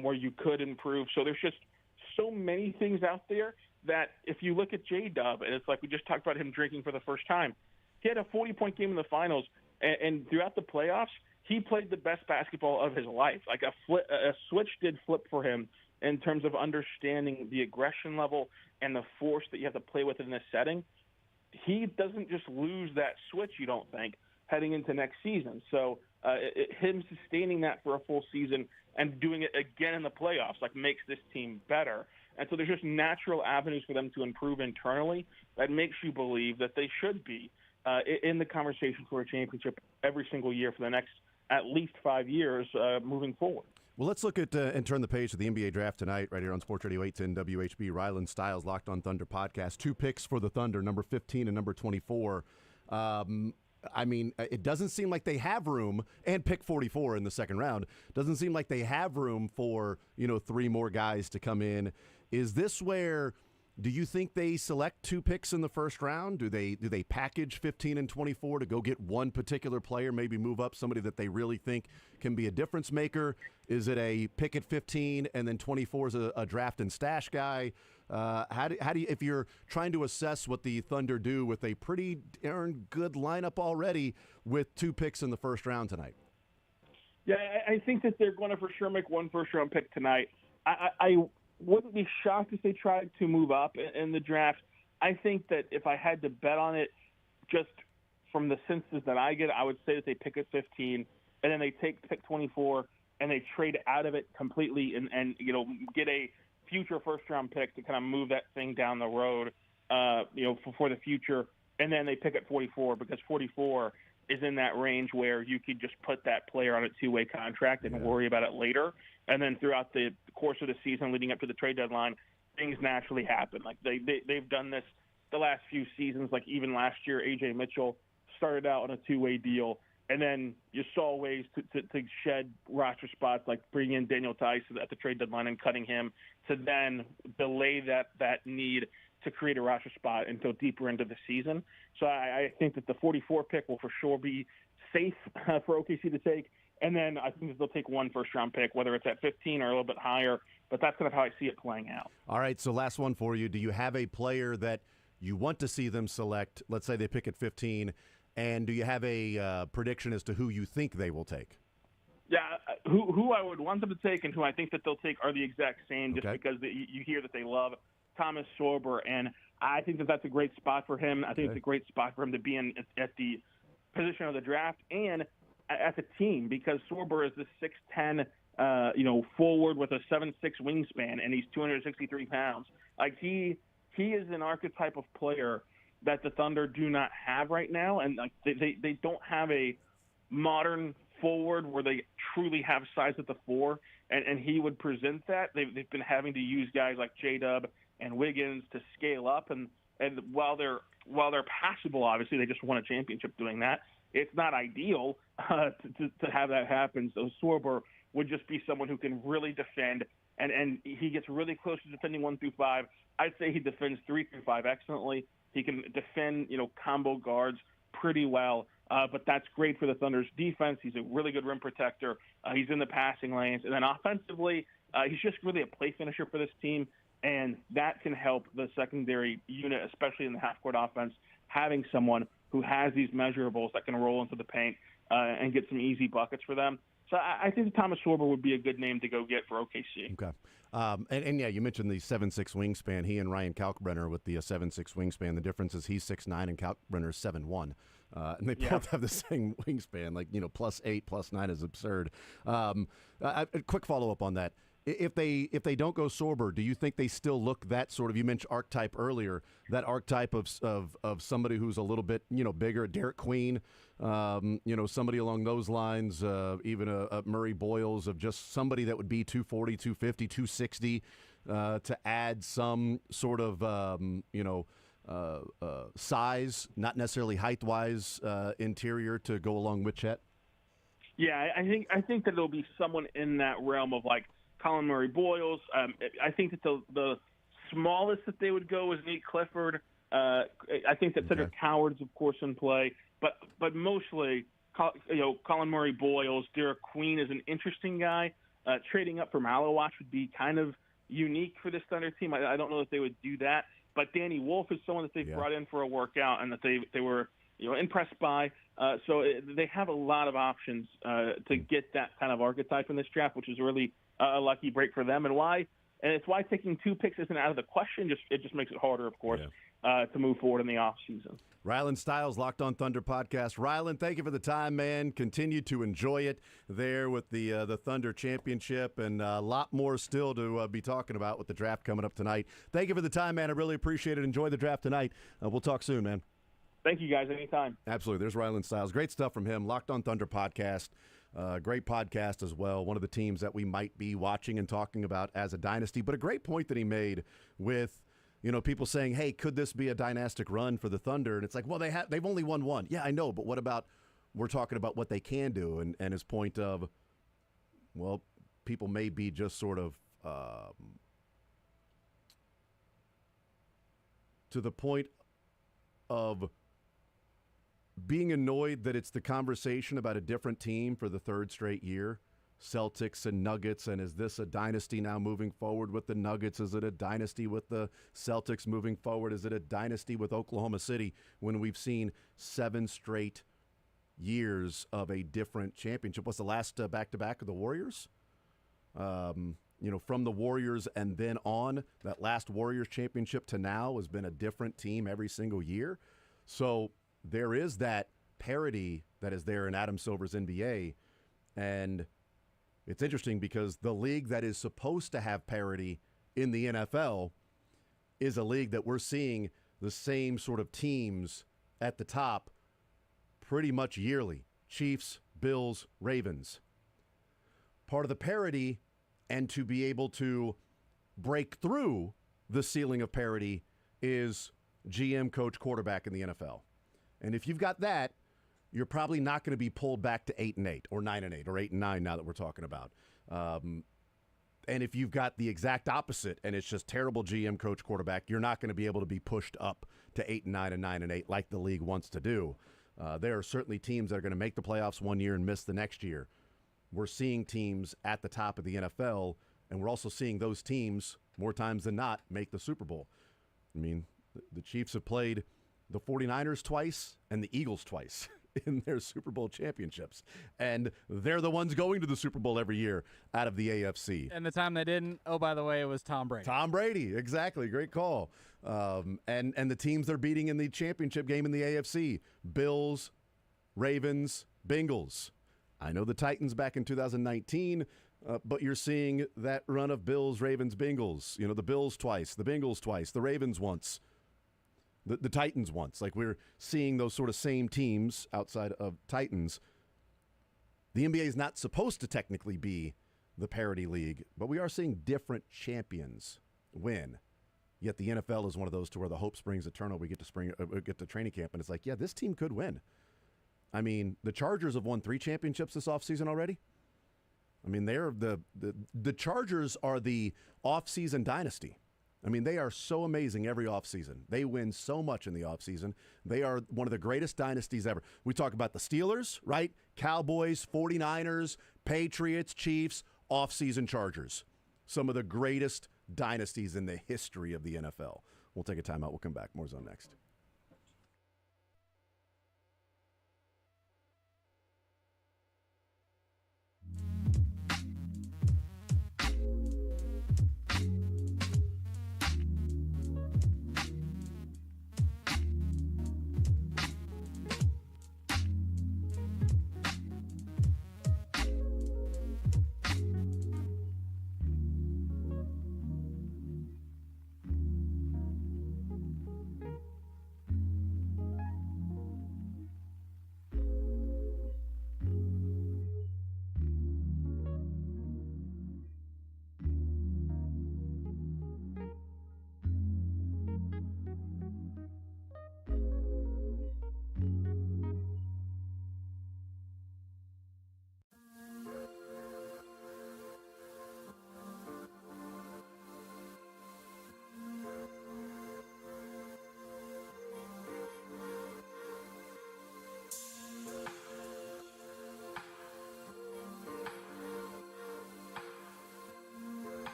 where you could improve. So there's just so many things out there that if you look at J-Dub, and it's like we just talked about him drinking for the first time, he had a 40-point game in the finals, and throughout the playoffs, he played the best basketball of his life. Like a switch did flip for him in terms of understanding the aggression level and the force that you have to play with in this setting. He doesn't just lose that switch, you don't think, heading into next season. So him sustaining that for a full season and doing it again in the playoffs makes this team better. And so there's just natural avenues for them to improve internally that makes you believe that they should be in the conversation for a championship every single year for the next at least 5 years moving forward. Well, let's look at and turn the page to the NBA draft tonight right here on Sports Radio 810 WHB. Rylan Stiles, Locked on Thunder podcast. 2 picks for the Thunder, number 15 and number 24. I mean, it doesn't seem like they have room, and pick 44 in the second round, doesn't seem like they have room for, 3 more guys to come in. Is this where, do you think they select 2 picks in the first round? Do they package 15 and 24 to go get one particular player, maybe move up somebody that they really think can be a difference maker? Is it a pick at 15 and then 24 is a draft and stash guy? How do you, if you're trying to assess what the Thunder do with a pretty darn good lineup already with 2 picks in the first round tonight? Yeah, I think that they're going to for sure make 1 first-round pick tonight. I wouldn't be shocked if they tried to move up in the draft. I think that if I had to bet on it, just from the senses that I get, I would say that they pick at 15, and then they take pick 24, and they trade out of it completely, and get a future first-round pick to kind of move that thing down the road, for the future, and then they pick at 44 because 44 is in that range where you could just put that player on a two-way contract and worry about it later, and then throughout the course of the season leading up to the trade deadline, things naturally happen. Like they've done this the last few seasons. Like even last year, A.J. Mitchell started out on a two-way deal, and then you saw ways to shed roster spots, like bringing in Daniel Tice at the trade deadline and cutting him, to then delay that need to create a roster spot until deeper into the season. So I think that the 44 pick will for sure be safe for OKC to take. And then I think that they'll take one first-round pick, whether it's at 15 or a little bit higher. But that's kind of how I see it playing out. All right, so last one for you. Do you have a player that you want to see them select? Let's say they pick at 15. And do you have a prediction as to who you think they will take? Yeah, who I would want them to take and who I think that they'll take are the exact same, just because you hear that they love Thomas Sorber, and I think that that's a great spot for him. I think it's a great spot for him to be in at the position of the draft and at the team, because Sorber is this 6'10", forward with a 7'6" wingspan, and he's 263 pounds. Like he is an archetype of player that the Thunder do not have right now, and like they don't have a modern forward where they truly have size at the four, and he would present that. They've been having to use guys like J-Dub and Wiggins to scale up, and while they're passable, obviously they just won a championship doing that. It's not ideal to have that happen. So Sorber would just be someone who can really defend, and he gets really close to defending 1 through 5. I'd say he defends 3 through 5 excellently. He can defend, combo guards pretty well, but that's great for the Thunder's defense. He's a really good rim protector. He's in the passing lanes. And then offensively, he's just really a play finisher for this team, and that can help the secondary unit, especially in the half-court offense, having someone who has these measurables that can roll into the paint and get some easy buckets for them. So I think Thomas Sorber would be a good name to go get for OKC. Okay. And yeah, you mentioned the 7'6" wingspan. He and Ryan Kalkbrenner with the 7'6" wingspan. The difference is he's 6'9" and Kalkbrenner's 7'1". And they both have the same wingspan. Like, +8, +9 is absurd. A quick follow-up on that. If they don't go Sorber, do you think they still look that sort of, you mentioned archetype earlier, that archetype of somebody who's a little bit, bigger, Derek Queen, somebody along those lines, even a Murray Boyles, of just somebody that would be 240, 250, 260, to add some sort of, size, not necessarily height-wise, interior to go along with Chet? Yeah, I think that it'll be someone in that realm of like Colin Murray Boyles. I think that the smallest that they would go is Nate Clifford. I think that Cedric Howard's, of course, in play. But mostly, Colin Murray Boyles, Derek Queen is an interesting guy. Trading up for Malowatch would be kind of unique for this Thunder team. I don't know if they would do that. But Danny Wolf is someone that they've brought in for a workout and that they were impressed by. So they have a lot of options to get that kind of archetype in this draft, which is really a lucky break for them. And it's why taking 2 picks isn't out of the question. It just makes it harder, of course, to move forward in the offseason. Rylan Stiles, Locked On Thunder podcast. Rylan, thank you for the time, man. Continue to enjoy it there with the Thunder championship, and a lot more still to be talking about with the draft coming up tonight. Thank you for the time, man. I really appreciate it. Enjoy the draft tonight. We'll talk soon, man. Thank you, guys. Anytime. Absolutely. There's Rylan Stiles. Great stuff from him. Locked On Thunder podcast. Great podcast as well. One of the teams that we might be watching and talking about as a dynasty. But a great point that he made with, people saying, hey, could this be a dynastic run for the Thunder? And it's like, well, they've only won one. Yeah, I know. But what about, we're talking about what they can do. And his point of, well, people may be just sort of to the point of being annoyed that it's the conversation about a different team for the 3rd straight year, Celtics and Nuggets, and is this a dynasty now moving forward with the Nuggets? Is it a dynasty with the Celtics moving forward? Is it a dynasty with Oklahoma City when we've seen 7 straight years of a different championship? What's the last back-to-back of the Warriors? from the Warriors and then on, that last Warriors championship to now has been a different team every single year. So there is that parity that is there in Adam Silver's NBA. And it's interesting because the league that is supposed to have parity in the NFL is a league that we're seeing the same sort of teams at the top pretty much yearly. Chiefs, Bills, Ravens. Part of the parity and to be able to break through the ceiling of parity is GM, coach, quarterback in the NFL. And if you've got that, you're probably not going to be pulled back to 8-8 or 9-8 or 8-9 now that we're talking about. And if you've got the exact opposite and it's just terrible GM, coach, quarterback, you're not going to be able to be pushed up to 8-9 and 9-8 like the league wants to do. There are certainly teams that are going to make the playoffs one year and miss the next year. We're seeing teams at the top of the NFL, and we're also seeing those teams, more times than not, make the Super Bowl. I mean, the Chiefs have played the 49ers twice and the Eagles twice in their Super Bowl championships. And they're the ones going to the Super Bowl every year out of the AFC. And the time they didn't, oh, by the way, it was Tom Brady. Tom Brady, exactly. Great call. And the teams they're beating in the championship game in the AFC, Bills, Ravens, Bengals. I know the Titans back in 2019, but you're seeing that run of Bills, Ravens, Bengals. The Bills twice, the Bengals twice, the Ravens once, the Titans once. Like, we're seeing those sort of same teams outside of Titans. The NBA is not supposed to technically be the parity league, but we are seeing different champions win. Yet the NFL is one of those to where the hope springs eternal. We get to training camp, and it's like, yeah, this team could win. I mean, the Chargers have won 3 championships this offseason already. I mean, they're the Chargers are the offseason dynasty. I mean, they are so amazing every offseason. They win so much in the offseason. They are one of the greatest dynasties ever. We talk about the Steelers, right? Cowboys, 49ers, Patriots, Chiefs, offseason Chargers. Some of the greatest dynasties in the history of the NFL. We'll take a timeout. We'll come back. More Zone next.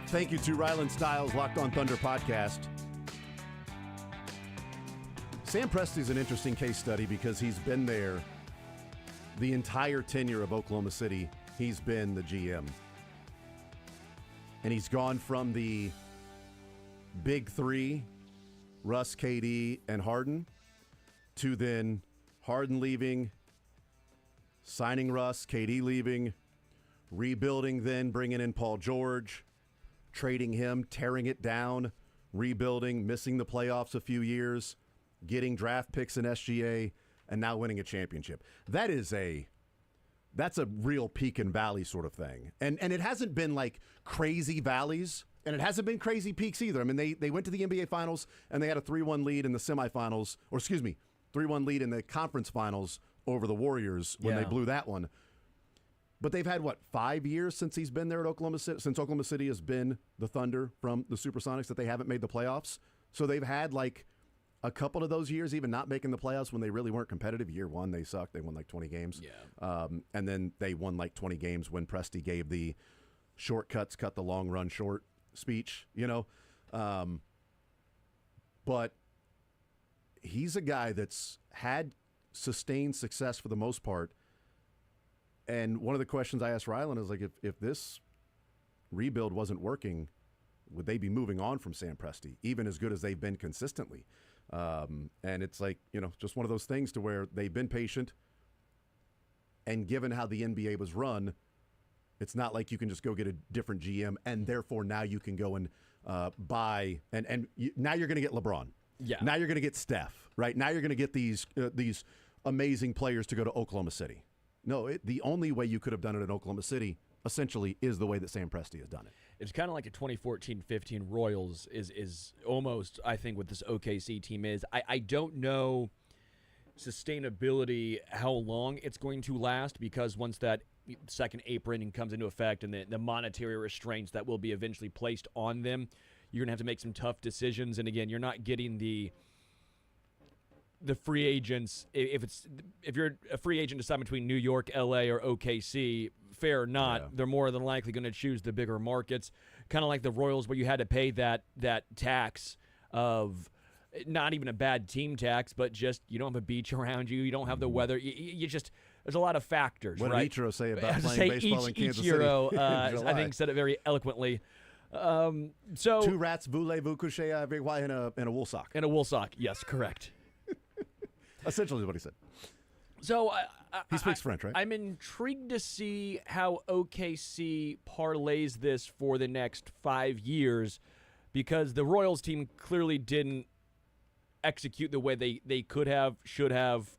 Thank you to Ryland Stiles, Locked on Thunder podcast. Sam Presti's an interesting case study because he's been there the entire tenure of Oklahoma City. He's been the GM. And he's gone from the big three, Russ, KD, and Harden, to then Harden leaving, signing Russ, KD leaving, rebuilding, then bringing in Paul George, trading him, tearing it down, rebuilding, missing the playoffs a few years, getting draft picks in SGA, and now winning a championship. That's a real peak and valley sort of thing. And it hasn't been like crazy valleys, and it hasn't been crazy peaks either. I mean, they went to the NBA Finals, and they had a 3-1 lead in the semifinals, 3-1 lead in the conference finals over the Warriors when they blew that one. But they've had, 5 years since he's been there at Oklahoma City, since Oklahoma City has been the Thunder from the Supersonics, that they haven't made the playoffs. So they've had, a couple of those years even not making the playoffs when they really weren't competitive. Year one, they sucked. They won 20 games. Yeah. And then they won 20 games when Presti gave the shortcuts, cut the long run short speech, but he's a guy that's had sustained success for the most part. And one of the questions I asked Ryland is if this rebuild wasn't working, would they be moving on from Sam Presti, even as good as they've been consistently? And it's just one of those things to where they've been patient. And given how the NBA was run, it's not like you can just go get a different GM and therefore now you can go and buy now you're going to get LeBron. Yeah. Now you're going to get Steph, right? Now you're going to get these amazing players to go to Oklahoma City. No, the only way you could have done it in Oklahoma City, essentially, is the way that Sam Presti has done it. It's kind of like the 2014-15 Royals is almost, I think, what this OKC team is. I don't know sustainability, how long it's going to last, because once that second apron comes into effect and the monetary restraints that will be eventually placed on them, you're going to have to make some tough decisions. And again, you're not getting the free agents. If you're a free agent deciding between New York, LA, or OKC, fair or not, they're more than likely going to choose the bigger markets. Kind of like the Royals, where you had to pay that tax of not even a bad team tax, but just you don't have a beach around you, you don't have the weather. You just there's a lot of factors. What right? did Ichiro say about playing baseball in Kansas City? Ichiro, I think, said it very eloquently. So 2 rats, voulez-vous coucher avec moi in a wool sock? In a wool sock, yes, correct. Essentially is what he said. So he speaks French, right? I'm intrigued to see how OKC parlays this for the next 5 years, because the Royals team clearly didn't execute the way they could have, should have,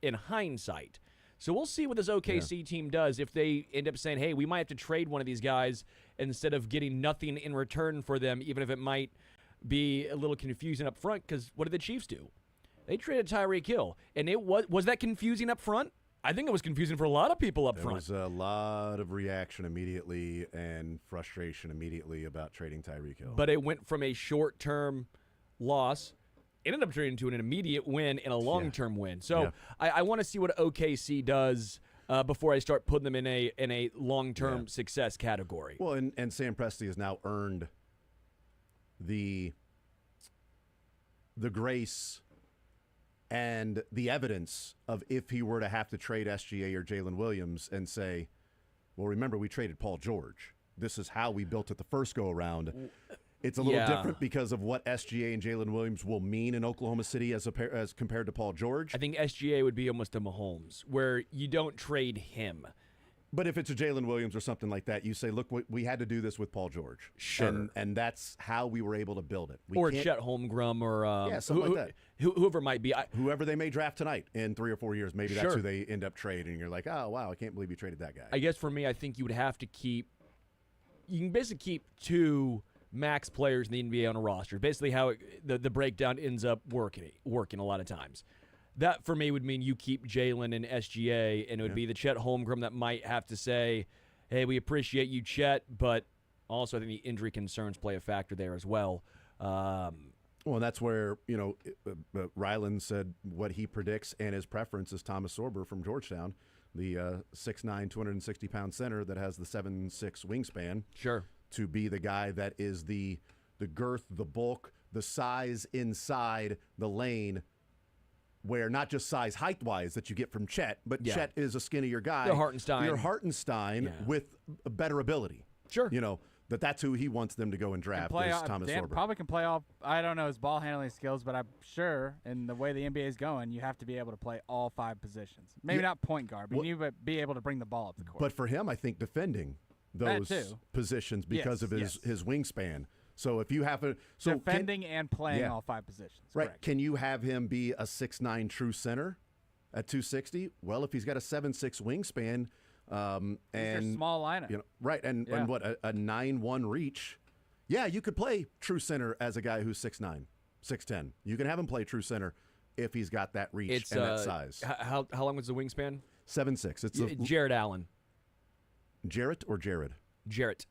in hindsight. So we'll see what this OKC team does if they end up saying, hey, we might have to trade one of these guys instead of getting nothing in return for them, even if it might be a little confusing up front, because what did the Chiefs do? They traded Tyreek Hill, and it was that confusing up front? I think it was confusing for a lot of people up front. There was a lot of reaction immediately and frustration immediately about trading Tyreek Hill. But it went from a short-term loss, ended up turning into an immediate win and a long-term win. So I want to see what OKC does before I start putting them in a long-term success category. Well, and Sam Presti has now earned the grace and the evidence of, if he were to have to trade SGA or Jalen Williams and say, well, remember, we traded Paul George. This is how we built it the first go-around. It's a little different because of what SGA and Jalen Williams will mean in Oklahoma City as compared to Paul George. I think SGA would be almost a Holmes, where you don't trade him. But if it's a Jalen Williams or something like that, you say, look, we had to do this with Paul George. Sure. And that's how we were able to build it. Or Chet Holmgren or something like that. Whoever might be. Whoever they may draft tonight in 3 or 4 years, maybe that's who they end up trading. And you're like, oh, wow, I can't believe you traded that guy. I guess for me, I think you would have to you can basically keep 2 max players in the NBA on a roster. Basically how the breakdown ends up working a lot of times. That, for me, would mean you keep Jalen and SGA, and it would be the Chet Holmgren that might have to say, hey, we appreciate you, Chet, but also I think the injury concerns play a factor there as well. Well, and that's where, Ryland said what he predicts and his preference is Thomas Sorber from Georgetown, the 6'9", 260-pound center that has the 7'6" wingspan. Sure. to be the guy that is the girth, the bulk, the size inside the lane, where not just size height-wise that you get from Chet, but Chet is a skinnier guy. You're Hartenstein. You're Hartenstein with a better ability. Sure. You know, that's who he wants them to go and draft is Thomas Sorber. Probably can play all. I don't know his ball handling skills, but I'm sure in the way the NBA is going, you have to be able to play all 5 positions. Maybe not point guard, but you need to be able to bring the ball up the court. But for him, I think defending those positions because of his wingspan. So if you have defending and playing all 5 positions, right? Correct. Can you have him be a 6'9" true center at 260? Well, if he's got a 7'6" wingspan, and small lineup, you know, right? And what a 9'1" reach? Yeah, you could play true center as a guy who's 6'9", 6'10". You can have him play true center if he's got that reach and that size. How long was the wingspan? 7'6". It's Jared Allen. Jarrett or Jared? Jarrett.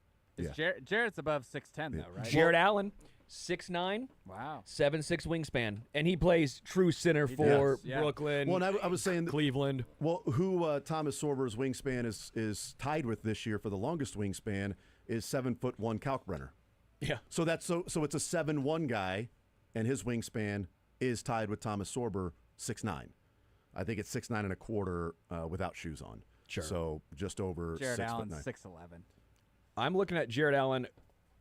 Jarrett's above 6'10", though, right? Jared Allen, 6'9". Wow. 7'6" wingspan, and he plays true center for Brooklyn. Well, and I was saying Cleveland. Well, who Thomas Sorber's wingspan is tied with this year for the longest wingspan is 7'1" Kalkbrenner. Yeah. So it's a 7'1" guy, and his wingspan is tied with Thomas Sorber, 6'9". I think it's 6'9" and a quarter without shoes on. Sure. So just over Jared 6'9". Allen's 6'11". I'm looking at Jared Allen.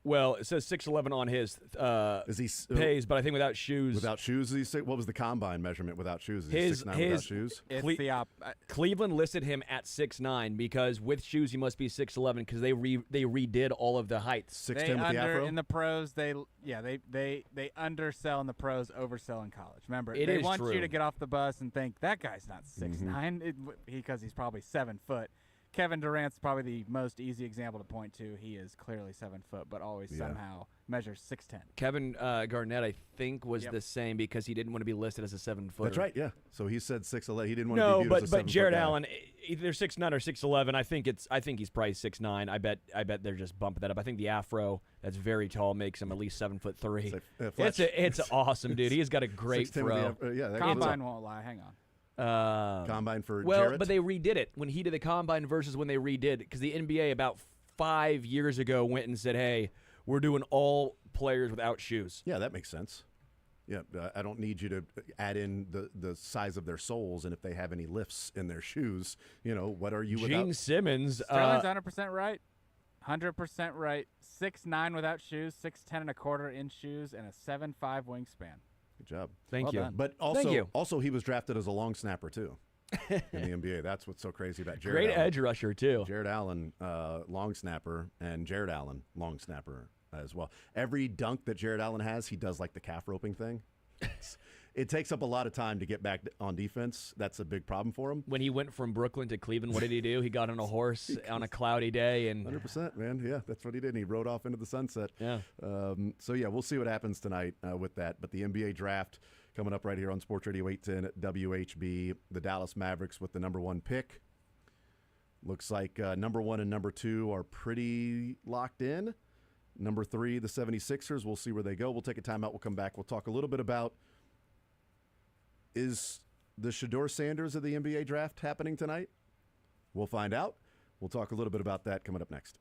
Well, it says 6'11" on his is he pays, but I think without shoes. Without shoes, what was the combine memeasurement without shoes? Is he 6'9" without shoes? Cleveland listed him at 6'9" because with shoes he must be 6'11" because they redid all of the heights. 6'10" with the afro? In the pros, they undersell in the pros, oversell in college. Remember, it they is want true. you to get off the bus and think that guy's not 6'9" because he's probably 7 foot. Kevin Durant's probably the most easy example to point to. He is clearly 7 foot, but always somehow measures 6'10". Kevin Garnett, I think, was the same because he didn't want to be listed as a 7-footer. That's right. Yeah. So he said 6'11". He didn't want to be viewed as a 7-foot but Jared guy. Allen, either 6'9" or 6'11". I think he's probably 6'9". I bet they're just bumping that up. I think the afro that's very tall makes him at least 7'3". It's awesome, dude. He's got a great throw. Combine won't lie. Hang on. Combine for Jarrett? But they redid it when he did the combine versus when they redid because the NBA about 5 years ago went and said, "Hey, we're doing all players without shoes." Yeah, that makes sense. Yeah, I don't need you to add in the size of their soles and if they have any lifts in their shoes. You know, what are you without? Gene Simmons. Sterling's 100% right. 100% right. 6'9" without shoes, 6'10" and a quarter in shoes, and a 7'5" wingspan. Good job. Thank you. Done. But also he was drafted as a long snapper too in the NBA. That's what's so crazy about Jared Great Allen. edge rusher too. Jared Allen, long snapper, and Jared Allen, long snapper as well. Every dunk that Jared Allen has, he does like the calf roping thing. It takes up a lot of time to get back on defense. That's a big problem for him. When he went from Brooklyn to Cleveland, what did he do? He got on a horse on a cloudy day and 100%, man. Yeah, that's what he did. And he rode off into the sunset. Yeah. So yeah, we'll see what happens tonight with that. But the NBA draft coming up right here on Sports Radio 810 at WHB. The Dallas Mavericks with the number 1 pick. Looks like number 1 and number 2 are pretty locked in. Number 3, the 76ers. We'll see where they go. We'll take a timeout. We'll come back. We'll talk a little bit about, is the Shedeur Sanders of the NBA draft happening tonight? We'll find out. We'll talk a little bit about that coming up next.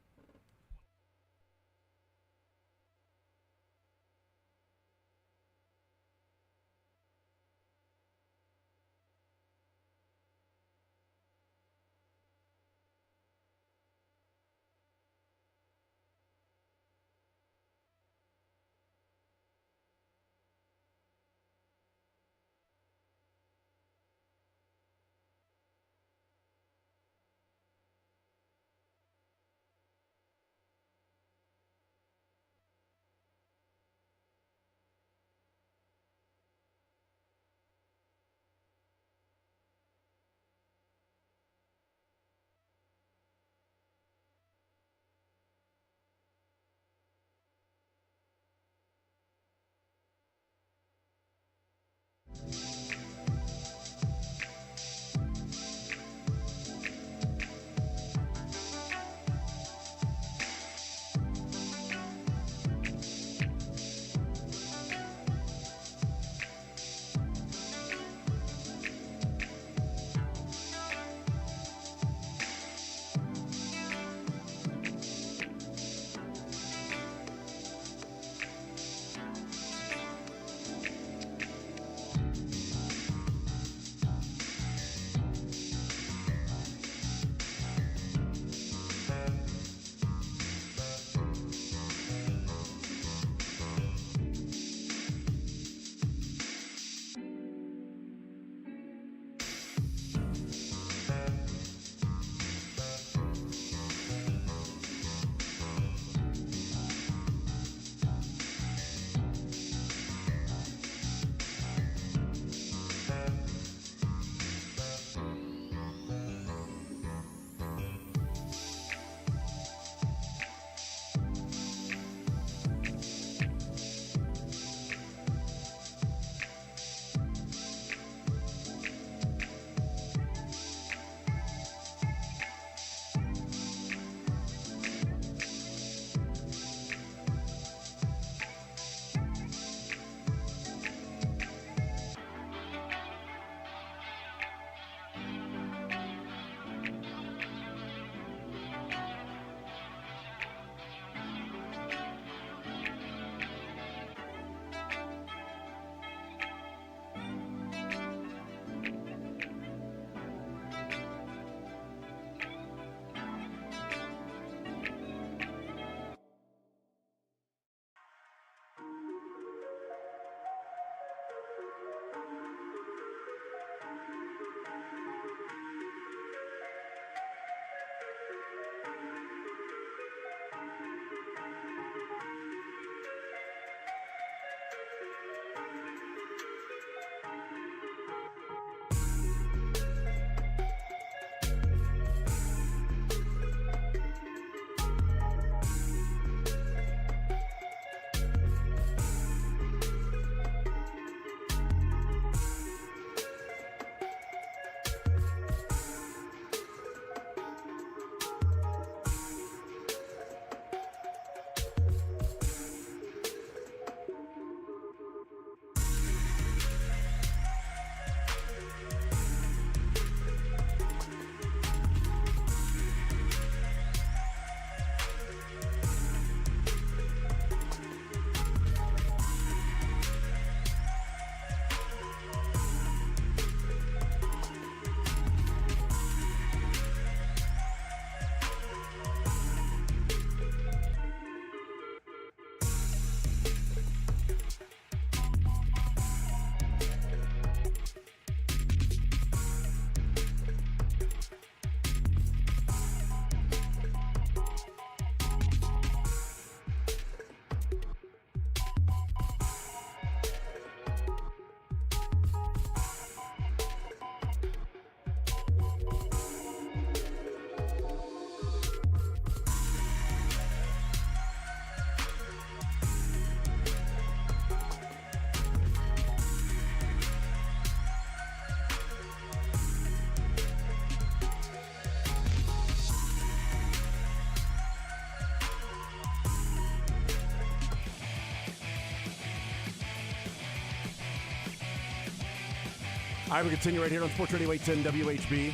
All right, we continue right here on Sports Radio 810 WHB.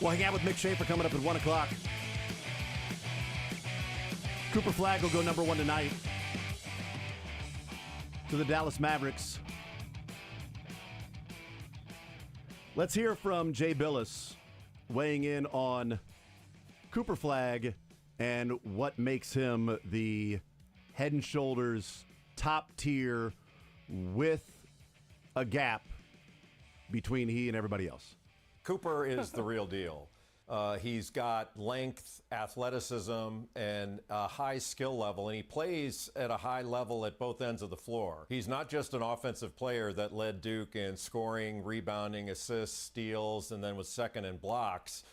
We'll hang out with Mick Schaefer coming up at 1 o'clock. Cooper Flagg will go number 1 tonight to the Dallas Mavericks. Let's hear from Jay Billis weighing in on Cooper Flagg and what makes him the head and shoulders top tier with a gap between he and everybody else. Cooper is the real deal. He's got length, athleticism, and a high skill level, and he plays at a high level at both ends of the floor. He's not just an offensive player that led Duke in scoring, rebounding, assists, steals, and then was second in blocks.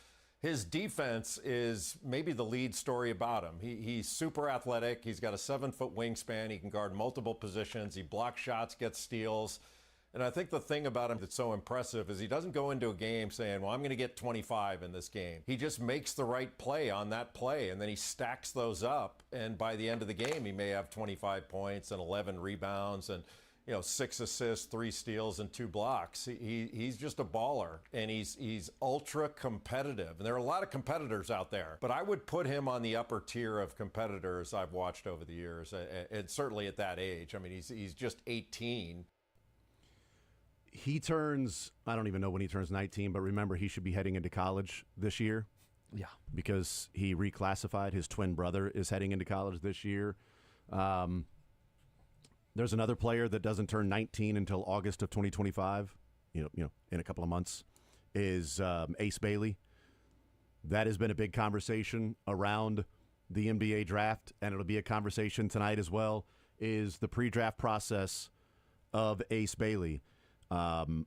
His defense is maybe the lead story about him. He's super athletic. He's got a 7-foot wingspan. He can guard multiple positions. He blocks shots, gets steals. And I think the thing about him that's so impressive is he doesn't go into a game saying, well, I'm going to get 25 in this game. He just makes the right play on that play, and then he stacks those up. And by the end of the game, he may have 25 points and 11 rebounds and 6 assists, 3 steals, and 2 blocks. He's just a baller, and he's ultra competitive. And there are a lot of competitors out there, but I would put him on the upper tier of competitors I've watched over the years, and certainly at that age. I mean, he's just 18. He turns, I don't even know when he turns 19, but remember, he should be heading into college this year. Yeah. Because he reclassified. His twin brother is heading into college this year. There's another player that doesn't turn 19 until August of 2025, in a couple of months, is Ace Bailey. That has been a big conversation around the NBA draft, and it'll be a conversation tonight as well, is the pre-draft process of Ace Bailey. Did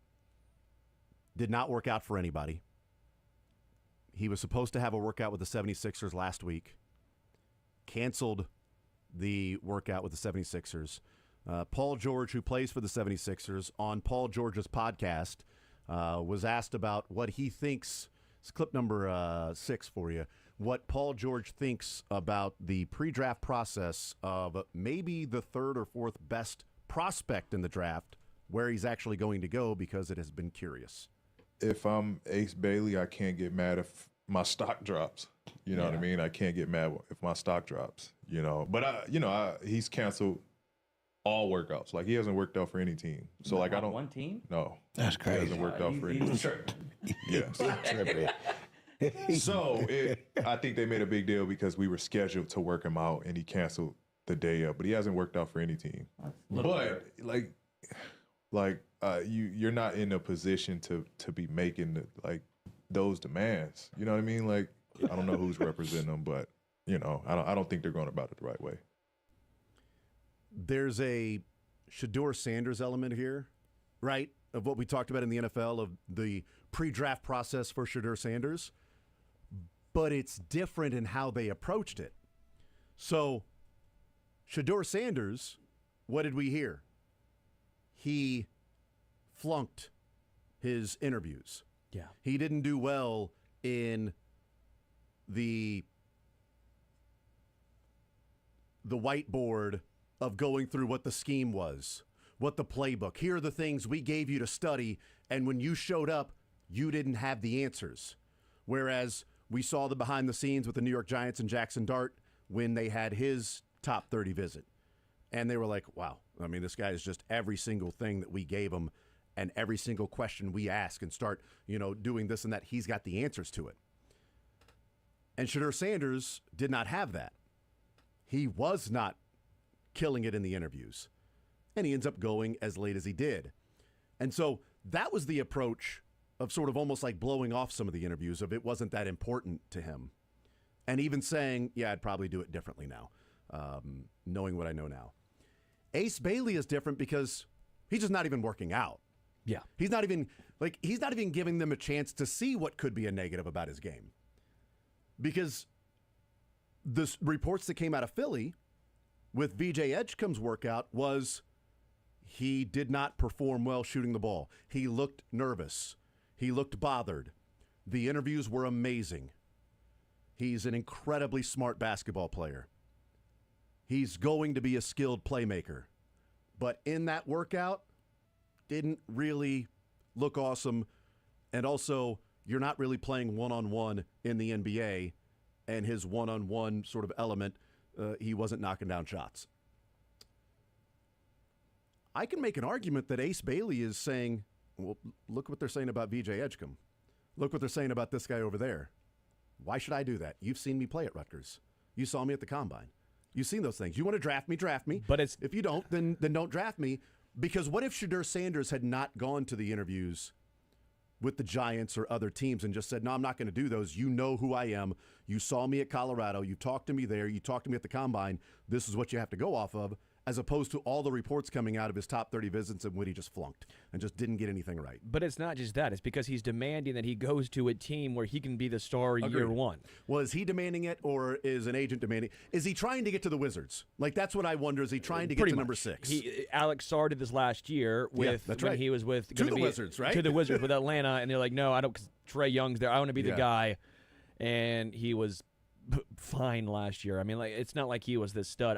not work out for anybody. He was supposed to have a workout with the 76ers last week. Canceled the workout with the 76ers. Paul George, who plays for the 76ers, on Paul George's podcast, was asked about what he thinks. It's clip number 6 for you. What Paul George thinks about the pre-draft process of maybe the 3rd or 4th best prospect in the draft, where he's actually going to go, because it has been curious. If I'm Ace Bailey, I can't get mad if my stock drops. You know what I mean? I can't get mad if my stock drops, But, he's canceled all workouts. Like, he hasn't worked out for any team. So, like, I don't. One team? No. That's crazy. He hasn't worked out for any team. Yes. So, I think they made a big deal because we were scheduled to work him out, and he canceled the day up. But he hasn't worked out for any team. But, you're not in a position to be making those demands. You know what I mean? Like, I don't know who's representing them, but I don't think they're going about it the right way. There's a Shedeur Sanders element here, right? Of what we talked about in the NFL, of the pre-draft process for Shedeur Sanders, but it's different in how they approached it. So, Shedeur Sanders, what did we hear? He flunked his interviews. Yeah. He didn't do well in the whiteboard of going through what the scheme was, what the playbook. Here are the things we gave you to study, and when you showed up, you didn't have the answers. Whereas we saw the behind the scenes with the New York Giants and Jackson Dart when they had his top 30 visit. And they were like, wow, I mean, this guy is just every single thing that we gave him, and every single question we ask and start, doing this and that, he's got the answers to it. And Shedeur Sanders did not have that. He was not killing it in the interviews. And he ends up going as late as he did. And so that was the approach of sort of almost like blowing off some of the interviews, of it wasn't that important to him. And even saying, yeah, I'd probably do it differently now, knowing what I know now. Ace Bailey is different because he's just not even working out. Yeah. He's not even giving them a chance to see what could be a negative about his game. Because the reports that came out of Philly with VJ Edgecombe's workout was he did not perform well shooting the ball. He looked nervous. He looked bothered. The interviews were amazing. He's an incredibly smart basketball player. He's going to be a skilled playmaker. But in that workout, didn't really look awesome. And also, you're not really playing one-on-one in the NBA, and his one-on-one sort of element, he wasn't knocking down shots. I can make an argument that Ace Bailey is saying, well, look what they're saying about VJ Edgecombe. Look what they're saying about this guy over there. Why should I do that? You've seen me play at Rutgers. You saw me at the Combine. You've seen those things. You want to draft me, draft me. But if you don't, then don't draft me. Because what if Shadur Sanders had not gone to the interviews with the Giants or other teams and just said, no, I'm not going to do those. You know who I am. You saw me at Colorado. You talked to me there. You talked to me at the Combine. This is what you have to go off of, as opposed to all the reports coming out of his top 30 visits and when he just flunked and just didn't get anything right. But it's not just that. It's because he's demanding that he goes to a team where he can be the star year one. Well, is he demanding it, or is an agent demanding? Is he trying to get to the Wizards? Like, that's what I wonder. Is he trying to get to number 6? Alex Sarr did this last year with when he was with the Wizards, right? To the Wizards with Atlanta, and they're like, no, I don't. Cause Trae Young's there. I want to be the guy, and he was fine last year. I mean, like, it's not like he was this stud.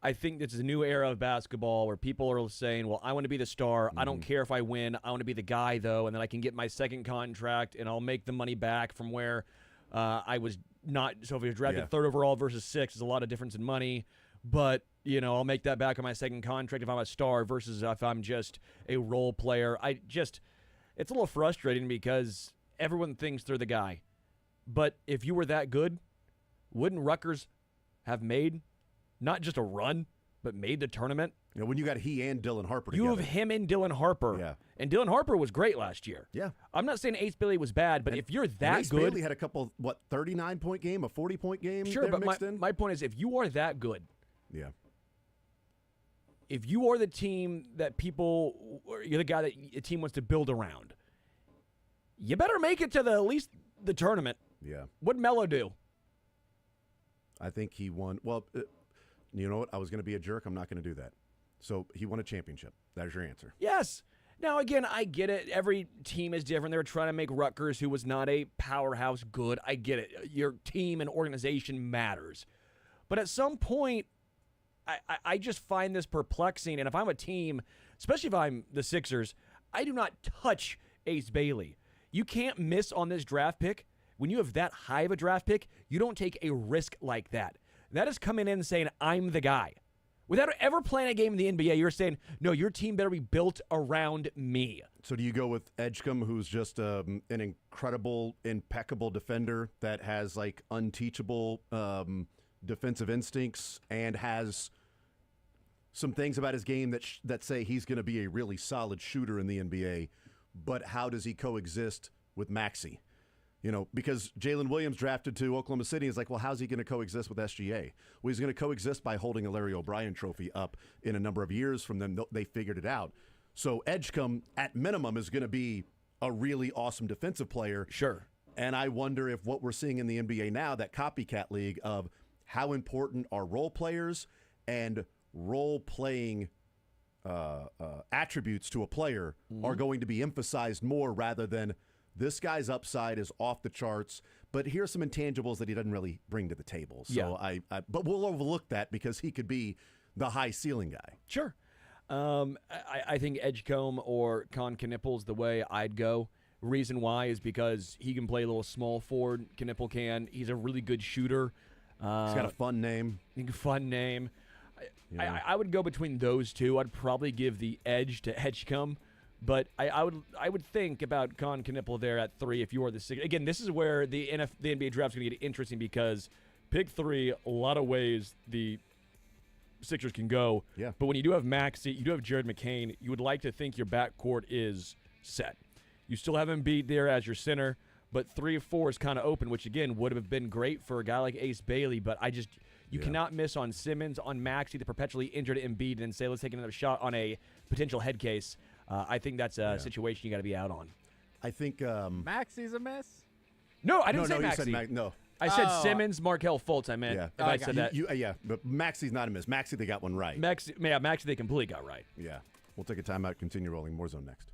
I think this is a new era of basketball where people are saying, well, I want to be the star. I don't care if I win. I want to be the guy, though, and then I can get my second contract, and I'll make the money back from where I was not. So if he was drafted 3rd overall versus 6, there's a lot of difference in money. But, I'll make that back on my second contract if I'm a star versus if I'm just a role player. It's a little frustrating because everyone thinks they're the guy. But if you were that good, wouldn't Rutgers have made not just a run, but made the tournament? When you got he and Dylan Harper together. You have him and Dylan Harper. Yeah. And Dylan Harper was great last year. Yeah. I'm not saying Ace Bailey was bad, but if you're that Ace good. Bailey had a couple, 39-point game, a 40-point game? Sure, but mixed in? my point is, if you are that good. Yeah. If you are the team that you're the guy that a team wants to build around, you better make it to at least the tournament. Yeah. What'd Melo do? I think he won. Well, you know what? I was going to be a jerk. I'm not going to do that. So he won a championship. That is your answer. Yes. Now, again, I get it. Every team is different. They were trying to make Rutgers, who was not a powerhouse, good. I get it. Your team and organization matters. But at some point, I just find this perplexing. And if I'm a team, especially if I'm the Sixers, I do not touch Ace Bailey. You can't miss on this draft pick. When you have that high of a draft pick, you don't take a risk like that. That is coming in and saying, I'm the guy. Without ever playing a game in the NBA, you're saying, no, your team better be built around me. So do you go with Edgecombe, who's just an incredible, impeccable defender that has, like, unteachable defensive instincts and has some things about his game that say he's going to be a really solid shooter in the NBA, but how does he coexist with Maxey? Because Jalen Williams drafted to Oklahoma City is like, well, how's he going to coexist with SGA? Well, he's going to coexist by holding a Larry O'Brien trophy up in a number of years from them. They figured it out. So Edgecombe, at minimum, is going to be a really awesome defensive player. Sure. And I wonder if what we're seeing in the NBA now, that copycat league of how important are role players and role-playing attributes to a player are going to be emphasized more rather than this guy's upside is off the charts, but here's some intangibles that he doesn't really bring to the table. So but we'll overlook that because he could be the high ceiling guy. Sure. I think Edgecombe or Con Knippel's the way I'd go. Reason why is because he can play a little small forward. Knippel can. He's a really good shooter. He's got a fun name. I would go between those two. I'd probably give the edge to Edgecombe. But I would think about Con Knippel there at 3 if you are the Sixers. Again, this is where the NBA draft is going to get interesting because pick 3, a lot of ways the Sixers can go. Yeah. But when you do have Maxey, you do have Jared McCain, you would like to think your backcourt is set. You still have Embiid there as your center, but 3 or 4 is kind of open, which, again, would have been great for a guy like Ace Bailey. But you cannot miss on Simmons, on Maxey, the perpetually injured Embiid, and say, let's take another shot on a potential head case. I think that's a situation you got to be out on. I think Maxey's a miss? No, I didn't say Maxey. No. I said Simmons, Markelle Fultz. I meant if I said that. But Maxey's not a miss. Maxey, they got one right. Maxey, they completely got right. Yeah. We'll take a timeout, continue rolling. More Zone next.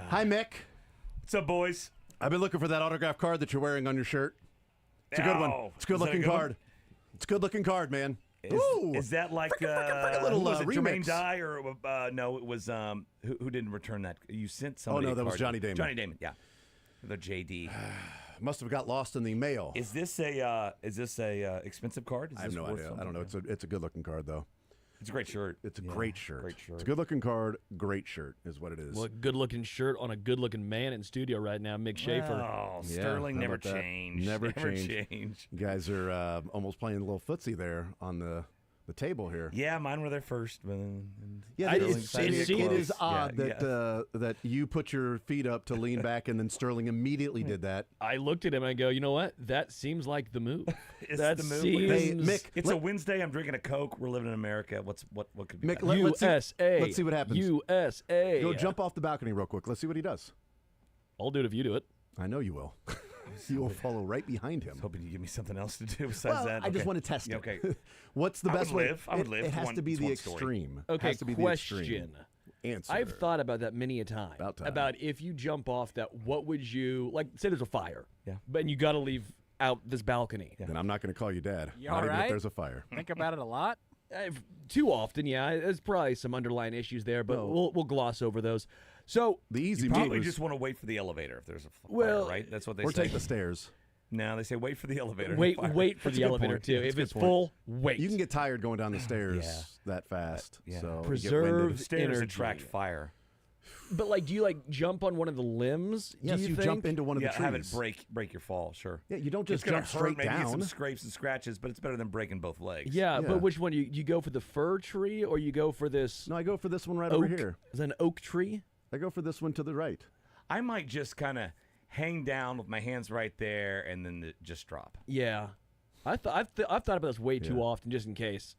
Hi, Mick. What's up, boys? I've been looking for that autograph card that you're wearing on your shirt. It's a good one. It's a good-looking card. It's a good-looking card, man. Is that like a little was it Jermaine remix. Dye or no? It was who didn't return that? You sent Oh, somebody. no, a that was card. Johnny Damon. Johnny Damon, yeah. The JD. Must have got lost in the mail. Is this a expensive card? Is I have this no worth idea. I something? don't know. It's a good-looking card, though. It's a great shirt. It's a Yeah, great shirt. great shirt. It's a good-looking card, great shirt is what it is. Well, a good-looking shirt on a good-looking man in studio right now, Mick Schaefer. Oh, Yeah, Sterling how never about that? changed. Never changed. You guys are almost playing a little footsie there on the table here. Yeah, mine were there first. But Yeah, it is odd Yeah, that you put your feet up to lean back, and then Sterling immediately did that. I looked at him and I go, you know what? That seems like the move. It's that the move. seems... Hey, Mick, It's a Wednesday. I'm drinking a Coke. We're living in America. What could be Mick, better? let's see what happens. USA. Go jump off the balcony real quick. Let's see what he does. I'll do it if you do it. I know you will. You will follow right behind him. I was hoping you give me something else to do besides that. I just Okay. want to test it. Yeah, okay. What's the best way? I would live. It has to be It's the one story. extreme. Okay, It has to be question. The extreme. Answer. I've thought about that many a time. About if you jump off that, what would you like? Say there's a fire. Yeah. But you got to leave out this balcony. Then I'm not going to call you Dad. You not all even if right? there's a fire. Think about it a lot. Too often, yeah. There's probably some underlying issues there, but No. we'll gloss over those. So The easy You move probably is, just want to wait for the elevator if there's a fire, Well, right? That's what they or say. take the stairs. No, they say wait for the elevator. wait Fire. for That's the a good elevator point. too. That's a If good it's point. full, wait. You can get tired going down the stairs Yeah. that fast. Yeah. So you get Preserve winded. Stairs energy. attract fire. But like, do you like jump on one of the limbs? Yes, do you you think? jump into one of Yeah, the trees. have it break your fall. Sure. Yeah, you don't It's just gonna jump hurt, straight maybe get some down. scrapes and scratches, but it's better than breaking both legs. Yeah, Yeah. but which one? You go for the fir tree or you go for this No, I go for this one right oak? over here. Is that an oak tree? I go for this one to the right. I might just kind of hang down with my hands right there and then just drop. Yeah, I've thought about this way too Yeah. often, just in case.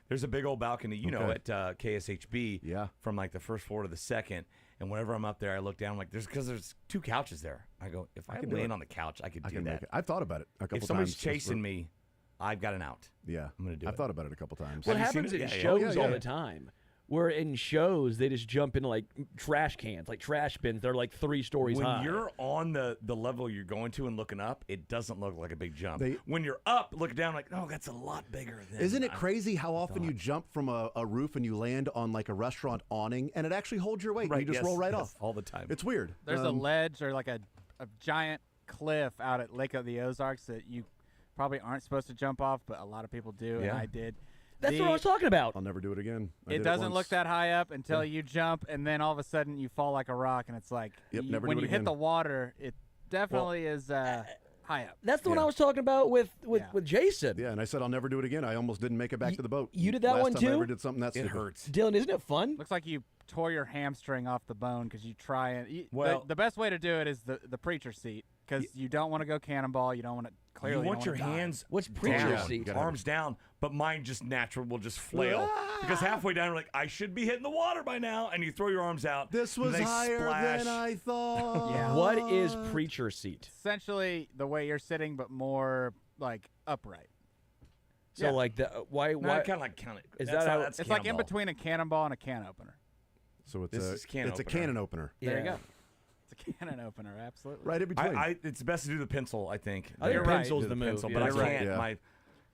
There's a big old balcony, you know, Okay. at KSHB. Yeah. From like the first floor to the second, and whenever I'm up there, I look down like there's two couches there. I go, if I can do land it. on the couch, I could I do can that. make it. I've thought about it a couple If times. somebody's just for- chasing me, I've got an out. Yeah, I'm gonna do I've it. thought about it a couple times. What Have you seen happens it? in Yeah, yeah. shows Oh, yeah, all yeah. the time? Where in shows they just jump into like trash cans, like trash bins. They're like 3 stories When high. you're on the level you're going to and looking up, it doesn't look like a big jump. They- when you're up, look down like, oh, that's a lot bigger than. Isn't it I crazy how often you jump from a roof and you land on like a restaurant awning and it actually holds your weight Right, and you just yes, roll right yes, off all the time. It's weird. There's a ledge or like a giant cliff out at Lake of the Ozarks that you probably aren't supposed to jump off, but a lot of people do, and Yeah. I did. That's what I was talking about. I'll never do it again. I It did doesn't look once. that high up until you jump, and then all of a sudden you fall like a rock, and it's like Yep, never when do it you hit again. the water, it definitely is high up. That's the one Yeah. I was talking about with Yeah. Jason. Yeah, and I said I'll never do it again. I almost didn't make it back to the boat. you did that Last one time I too? ever did something that It stupid. hurts. Dylan, isn't it fun? Looks like you tore your hamstring off the bone because you try and Well- the best way to do it is the preacher seat because you don't want to go cannonball. You don't want to clearly. You want your don't wanna die. hands What's preacher down, seat? arms down, but mine just natural will just flail because halfway down you're like, I should be hitting the water by now, and you throw your arms out. This and was they higher splash. than I thought. Yeah. What is preacher seat? Essentially, the way you're sitting, but more like upright. So Yeah. like the why No, why kind of like count it. Is That's that how how- that's It's like in cannonball. between a cannonball and a can opener. So it's This a is can it's a opener. cannon opener. There you Yeah. go. It's a cannon opener, absolutely. Right in between. It's best to do the pencil, I think. I think You're right. pencil's Do the move. pencil, yeah. but I You're right. can't. Yeah.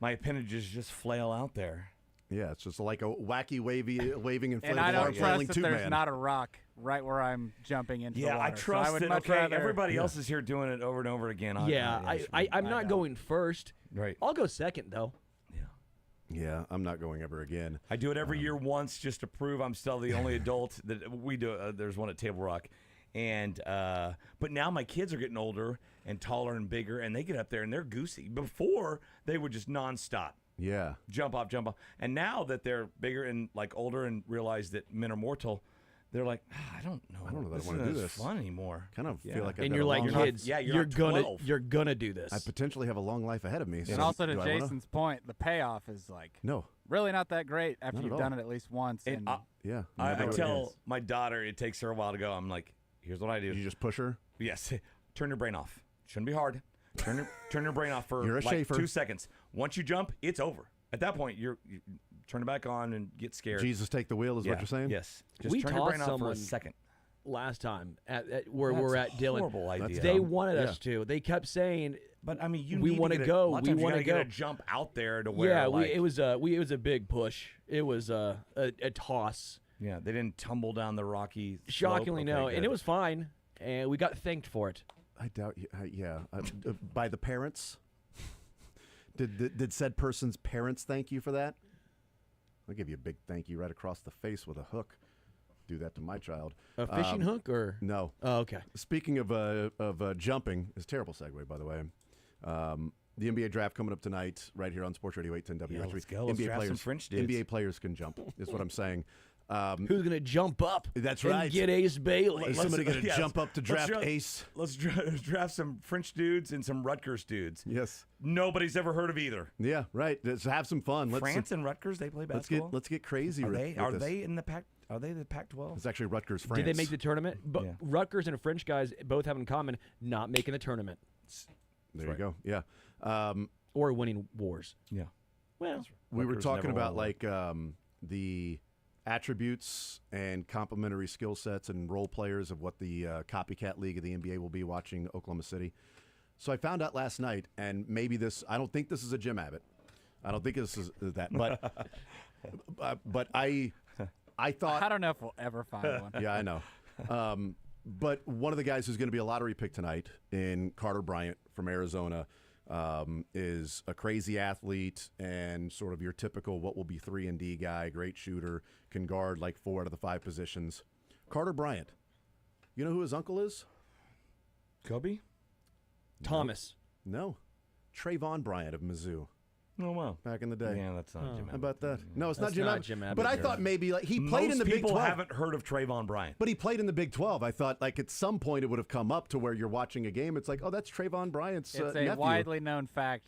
My appendages just flail out there. Yeah, it's just like a wacky waving And inflatable I don't arm trust flailing that tube there's man. not a rock right where I'm jumping into the Yeah, water. I trust so I would that. much Okay, rather, everybody else is here doing it over and over again. Yeah, I'm not don't. going first. Right. I'll go second though. Yeah, I'm not going ever again. I do it every year once just to prove I'm still the only adult that we do. There's one at Table Rock, and but now my kids are getting older and taller and bigger, and they get up there and they're goosey. Before they would just nonstop Yeah. jump off, and now that they're bigger and like older and realize that men are mortal, they're like, I don't know I don't know that I this wanna isn't do as this. fun anymore. Kind of Yeah. feel like I've And got you're a like long not- kids. yeah, you're you're not gonna 12. you're gonna do this. I potentially have a long life ahead of me. And so also do to I wanna? Jason's point, the payoff is like No. really not that great after Not at you've all. done it at least once. And And Yeah. I never tell again. my daughter it takes her a while to go. I'm like, here's what I do. You just push her. Yes, turn your brain off. Shouldn't be hard. Turn your brain off for You're a like Schaefer. 2 seconds. Once you jump, it's over. At that point, you turn it back on and get scared. Jesus take the wheel is Yeah, what you're saying? Yes. Just We turn your taught brain off for a someone- second. last time at where That's we're a at, Dylan. horrible idea. They wanted us to. They kept saying, but I mean, we want to go. We want to go. Get a jump out there to where. Yeah, like, it was a big push. It was a toss. Yeah, they didn't tumble down the rocky. Shockingly, slope. no, Okay, and good. it was fine, and we got thanked for it. I doubt. By the parents. Did said person's parents thank you for that? I'll give you a big thank you right across the face with a hook. Do that to my child. A fishing hook or no? Oh, okay. Speaking of jumping, it's a terrible segue, by the way. The NBA draft coming up tonight, right here on Sports Radio 810 W. let's go. Let's NBA draft players, some French dudes. NBA players can jump. Is what I'm saying. Who's gonna jump up? That's and right. Get Ace Bailey. Is somebody going to yes. jump up to draft Ace? Let's draft some French dudes and some Rutgers dudes. Yes. Nobody's ever heard of either. Yeah, right. Let's have some fun. France and Rutgers, they play basketball. Let's get crazy. Are with they? this. Are they in the Pac? Are they the Pac-12? It's actually Rutgers, France. Did they make the tournament? But Yeah. Rutgers and French guys both have in common not making the tournament There you go. Yeah. or winning wars. Yeah. Well, We were Rutgers talking never about won. like the attributes and complementary skill sets and role players of what the copycat league of the NBA will be watching Oklahoma City. So I found out last night, and maybe I don't think this is a Jim Abbott. I don't think this is that, but I thought I don't know if we'll ever find one. Yeah, I know. But one of the guys who's going to be a lottery pick tonight in Carter Bryant from Arizona is a crazy athlete and sort of your typical what will be 3-and-D guy, great shooter, can guard like 4 out of the 5 positions. Carter Bryant. You know who his uncle is? Kobe? Thomas. No. Trayvon Bryant of Mizzou. Oh, wow. Back in the day. Yeah, that's not Jim How Abbott. about that? No, it's not That's Jim not Abbott. Jim Abbott. But I thought maybe like he played in the Big 12. Most people haven't heard of Trayvon Bryant. But he played in the Big 12. I thought, like, at some point it would have come up to where you're watching a game. It's like, oh, that's Trayvon Bryant's It's a nephew. widely known fact,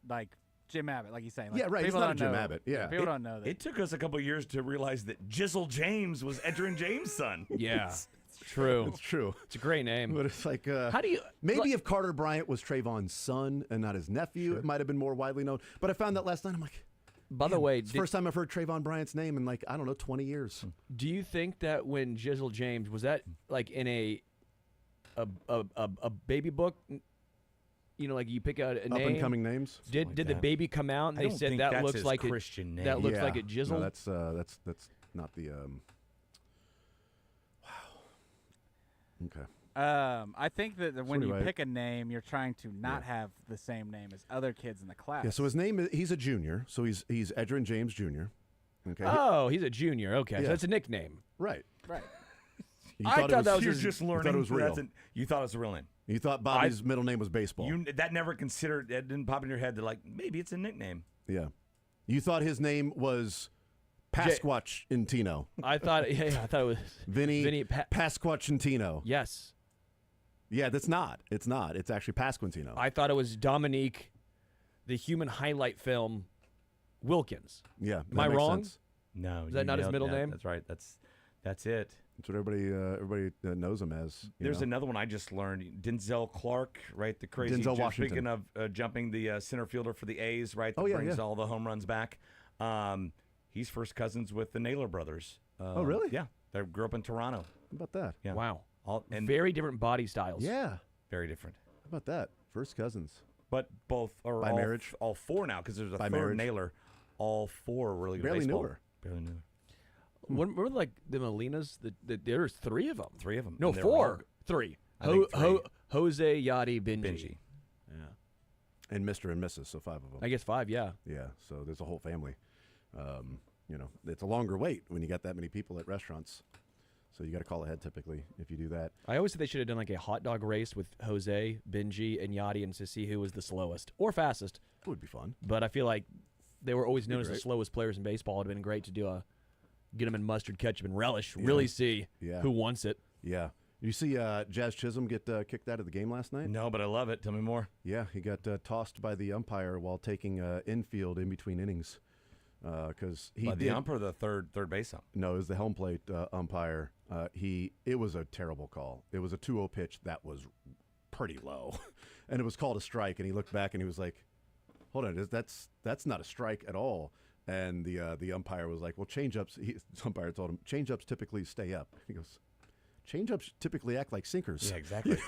like Jim Abbott, like he's saying. Like, Yeah, right, People it's not don't a Jim know- Abbott, yeah. People don't know that. It took us a couple years to realize that Jizzle James was Edgerrin James' son. Yeah, true. It's true. It's a great name. But it's like, How do you maybe if Carter Bryant was Trayvon's son and not his nephew, it might have been more widely known. But I found that last night. I'm like, By the way, it's the first time I've heard Trayvon Bryant's name in like, I don't know, 20 years. do you think that when Jizzle James was that like in a baby book? You know, like you pick out a Up name. and coming names. Did the that. baby come out and I they don't said think that that's looks his like Christian name. that looks Yeah. like a Jizzle? No, that's not the. Wow. Okay. I think that when you anyway- pick a name, you're trying to not have the same name as other kids in the class. Yeah. So his name is he's a junior. So he's Edgerrin James Jr. Okay. Oh, he's a junior. Okay, Yeah. so that's a nickname. right. right. You I it thought that was You're his- just you learning. thought it was real. You thought it was a real name. You thought Bobby's middle name was baseball. That never considered. That didn't pop in your head that like maybe it's a nickname. Yeah. You thought his name was Pasquachintino. I thought. Yeah, I thought it was Vinny Pa- Pasquachintino. yes, Yeah, that's not. It's not. It's actually Pasquantino. I thought it was Dominique, the human highlight film, Wilkins. Yeah. Am I makes wrong? sense. No, Is that you not his nailed- middle yeah, name? That's right. That's it. That's what everybody knows him as. you There's know. another one I just learned. Denzel Clark, right? The crazy. Denzel Washington. Speaking of jumping the center fielder for the A's, right? That Oh, yeah, brings yeah. all the home runs back. He's first cousins with the Naylor brothers. Oh, really? Yeah, they grew up in Toronto. How about that? Yeah. Wow, And very different body styles. Yeah. very different. How about that? First cousins. But both are By all, marriage? all 4 now because there's a By third marriage? Naylor. All 4 are really good Barely baseball. knew her. Barely knew her. Remember like the Molinas? There's 3 of them. 3 of them. No, and they were 4. all- 3. I think 3. Jose, Yachty, Benji. Benji. Yeah. And Mr. and Mrs., so 5 of them. I guess 5. Yeah. Yeah, so there's a whole family. You know, it's a longer wait when you got that many people at restaurants. So you got to call ahead typically if you do that. I always said they should have done like a hot dog race with Jose, Benji, and Yachty, and to see who was the slowest or fastest. It would be fun. But I feel like they were always known as the great. slowest players in baseball. It'd have been great to do get them in mustard, ketchup, and relish. Really see who wants it. Yeah. You see Jazz Chisholm get kicked out of the game last night? No, but I love it. Tell me more. Yeah, he got tossed by the umpire while taking infield in between innings. Because he By did, the ump or the third base ump? No, it was the home plate umpire. It was a terrible call. It was a 2-0 pitch that was pretty low, and it was called a strike. And he looked back and he was like, "Hold on, that's not a strike at all." And the umpire was like, "Well, changeups." The umpire told him, "Changeups typically stay up." He goes, changeups typically act like sinkers. Yeah, exactly.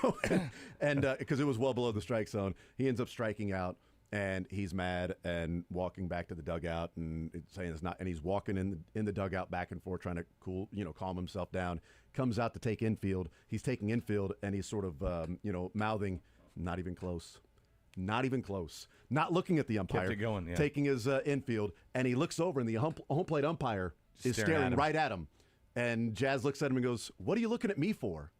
And because it was well below the strike zone, he ends up striking out, and he's mad and walking back to the dugout and saying it's not. And he's walking in the dugout back and forth, trying to calm himself down. Comes out to take infield. He's taking infield, and he's sort of mouthing, "Not even close." Not even close. Not looking at the umpire. Kept it going, yeah. Taking his infield, and he looks over, and the home plate umpire is staring right at him. And Jazz looks at him and goes, "What are you looking at me for?"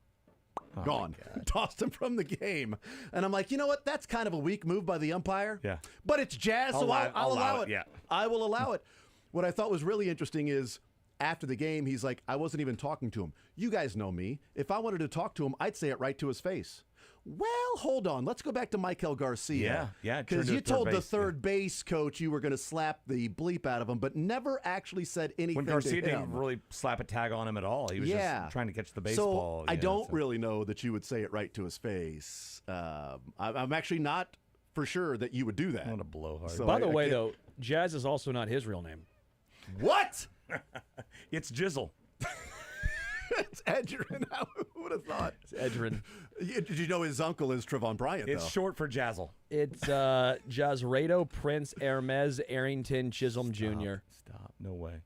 Oh, Gone. Tossed him from the game. And I'm like, you know what? That's kind of a weak move by the umpire. Yeah. But it's Jazz, so I'll allow it. Yeah. I will allow it. What I thought was really interesting is after the game, he's like, I wasn't even talking to him. You guys know me. If I wanted to talk to him, I'd say it right to his face. Well, hold on. Let's go back to Michael Garcia. Yeah. Because you told the third base coach you were going to slap the bleep out of him, but never actually said anything When Garcia to him. didn't really slap a tag on him at all. He was just trying to catch the baseball. So I don't really know that you would say it right to his face. I'm actually not for sure that you would do that. What a blowhard. So By the way, though, Jazz is also not his real name. What? It's Jizzle. It's Edgerrin. Who would have thought? It's Edgerrin. Did you know his uncle is Trevon Bryant, It's though? short for Jazzle. It's Jazredo Prince Hermes Arrington Chisholm Jr. Stop. No way.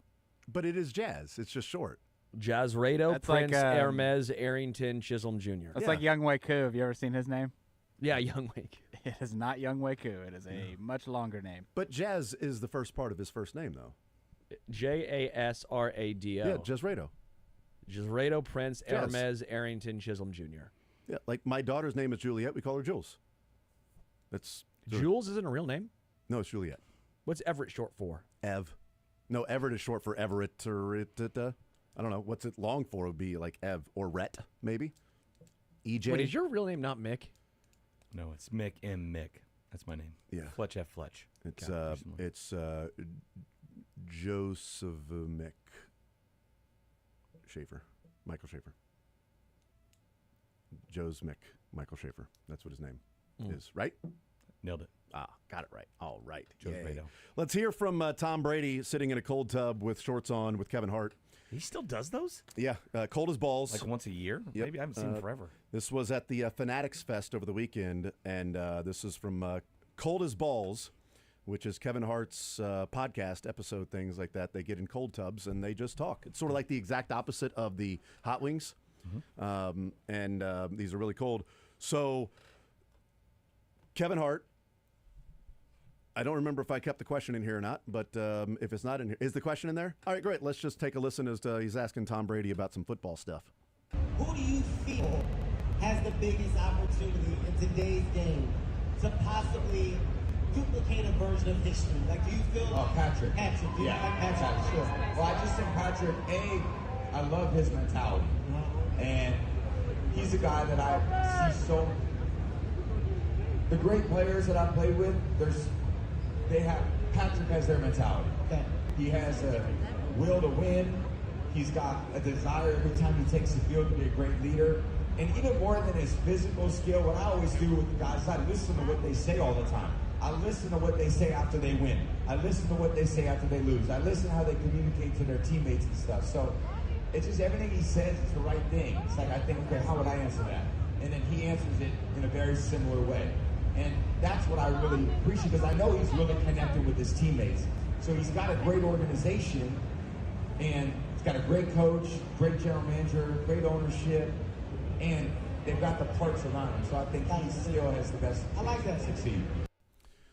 But it is Jazz. It's just short. Jazredo That's Prince like, Hermes Arrington Chisholm Jr. That's like Young Wei Koo. Have you ever seen his name? Yeah, Young Wei Koo. It is not Young Wei Koo. It is a much longer name. But Jazz is the first part of his first name, though. Jasrado. Yeah, Jazredo. Jazredo Prince Jazz. Hermes Arrington Chisholm Jr. Yeah, like my daughter's name is Juliet. We call her Jules. That's Jules isn't a real name. No, it's Juliet. What's Everett short for? Ev. No, Everett is short for Everett or I don't know. What's it long for? It would be like Ev or Rhett, maybe. EJ. Wait, is your real name not Mick? No, it's Mick M. Mick. That's my name. Yeah. Fletch F. Fletch. It's Joseph Mick Schaefer. Michael Schaefer. Joe's Mick. Michael Schaefer. That's what his name is, right? Nailed it. Ah, got it right. All right. Joe's Yay. Rado. Let's hear from Tom Brady sitting in a cold tub with shorts on with Kevin Hart. He still does those? Yeah, cold as balls. Like once a year? Yep. Maybe I haven't seen him forever. This was at the Fanatics Fest over the weekend, and this is from Cold as Balls, which is Kevin Hart's podcast episode, things like that. They get in cold tubs and they just talk. It's sort of like the exact opposite of the hot wings, and these are really cold. So Kevin Hart, I don't remember if I kept the question in here or not, but if it's not in here, is the question in there? All right, great. Let's just take a listen as he's asking Tom Brady about some football stuff. Who do you feel has the biggest opportunity in today's game to possibly duplicate a version of history? Like, do you feel? Oh, Patrick. Patrick, do you like Patrick? Sure. Well, I just think Patrick, I love his mentality. And he's a guy that I see so. The great players that I played with, Patrick has their mentality. Okay. He has a will to win. He's got a desire every time he takes the field to be a great leader. And even more than his physical skill, what I always do with the guys, I listen to what they say all the time. I listen to what they say after they win. I listen to what they say after they lose. I listen to how they communicate to their teammates and stuff. So it's just everything he says is the right thing. It's like I think, okay, how would I answer that? And then he answers it in a very similar way. And that's what I really appreciate, because I know he's really connected with his teammates. So he's got a great organization, and he's got a great coach, great general manager, great ownership, and they've got the parts around him. So I think he still has the best chance to succeed.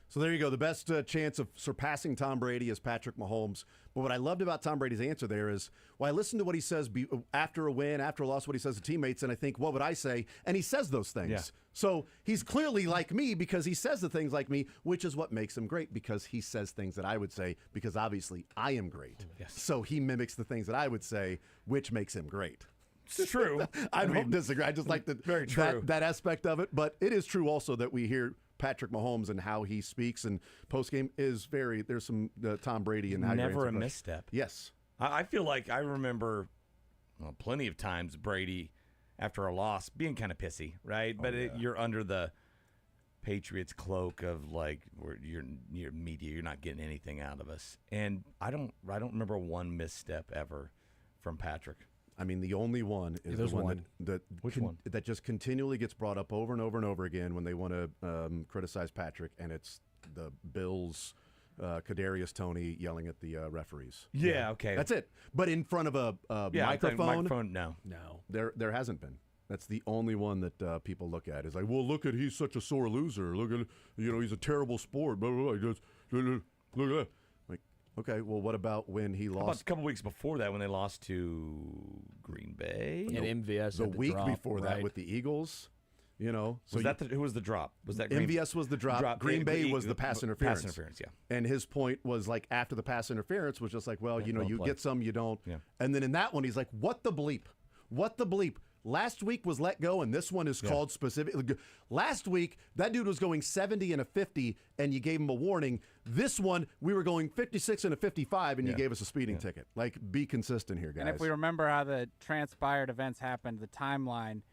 So there you go. The best chance of surpassing Tom Brady is Patrick Mahomes. But what I loved about Tom Brady's answer there is, well, I listen to what he says after a win, after a loss, what he says to teammates, and I think, what would I say? And he says those things. Yeah. So he's clearly like me because he says the things like me, which is what makes him great, because he says things that I would say, because obviously I am great. Yes. So he mimics the things that I would say, which makes him great. It's true. I don't disagree. I just like very true. that aspect of it. But it is true also that we hear Patrick Mahomes and how he speaks and postgame is there's some Tom Brady and how never a misstep. Yes. I feel like I remember plenty of times Brady after a loss being kind of pissy, right? But you're under the Patriots cloak of like you're media, you're not getting anything out of us. And I don't remember one misstep ever from Patrick. I mean, the only one is there's the one, one. Which one? That just continually gets brought up over and over and over again when they want to criticize Patrick, and it's the Bills. Kadarius Toney yelling at the referees. Yeah, okay. That's it. But in front of a microphone, no. There hasn't been. That's the only one that people look at. Is like, well, look at he's such a sore loser. Look at he's a terrible sport. Blah, blah, blah. Look at that. Like, okay, well, what about when he lost? About a couple weeks before that when they lost to Green Bay and MVS the week drop, before that right? with the Eagles. Was that who was the drop? Was that MVS was the drop? Green Bay was the pass interference. Pass interference, yeah. And his point was like after the pass interference was just like, well, you play. get some, you don't. Yeah. And then in that one, he's like, what the bleep? What the bleep? Last week was let go, and this one is called specific. Last week, that dude was going 70 and a 50, and you gave him a warning. This one, we were going 56 and a 55, and you gave us a speeding ticket. Like, be consistent here, guys. And if we remember how the transpired events happened, the timeline,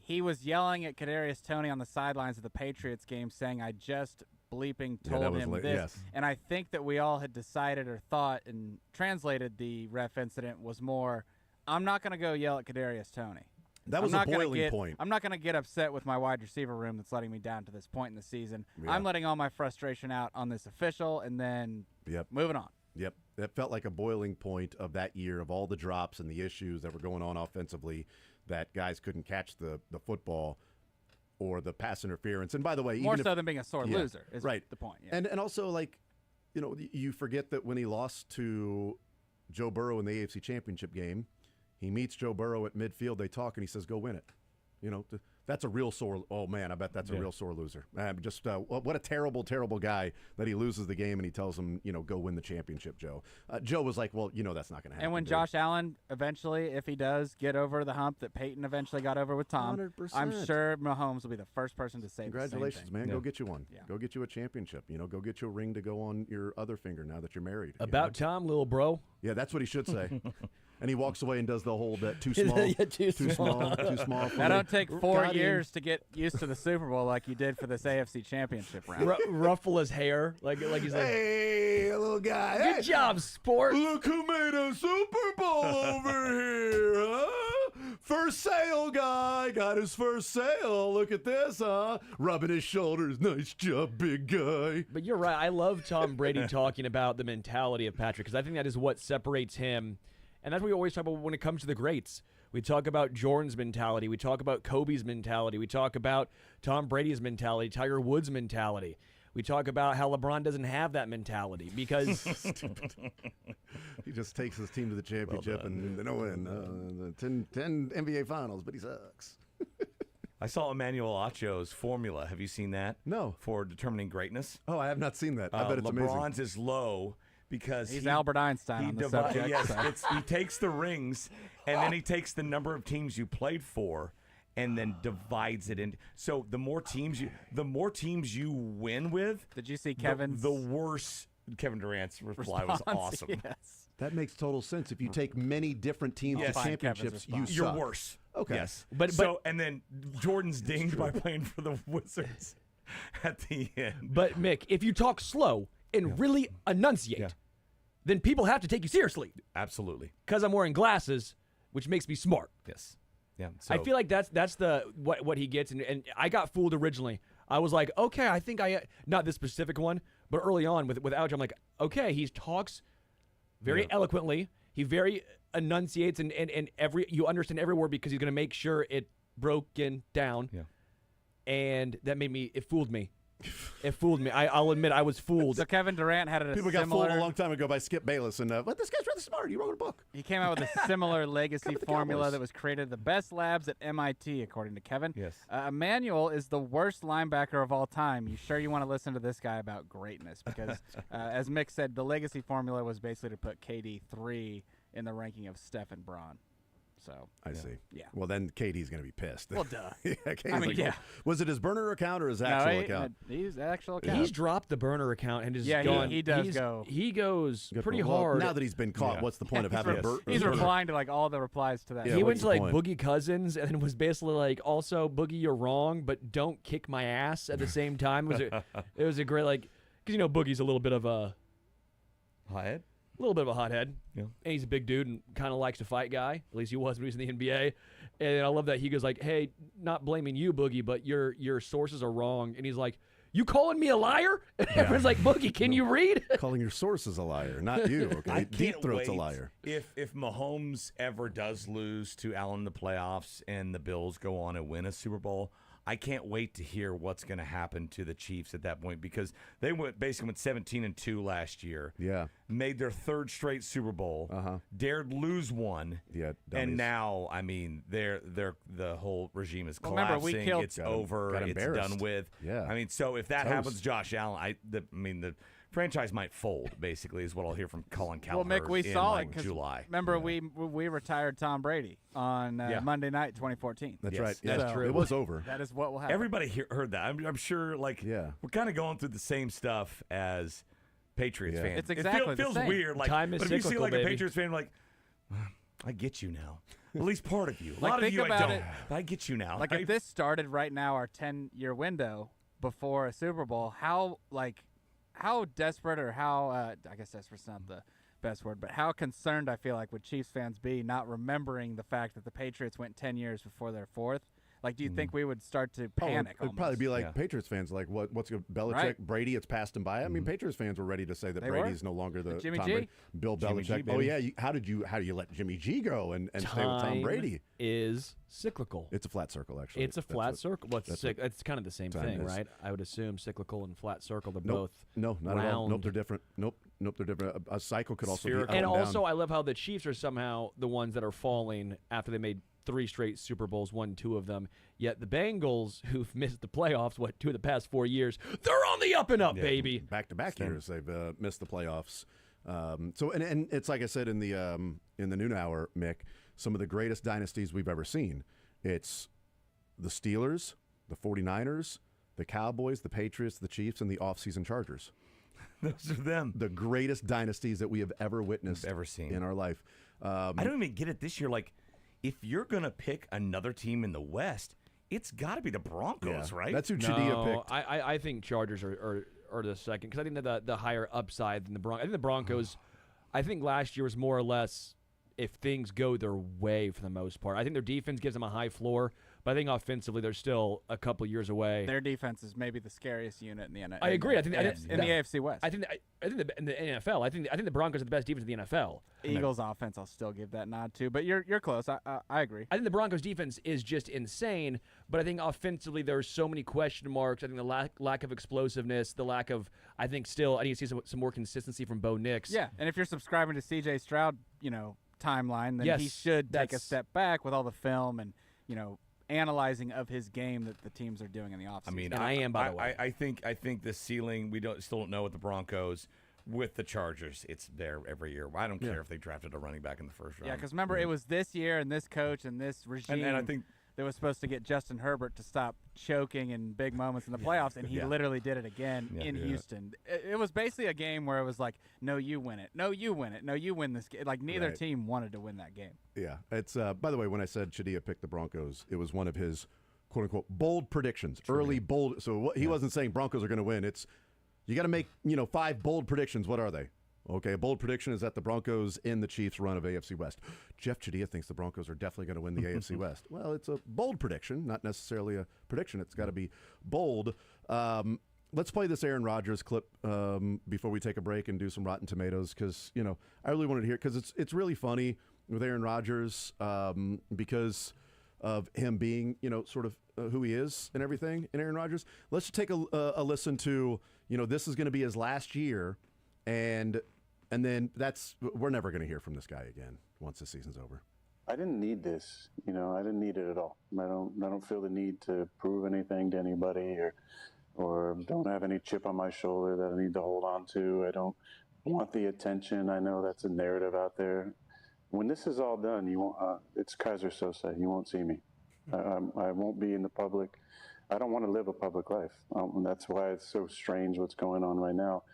he was yelling at Kadarius Toney on the sidelines of the Patriots game saying, I just bleeping told him this. Yes. And I think that we all had decided or thought and translated the ref incident was more, I'm not going to go yell at Kadarius Toney. That was a boiling point. I'm not going to get upset with my wide receiver room that's letting me down to this point in the season. Yeah. I'm letting all my frustration out on this official and then moving on. Yep. That felt like a boiling point of that year of all the drops and the issues that were going on offensively that guys couldn't catch the football or the pass interference. And by the way, more so than being a sore loser is right. the point. Yeah. And also, like, you forget that when he lost to Joe Burrow in the AFC Championship game, he meets Joe Burrow at midfield. They talk, and he says, go win it. That's a real sore. Oh, man, I bet that's a real sore loser. What a terrible, terrible guy that he loses the game, and he tells him, go win the championship, Joe. Joe was like, well, that's not going to happen. And when Josh Allen eventually, if he does get over the hump that Peyton eventually got over with Tom, 100%. I'm sure Mahomes will be the first person to say congratulations, the same thing. man. Go get you one. Yeah. Go get you a championship. Go get you a ring to go on your other finger now that you're married. About time, little bro. Yeah, that's what he should say. And he walks away and does the whole too small, too small. That don't take 4 years to get used to the Super Bowl like you did for this AFC Championship round. Ruffle his hair like he's like, hey, little guy. Good job, sport. Look who made a Super Bowl over here, huh? First sale guy got his first sale. Look at this, huh? Rubbing his shoulders. Nice job, big guy. But you're right. I love Tom Brady talking about the mentality of Patrick because I think that is what separates him. And that's what we always talk about when it comes to the greats. We talk about Jordan's mentality. We talk about Kobe's mentality. We talk about Tom Brady's mentality, Tiger Woods' mentality. We talk about how LeBron doesn't have that mentality because he just takes his team to the championship and they don't win 10 NBA Finals, but he sucks. I saw Emmanuel Acho's formula. Have you seen that? No. For determining greatness? Oh, I have not seen that. I bet it's amazing. LeBron's is low. Because he's Albert Einstein on the subject. Yes, he takes the rings, and then he takes the number of teams you played for, and then divides it in. So the more teams you win with, did you see Kevin's? The worse Kevin Durant's reply was awesome. Yes. That makes total sense. If you take many different teams to championships, you're suck. Worse. Okay. Yes. But and then Jordan's dinged by playing for the Wizards at the end. But Mick, if you talk slow and really enunciate, then people have to take you seriously. Absolutely. Because I'm wearing glasses, which makes me smart. Yes. Yeah. So. I feel like that's the what he gets, and I got fooled originally. I was like, okay, I think not this specific one, but early on with Alge, I'm like, okay, he talks very eloquently. He very enunciates, and you understand every word because he's going to make sure it broken down. Yeah. And that it fooled me. It fooled me. I'll admit I was fooled. So Kevin Durant had People got fooled a long time ago by Skip Bayless, and but this guy's really smart. He wrote a book. He came out with a similar legacy formula that was created at the best labs at MIT, according to Kevin. Yes. Emmanuel is the worst linebacker of all time. You sure you want to listen to this guy about greatness? Because, as Mick said, the legacy formula was basically to put KD 3 in the ranking of Steph and Braun. So I see. Yeah. Well, then KD's going to be pissed. Well, duh. Was it his burner account or his actual account? His actual account. He's dropped the burner account and is gone. He does go. He goes pretty hard. Now that he's been caught, what's the point of having a burner? He's replying to like all the replies to that. He went to like Boogie Cousins and was basically like, also Boogie, you're wrong, but don't kick my ass at the same time. It was a great because Boogie's a little bit of a hothead. little bit of a hothead. Yeah. And he's a big dude and kind of likes to fight guy. At least he was when he was in the NBA. And I love that he goes like, hey, not blaming you, Boogie, but your sources are wrong. And he's like, you calling me a liar? And everyone's like, Boogie, can you read? Calling your sources a liar, not you. Okay, I Deep can't Throat's wait a liar. If Mahomes ever does lose to Allen in the playoffs and the Bills go on and win a Super Bowl, I can't wait to hear what's going to happen to the Chiefs at that point, because they basically went 17-2 last year. Yeah, made their third straight Super Bowl. Dared lose one. Yeah, and now I mean, the whole regime is Well, collapsing. remember, we killed- It's over. got It's embarrassed. done with. Yeah. I mean, so if that Toast. happens, Josh Allen, the franchise might fold. Basically, is what I'll hear from Colin Cowherd. Well, Mick, we in saw like it 'cause July. remember we retired Tom Brady on Monday night 2014. That's Yes, right. Yeah, that's true. It was over. That is what will happen. Everybody heard that. I'm sure. Like, we're kind of going through the same stuff as Patriots fans. It's exactly it feels the same. weird. Like, Time is but if you see cyclical, like baby. a Patriots fan, like, I get you now. At least part of you. A Like, lot of think you I about don't. it. But I get you now. Like, if this started right now, our 10-year window before a Super Bowl, how desperate, or how I guess desperate's not the best word, but how concerned I feel like would Chiefs fans be not remembering the fact that the Patriots went 10 years before their fourth? Like, do you think we would start to panic? It'd probably be like Yeah. Patriots fans, like what's Belichick, Right. Brady? It's passed him by. I mean, Patriots fans were ready to say that They Brady's were. no longer the Jimmy Tom G. Brady. Bill Jimmy G, Belichick. baby. Yeah, how do you let Jimmy G go and stay with Tom Brady? Is cyclical. It's a flat circle, actually. It's a flat circle. Well, it's kind of the same time thing, is. right? I would assume cyclical and flat circle. They're Nope. both No, not round. at all. Nope, they're different. Nope, they're different. A cycle could also Spherical. be up And and down. also, I love how the Chiefs are somehow the ones that are falling after they made 3 straight Super Bowls, won 2 of them. Yet the Bengals, who've missed the playoffs, 2 of the past 4 years, they're on the up and up, baby. Back-to-back years they've missed the playoffs. So and it's like I said in the noon hour, Mick, some of the greatest dynasties we've ever seen. It's the Steelers, the 49ers, the Cowboys, the Patriots, the Chiefs, and the offseason Chargers. Those are them. The greatest dynasties that we have ever witnessed, Ever seen. in our life. I don't even get it this year. Like, if you're gonna pick another team in the West, it's got to be the Broncos, Yeah. right? That's who Chadia No, picked. I think Chargers are the second, because I think that the higher upside than the Broncos. I think the Broncos, I think last year was more or less if things go their way for the most part. I think their defense gives them a high floor, but I think offensively they're still a couple years away. Their defense is maybe the scariest unit in the NFL. I agree. I think in the AFC West. I think in the NFL, I think the Broncos are the best defense in the NFL. Eagles offense, I'll still give that nod to, but you're close. I agree. I think the Broncos defense is just insane, but I think offensively there's so many question marks. I think the lack of explosiveness, the lack of, I think still I need to see some more consistency from Bo Nix. Yeah, and if you're subscribing to CJ Stroud, timeline, then Yes, he should take a that's- step back with all the film and analyzing of his game that the teams are doing in the offseason. I mean, And I am, by the way. I think the ceiling we still don't know with the Broncos. With the Chargers, it's there every year. I don't care if they drafted a running back in the first round. Yeah, because remember, it was this year and this coach and this regime and I think that was supposed to get Justin Herbert to stop choking in big moments in the playoffs, and he literally did it again in Houston. It was basically a game where it was like, no, you win it. No, you win it. No, you win this game. Like, neither team wanted to win that game. Yeah, it's by the way, when I said Chadia picked the Broncos, it was one of his quote unquote bold predictions, early bold. So he wasn't saying Broncos are going to win. It's you got to make 5 bold predictions. What are they? Okay, a bold prediction is that the Broncos in the Chiefs' run of AFC West. Jeff Chadia thinks the Broncos are definitely going to win the AFC West. Well, it's a bold prediction, not necessarily a prediction. It's got to be bold. Let's play this Aaron Rodgers clip before we take a break and do some Rotten Tomatoes, because I really wanted to hear it, because it's really funny with Aaron Rodgers because of him being sort of who he is and everything in Aaron Rodgers. Let's just take a listen to this is going to be his last year, and then we're never going to hear from this guy again once the season's over. I didn't need this, I didn't need it at all. I don't feel the need to prove anything to anybody or don't have any chip on my shoulder that I need to hold on to. I don't want the attention. I know that's a narrative out there. When this is all done, you won't. It's Kaiser Sosa. You won't see me. I won't be in the public. I don't want to live a public life. And that's why it's so strange what's going on right now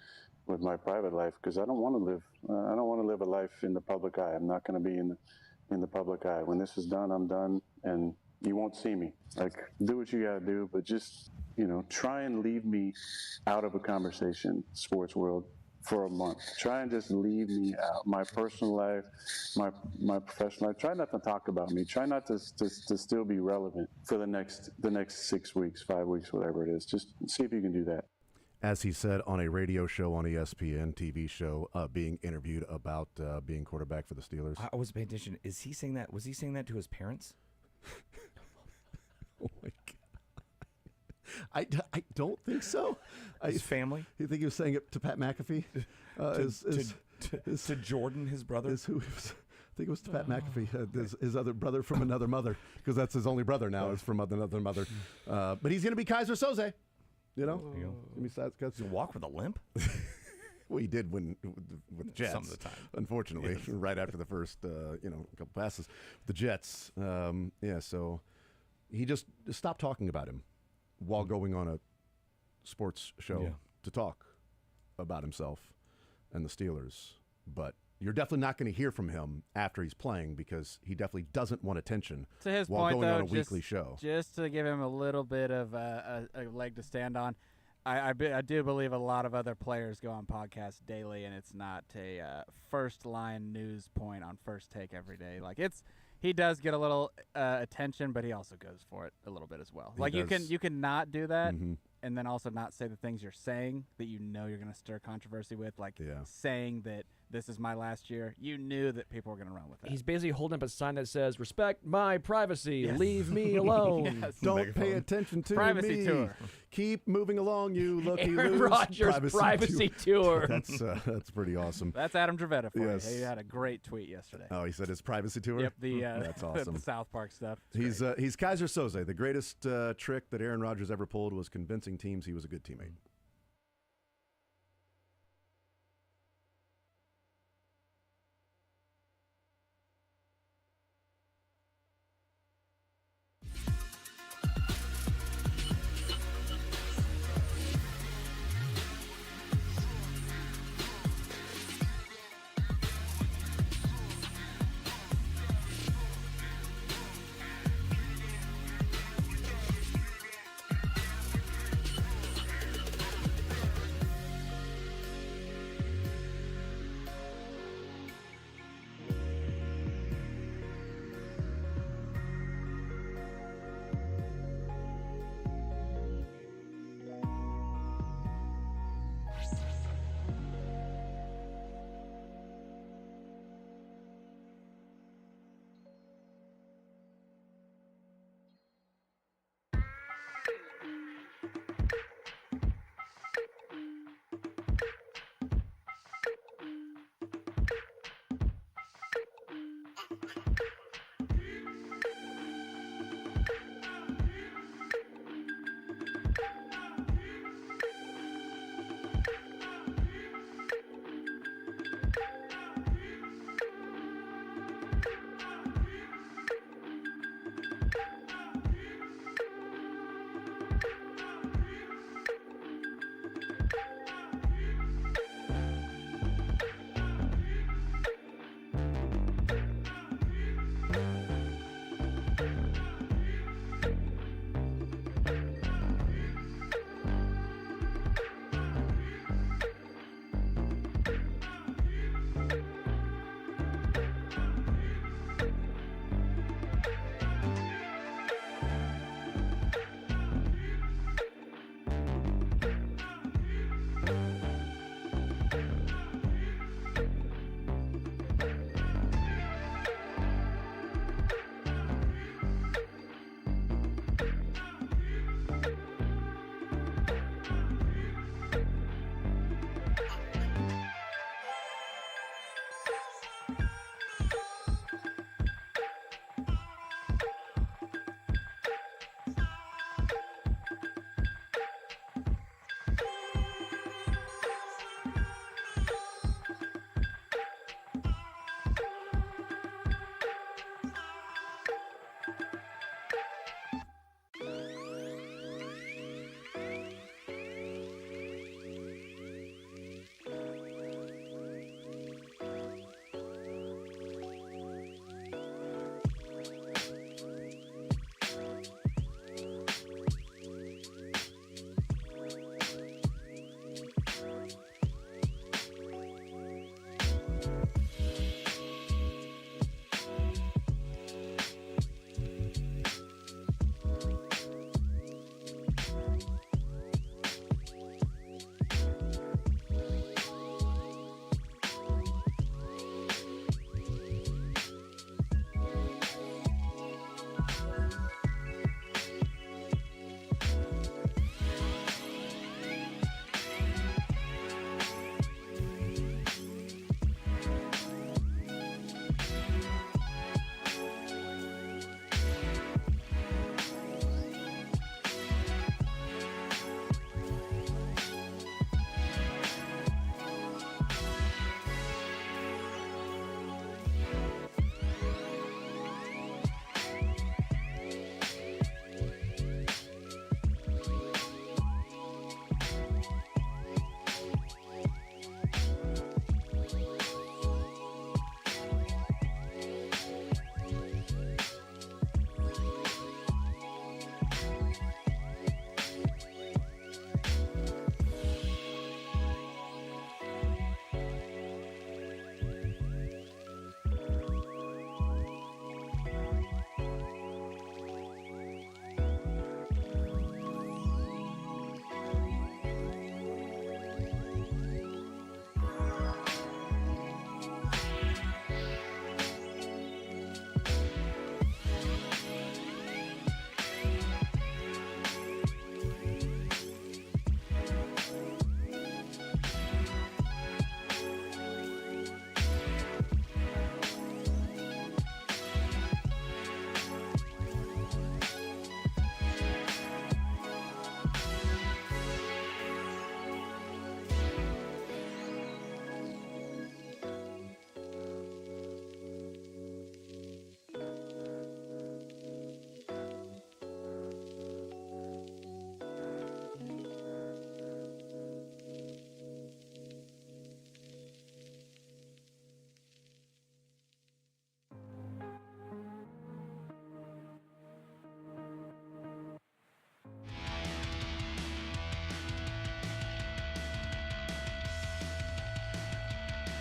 with my private life, because I don't want to live. I don't want to live a life in the public eye. I'm not going to be in the public eye. When this is done, I'm done, and you won't see me. Like, do what you got to do, but just try and leave me out of a conversation, sports world, for a month. Try and just leave me out. My personal life, my professional life. Try not to talk about me. Try not to still be relevant for the next 6 weeks, 5 weeks, whatever it is. Just see if you can do that. As he said on a radio show on ESPN, TV show, being interviewed about being quarterback for the Steelers. I was paying attention. Is he saying that? Was he saying that to his parents? Oh my God! I don't think so. His family? You think he was saying it to Pat McAfee? To Jordan, his brother? I think it was to Pat McAfee, his other brother from another mother, because that's his only brother now, is from another mother. But he's going to be Kaiser Soze. You know? He's going to walk with a limp? Well, he did with the Jets. Some of the time. Unfortunately, right after the first, couple passes. The Jets, so he just stopped talking about him while going on a sports show to talk about himself and the Steelers. But you're definitely not going to hear from him after he's playing, because he definitely doesn't want attention to his while point, going though, on a weekly show. Just to give him a little bit of a leg to stand on, I do believe a lot of other players go on podcasts daily, and it's not a first-line news point on First Take every day. Like, he does get a little attention, but he also goes for it a little bit as well. Like, you can not do that, and then also not say the things you're saying that you know you're going to stir controversy with, like saying that this is my last year. You knew that people were going to run with that. He's basically holding up a sign that says, "Respect my privacy. Leave me alone. Don't pay attention to privacy me. Tour. Keep moving along, you looky Aaron Rodgers privacy tour. That's pretty awesome. That's Adam Dravetta for Yes. you. He had a great tweet yesterday. Oh, he said his privacy tour? Yep, that's awesome. the South Park stuff. He's Kaiser Soze. The greatest trick that Aaron Rodgers ever pulled was convincing teams he was a good teammate.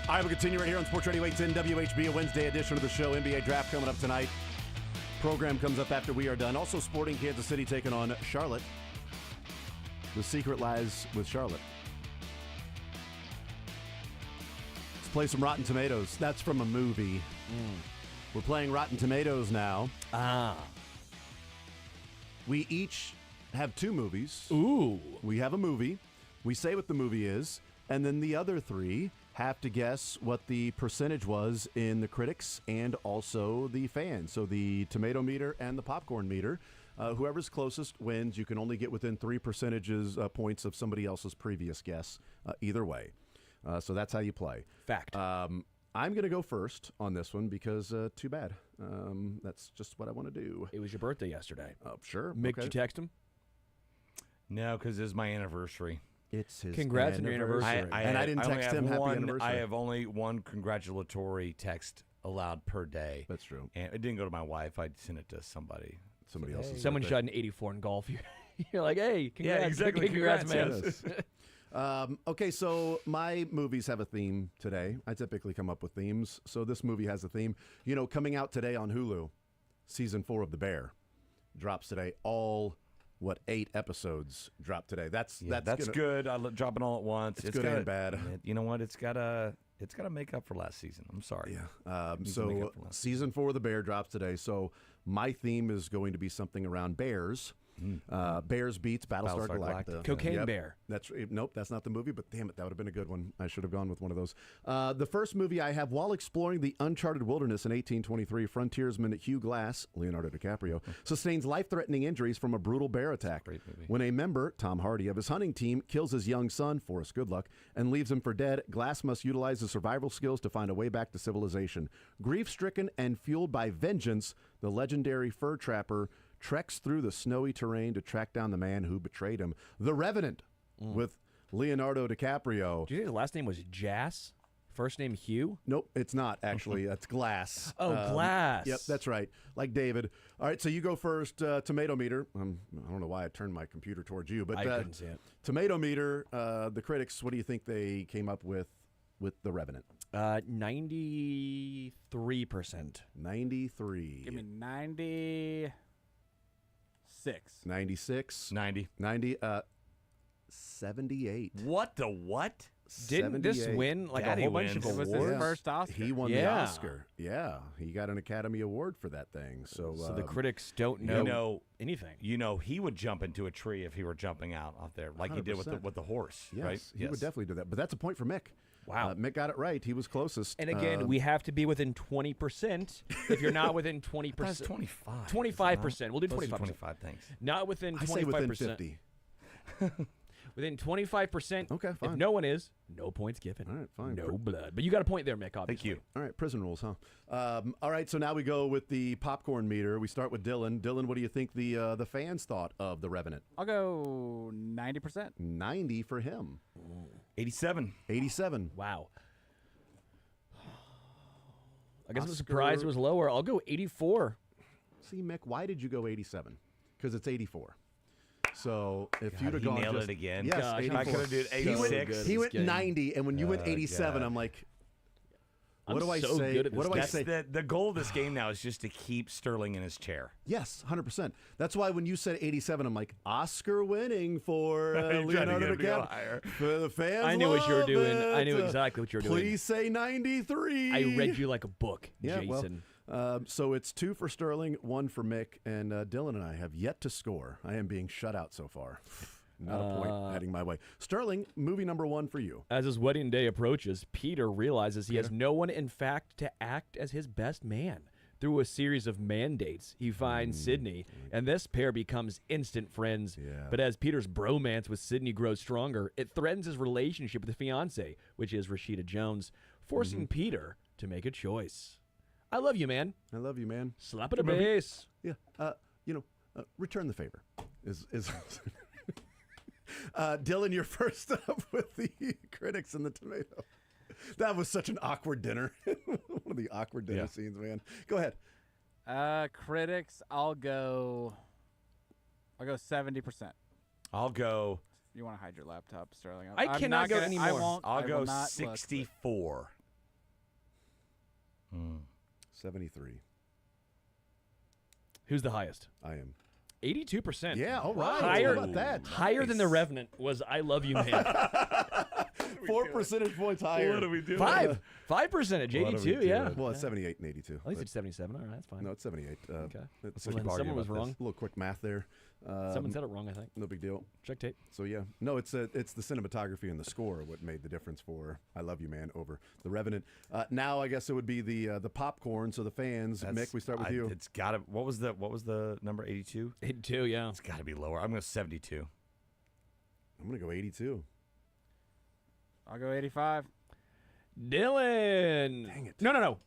All right, we'll continue right here on Sports Radio 810 WHB, a Wednesday edition of the show. NBA Draft coming up tonight. Program comes up after we are done. Also, Sporting Kansas City taking on Charlotte. The secret lies with Charlotte. Let's play some Rotten Tomatoes. That's from a movie. We're playing Rotten Tomatoes now. We each have two movies. Ooh. We have a movie. We say what the movie is, and then the other three have to guess what the percentage was in the critics and also the fans. So the tomato meter and the popcorn meter. Whoever's closest wins. You can only get within 3 percentage points of somebody else's previous guess, either way. So that's how you play. Fact. I'm going to go first on this one because too bad. That's just what I want to do. It was your birthday yesterday. Sure. Mick, okay. did you text him? No, because it's my anniversary. It's his Congrats on your anniversary. And I didn't text him happy anniversary. I have only one congratulatory text allowed per day. That's true. And it didn't go to my wife. I sent it to somebody. Else's. Someone shot an 84 in golf. You're like, hey, congrats. Yeah, exactly. Congrats, man. Yes. Okay, so my movies have a theme today. I typically come up with themes. So this movie has a theme. You know, coming out today on Hulu, season 4 of The Bear drops today. All 8 episodes drop today. That's good. I drop it all at once. It's good and bad. You know what? It's gotta make up for last season. I'm sorry. Yeah. So season 4 of The Bear drops today. So my theme is going to be something around bears. Bears beats Battlestar Galactica. Cocaine Bear. Nope, that's not the movie, but damn it, that would have been a good one. I should have gone with one of those. The first movie I have, while exploring the uncharted wilderness in 1823, frontiersman Hugh Glass, Leonardo DiCaprio, sustains life-threatening injuries from a brutal bear attack. When a member, Tom Hardy, of his hunting team kills his young son, Forrest Goodluck, and leaves him for dead, Glass must utilize his survival skills to find a way back to civilization. Grief-stricken and fueled by vengeance, the legendary fur trapper treks through the snowy terrain to track down the man who betrayed him. The Revenant with Leonardo DiCaprio. Do you think his last name was Jass? First name Hugh? Nope, it's not actually. It's Glass. Glass. Yep, that's right. Like David. All right, so you go first. Tomato meter. I don't know why I turned my computer towards you, but I couldn't see it. Tomato meter. The critics. What do you think they came up with The Revenant? 93%. 93. Give me 96. 96. 90. 78. What the what? Didn't this win like Daddy a whole bunch of It was awards? his first Oscar. He won the Oscar. Yeah, he got an Academy Award for that thing. So the critics don't know anything. You know, he would jump into a tree if he were jumping out there, like 100%. He did with the horse, yes, right? He would definitely do that. But that's a point for Mick. Wow. Mick got it right. He was closest. And again, we have to be within 20%. If you're not within 20%. That's 25. 25%. We'll do 25%. 25, thanks. Not within 25%. I say within 50. Within 25%. Okay, fine. If no one is, no points given. All right, fine. No blood. But you got a point there, Mick, obviously. Thank you. All right, prison rules, huh? All right, so now we go with the popcorn meter. We start with Dylan. Dylan, what do you think the fans thought of The Revenant? I'll go 90%. 90 for him. 87. 87. Wow. I guess I'm surprised it was lower. I'll go 84. See, Mick, why did you go 87? Because it's 84. So if you'd have he gone nailed just, it again. Yes, Gosh, 84. I could have did 86. He went 90, and when you went 87, I'm like, what do I say? What do I say? The goal of this game now is just to keep Sterling in his chair. Yes, 100%. That's why when you said 87, I'm like, Oscar winning for Leonardo DiCaprio. For the fans, I knew what you were doing. It. I knew exactly what you were doing. Please say 93. I read you like a book, yeah, Jason. Well, so it's 2 for Sterling, 1 for Mick, and Dylan and I have yet to score. I am being shut out so far. Not a point heading my way. Sterling, movie number 1 for you. As his wedding day approaches, Peter realizes he has no one, in fact, to act as his best man. Through a series of mandates, he finds Sydney, and this pair becomes instant friends. Yeah. But as Peter's bromance with Sydney grows stronger, it threatens his relationship with the fiancée, which is Rashida Jones, forcing Peter to make a choice. I love you, man. I love you, man. Slap at a base. Yeah. Return the favor. Is Dylan, you're first up with the critics and the tomato. That was such an awkward dinner. One of the awkward dinner scenes, man. Go ahead. Critics, I'll go 70%. I'll go. You want to hide your laptop, Sterling? I cannot go anymore. I won't. I'll go not 64. 73. Who's the highest? I am. 82%. Yeah, all right. Higher, How about that? higher than The Revenant was I Love You, Man. 4 percentage points higher. What are we doing? 5 percentage, 82, yeah. Well, it's 78 and 82. At least it's 77. All right, that's fine. No, it's 78. Okay. It's Well, then someone was wrong. A little quick math there. Someone said it wrong, I think. No big deal. Check tape. So yeah, no, it's the cinematography and the score what made the difference for "I Love You, Man" over The Revenant. Now I guess it would be the popcorn. So the fans, Mick, we start with you. It's got to. What was the number? 82. 82, yeah. It's got to be lower. I'm going to 72. I'm gonna go 82. I'll go 85. Dylan. Dang it. No.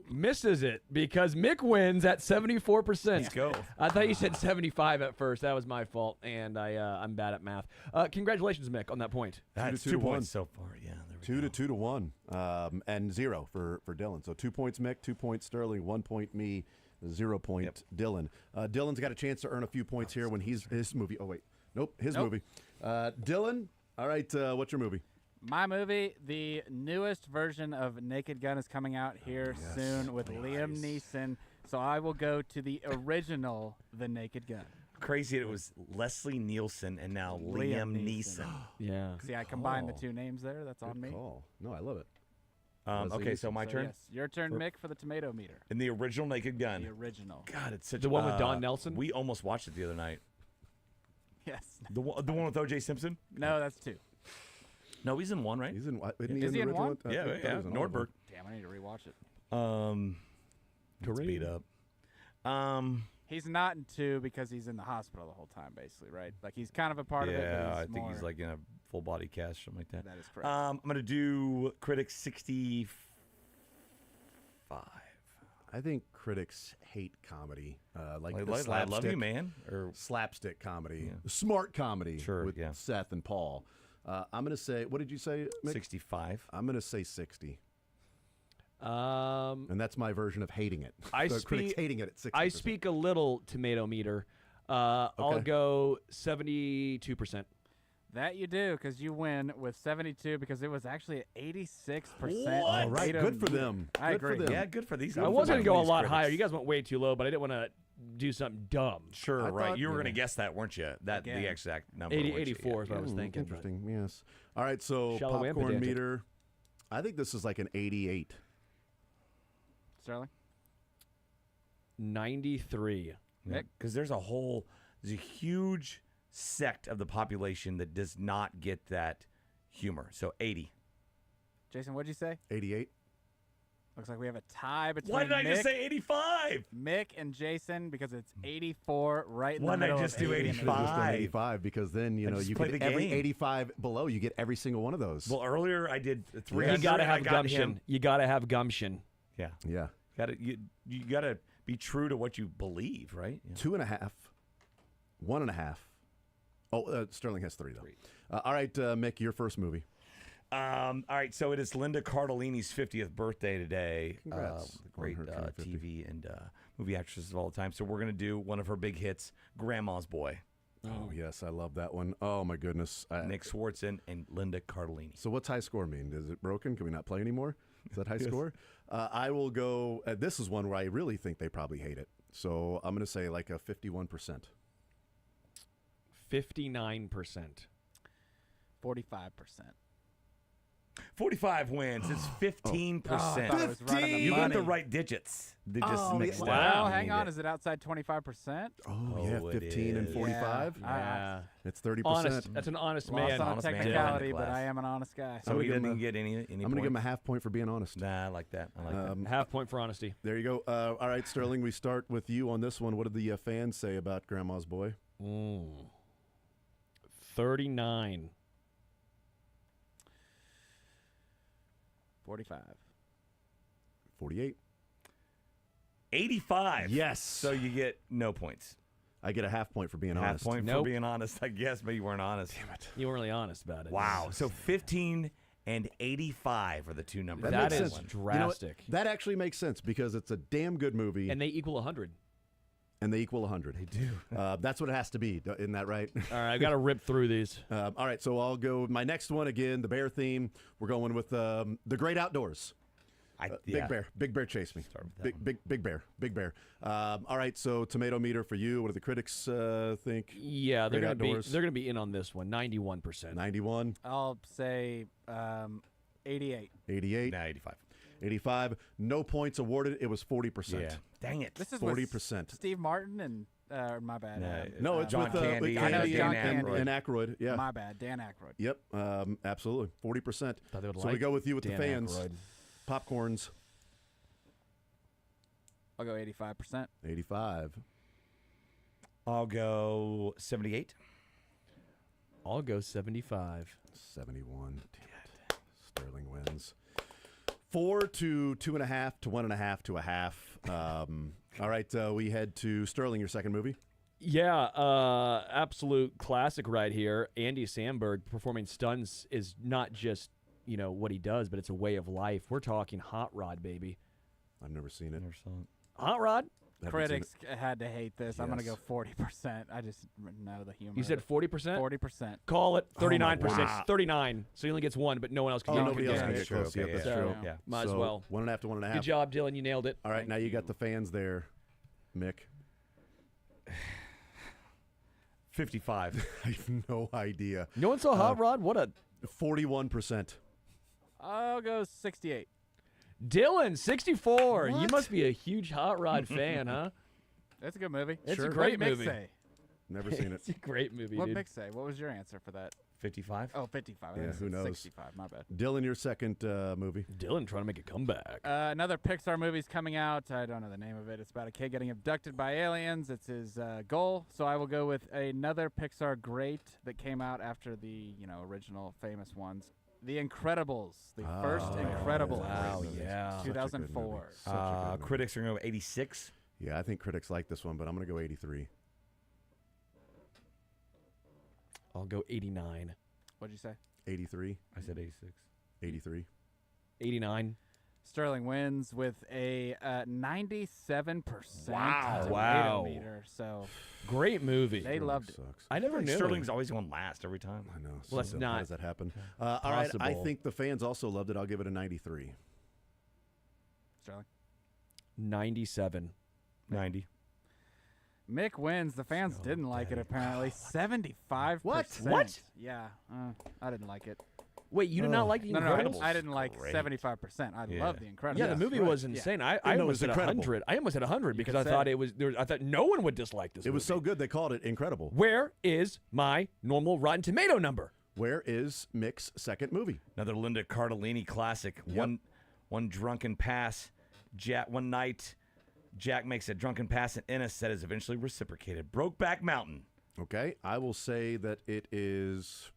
Misses it because Mick wins at 74%. Let's go. I thought you said 75 at first. That was my fault, and I'm bad at math. Congratulations, Mick, on that point. That's 2 2 to 1 points so far. Yeah, there we 2 go. to 2 to 1, and 0 for Dylan. So 2 points Mick, 2 points Sterling, 1 point me, 0 point Dylan. Dylan's got a chance to earn a few points here when his movie. Oh wait, his movie. Dylan, all right, what's your movie? My movie, the newest version of Naked Gun, is coming out here soon with Liam Neeson. So I will go to the original The Naked Gun. Crazy it was Leslie Nielsen and now Liam Neeson. Yeah. See, I combined the two names there. That's on me. Call. No, I love it. Okay, so my turn. Yes, your turn, Mick, for the tomato meter. In the original Naked Gun. The original. God, it's such The one with Don Nelson? We almost watched it the other night. Yes. The one with O.J. Simpson? No, that's 2. No, he's in 1, right? He's in. Is he in 1? Yeah. Nordberg. Damn, I need to rewatch it. It's beat up. He's not in 2 because he's in the hospital the whole time, basically, right? Like he's kind of a part of it. Yeah, But I think he's like in a full body cast, something like that. That is correct. I'm gonna do Critics 65. I think critics hate comedy, like the I slapstick. Love You, Man, or slapstick comedy, smart comedy with yeah. Seth and Paul. I'm going to say, what did you say, Mick? 65. I'm going to say 60. And that's my version of hating it. I So critics hating it at 60%. I speak a little tomato meter. I'll go 72%. That you do, because you win with 72, because it was actually at 86%. All right, good for them. I Good for agree. them. Yeah, good for these. I was going to go a lot higher. You guys went way too low, but I didn't want to do something dumb. Sure, I right. thought- You were going to guess that, weren't you? That Again. the exact number. 84 is what I was thinking. but- Interesting, yes. All right, so Shallow and popcorn pedantic. meter. I think this is like an 88. Sterling? 93. Because there's a huge sect of the population that does not get that humor. So 80. Jason, what'd you say? 88. Looks like we have a tie between Why did I just Mick- say 85? Mick and Jason, because it's 84 right in Why the did I middle just of do 80 and 85? Just done 85 because then you I know just you played get the every game. 85 below. You get every single one of those. Well, earlier I did 300. You got to and I have got gumption. him. You got to have gumption. Yeah. Yeah. You got to be true to what you believe, right? Yeah. 2.5, 1.5. Oh, Sterling has 3 though. All right, Mick, your first movie. All right, so it is Linda Cardellini's 50th birthday today. Congrats Great on her turning 50. TV and movie actress of all time. So we're going to do one of her big hits, Grandma's Boy. Oh, yes, I love that one. Oh, my goodness. Nick Swartzen and Linda Cardellini. So what's high score mean? Is it broken? Can we not play anymore? Is that high score? I will go, this is one where I really think they probably hate it. So I'm going to say like a 51%. 59%. 45%. 45 wins. It's 15%. Oh, I thought it was right on the You got money. the right digits. They just Oh, mixed yeah. it Wow, up. hang on. Is it outside 25%? Oh, yeah, it 15 and is. 45. Yeah. It's 30%. Honest. That's an honest Lost man. on a honest man in the technicality, but class. I am an honest guy. So he didn't get any I'm going to give him a half point for being honest. Nah, I like that. I like that. Half point for honesty. There you go. All right, Sterling, we start with you on this one. What did the fans say about Grandma's Boy? 39. 45. 48. 85. Yes. So you get no points. I get a half point for being Half honest. point Nope. for being honest, I guess, but you weren't honest. Damn it. You weren't really honest about it. Wow. So 15 and 85 are the two numbers. That makes is sense. drastic. That actually makes sense because it's a damn good movie. And they equal 100. And they equal 100. They do. That's what it has to be. Isn't that right? All right, I got to rip through these. All right, so I'll go. My next one again, the bear theme. We're going with the Great Outdoors. Big Bear chase me. Big Bear. All right, so tomato meter for you. What do the critics think? Yeah, they're gonna be in on this one. 91%. 91. I'll say 88. 88. Nah, 85. 85. No points awarded. It was 40%. Yeah. Dang it. This is 40%. Steve Martin and my bad. No, it's John with Candy, I know John and Candy. Aykroyd. Yeah. My bad, Dan Aykroyd. Yep. Absolutely. 40%. Thought they would So we like go with you with Dan the fans. Aykroyd. Popcorns. I'll go 85%. 85. I'll go 78. I'll go 75. 71. Damn it. Sterling wins. 4 to 2.5 to 1.5 to a half. All right, we head to Sterling, your second movie. Yeah, absolute classic right here. Andy Samberg performing stunts is not just, what he does, but it's a way of life. We're talking Hot Rod, baby. I've never seen it. Never saw it. Hot Rod? Critics had to hate this. I'm going to Yes. go 40%. I just know the humor. You said 40%? 40%. Call it 39%. wow. 39. So he only gets one, but no one else can Oh, get nobody else it. can get close. Okay, Yep, that's yeah. true. Yeah. Might as So, well. 1.5 to 1.5. Good job, Dylan. You nailed it. All right, now you got the fans there, Mick. 55. I have no idea. No one saw Hot Rod? What a 41%. I'll go 68. Dylan, 64. You What? must be a huge Hot Rod fan, huh? It's a good movie. It's Sure. a great What did Mick movie. say? Never seen it. It's a great movie, What dude. Mick say? What was your answer for that? 55. Oh, 55. I Yeah, think who it's knows? 65. My bad. Dylan, your second movie. Dylan trying to make a comeback. Another Pixar movie's coming out. I don't know the name of it. It's about a kid getting abducted by aliens. It's his goal. So I will go with another Pixar great that came out after the original famous ones. The Incredibles. The first Incredibles. Wow, yeah. Such a good 2004. movie. Such a good movie. Critics are going to go 86. Yeah, I think critics like this one, but I'm going to go 83. I'll go 89. What'd you say? 83. I said 86. 83. 89. Sterling wins with a 97% Wow. meter. So Great movie. they loved it. Sucks. I never knew. Sterling's always going last every time. I know. Well, that's So not How does that happen? All right, I possible. think the fans also loved it. I'll give it a 93. Sterling. 97. 90. Mick wins. The fans didn't like it, apparently. 75%. What? Yeah. I didn't like it. Wait, you did not like The No, Incredibles? I didn't like Great. 75%. I love The Incredibles. Yeah, the movie was Yeah. insane. Yeah. I No, it almost was hit incredible. 100. I almost hit 100 because I could thought say. it was. I thought no one would dislike this. It was movie. so good they called it incredible. Where is my normal Rotten Tomato number? Where is Mick's second movie? Another Linda Cardellini classic. Yep. One drunken pass. One night, Jack makes a drunken pass at Ennis that is eventually reciprocated. Brokeback Mountain. Okay, I will say that it is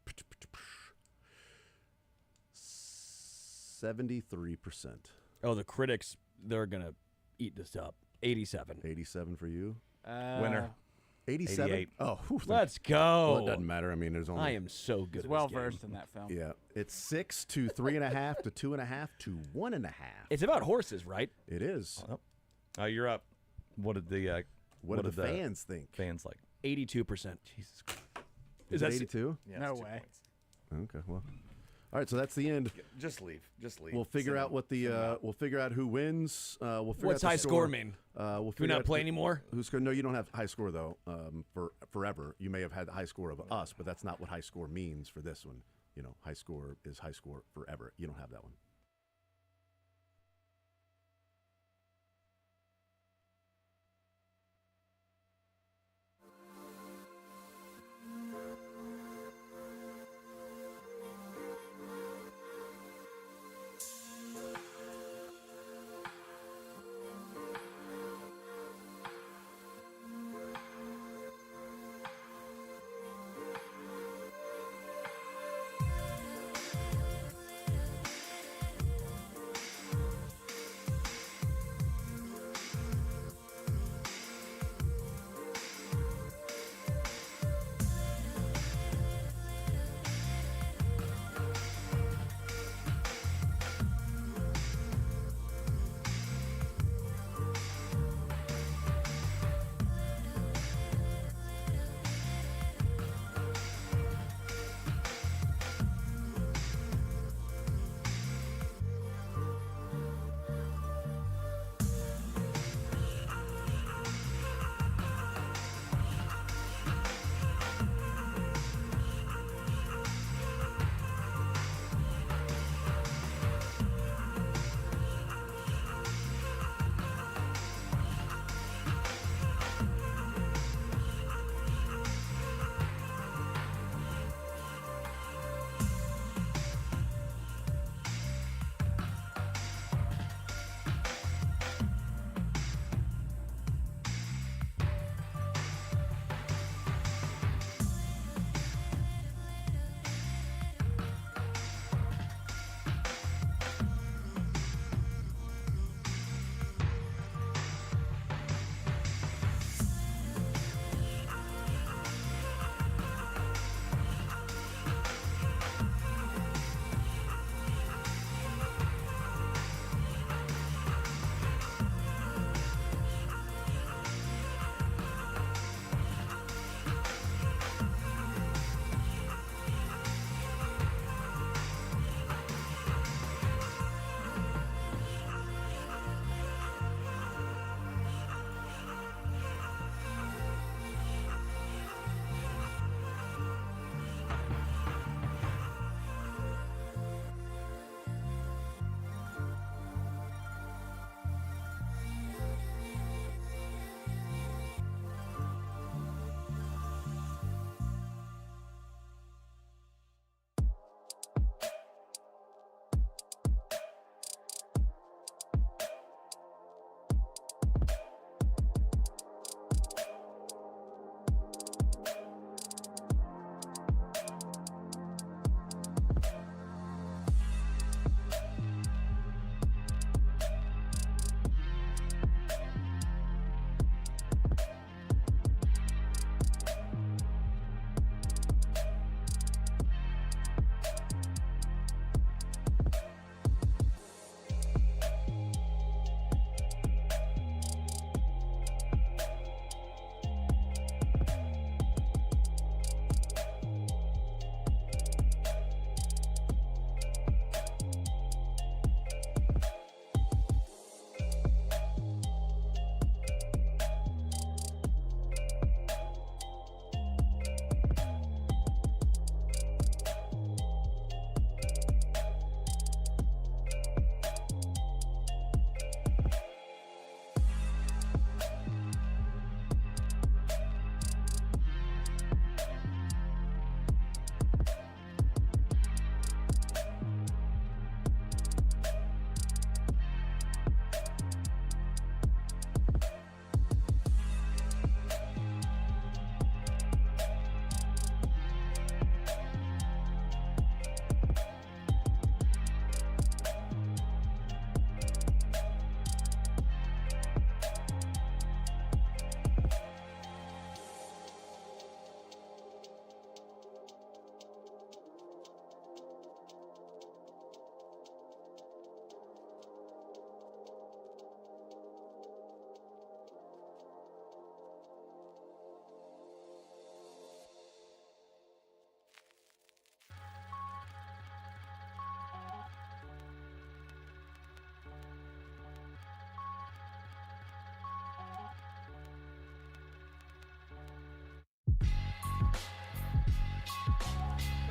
73%. Oh, the critics, they're going to eat this up. 87. 87 for you. Winner. 87? 88. Oh, whew, Let's go. well, it doesn't matter. I mean, there's only. I am so good He's at well this game. versed in that film. Yeah, it's 6 to 3.5 to 2.5 to 1.5. It's about horses, right? It is. You're up. What did the What do the fans think? Fans like? 82%. Jesus Christ. Is it 82? Yeah, No it's 2 way. points. Okay, well. All right, so that's the end. Just leave. Just leave. We'll figure Sit out down. what the we'll figure out who wins. We'll figure What's out the high score mean? We'll Do we figure not out play who- anymore? Who's score? No, you don't have high score though. For forever, you may have had the high score of us, but that's not what high score means for this one. You know, high score is high score forever. You don't have that one.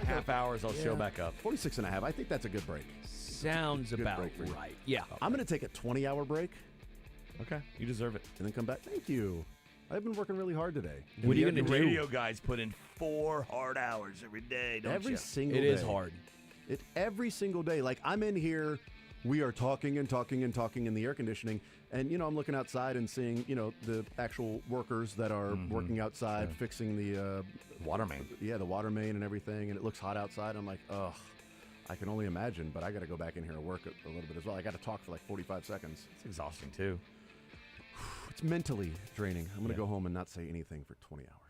half hours, I'll show back up. 46 and a half. I think that's a good break. Sounds Good about break for you. right. Yeah. I'm going to take a 20-hour break. Okay, you deserve it. And then come back. Thank you. I've been working really hard today. What are you going to do? Radio guys put in 4 hard hours every day, don't Every you? single It day. is hard. Every single day. Like, I'm in here, we are talking and talking and talking in the air conditioning, and, I'm looking outside and seeing, the actual workers that are working outside, fixing the water main. Yeah, the water main and everything, and it looks hot outside. I'm like, ugh, I can only imagine, but I got to go back in here and work a little bit as well. I got to talk for like 45 seconds. It's exhausting, too. It's mentally draining. I'm going to go home and not say anything for 20 hours.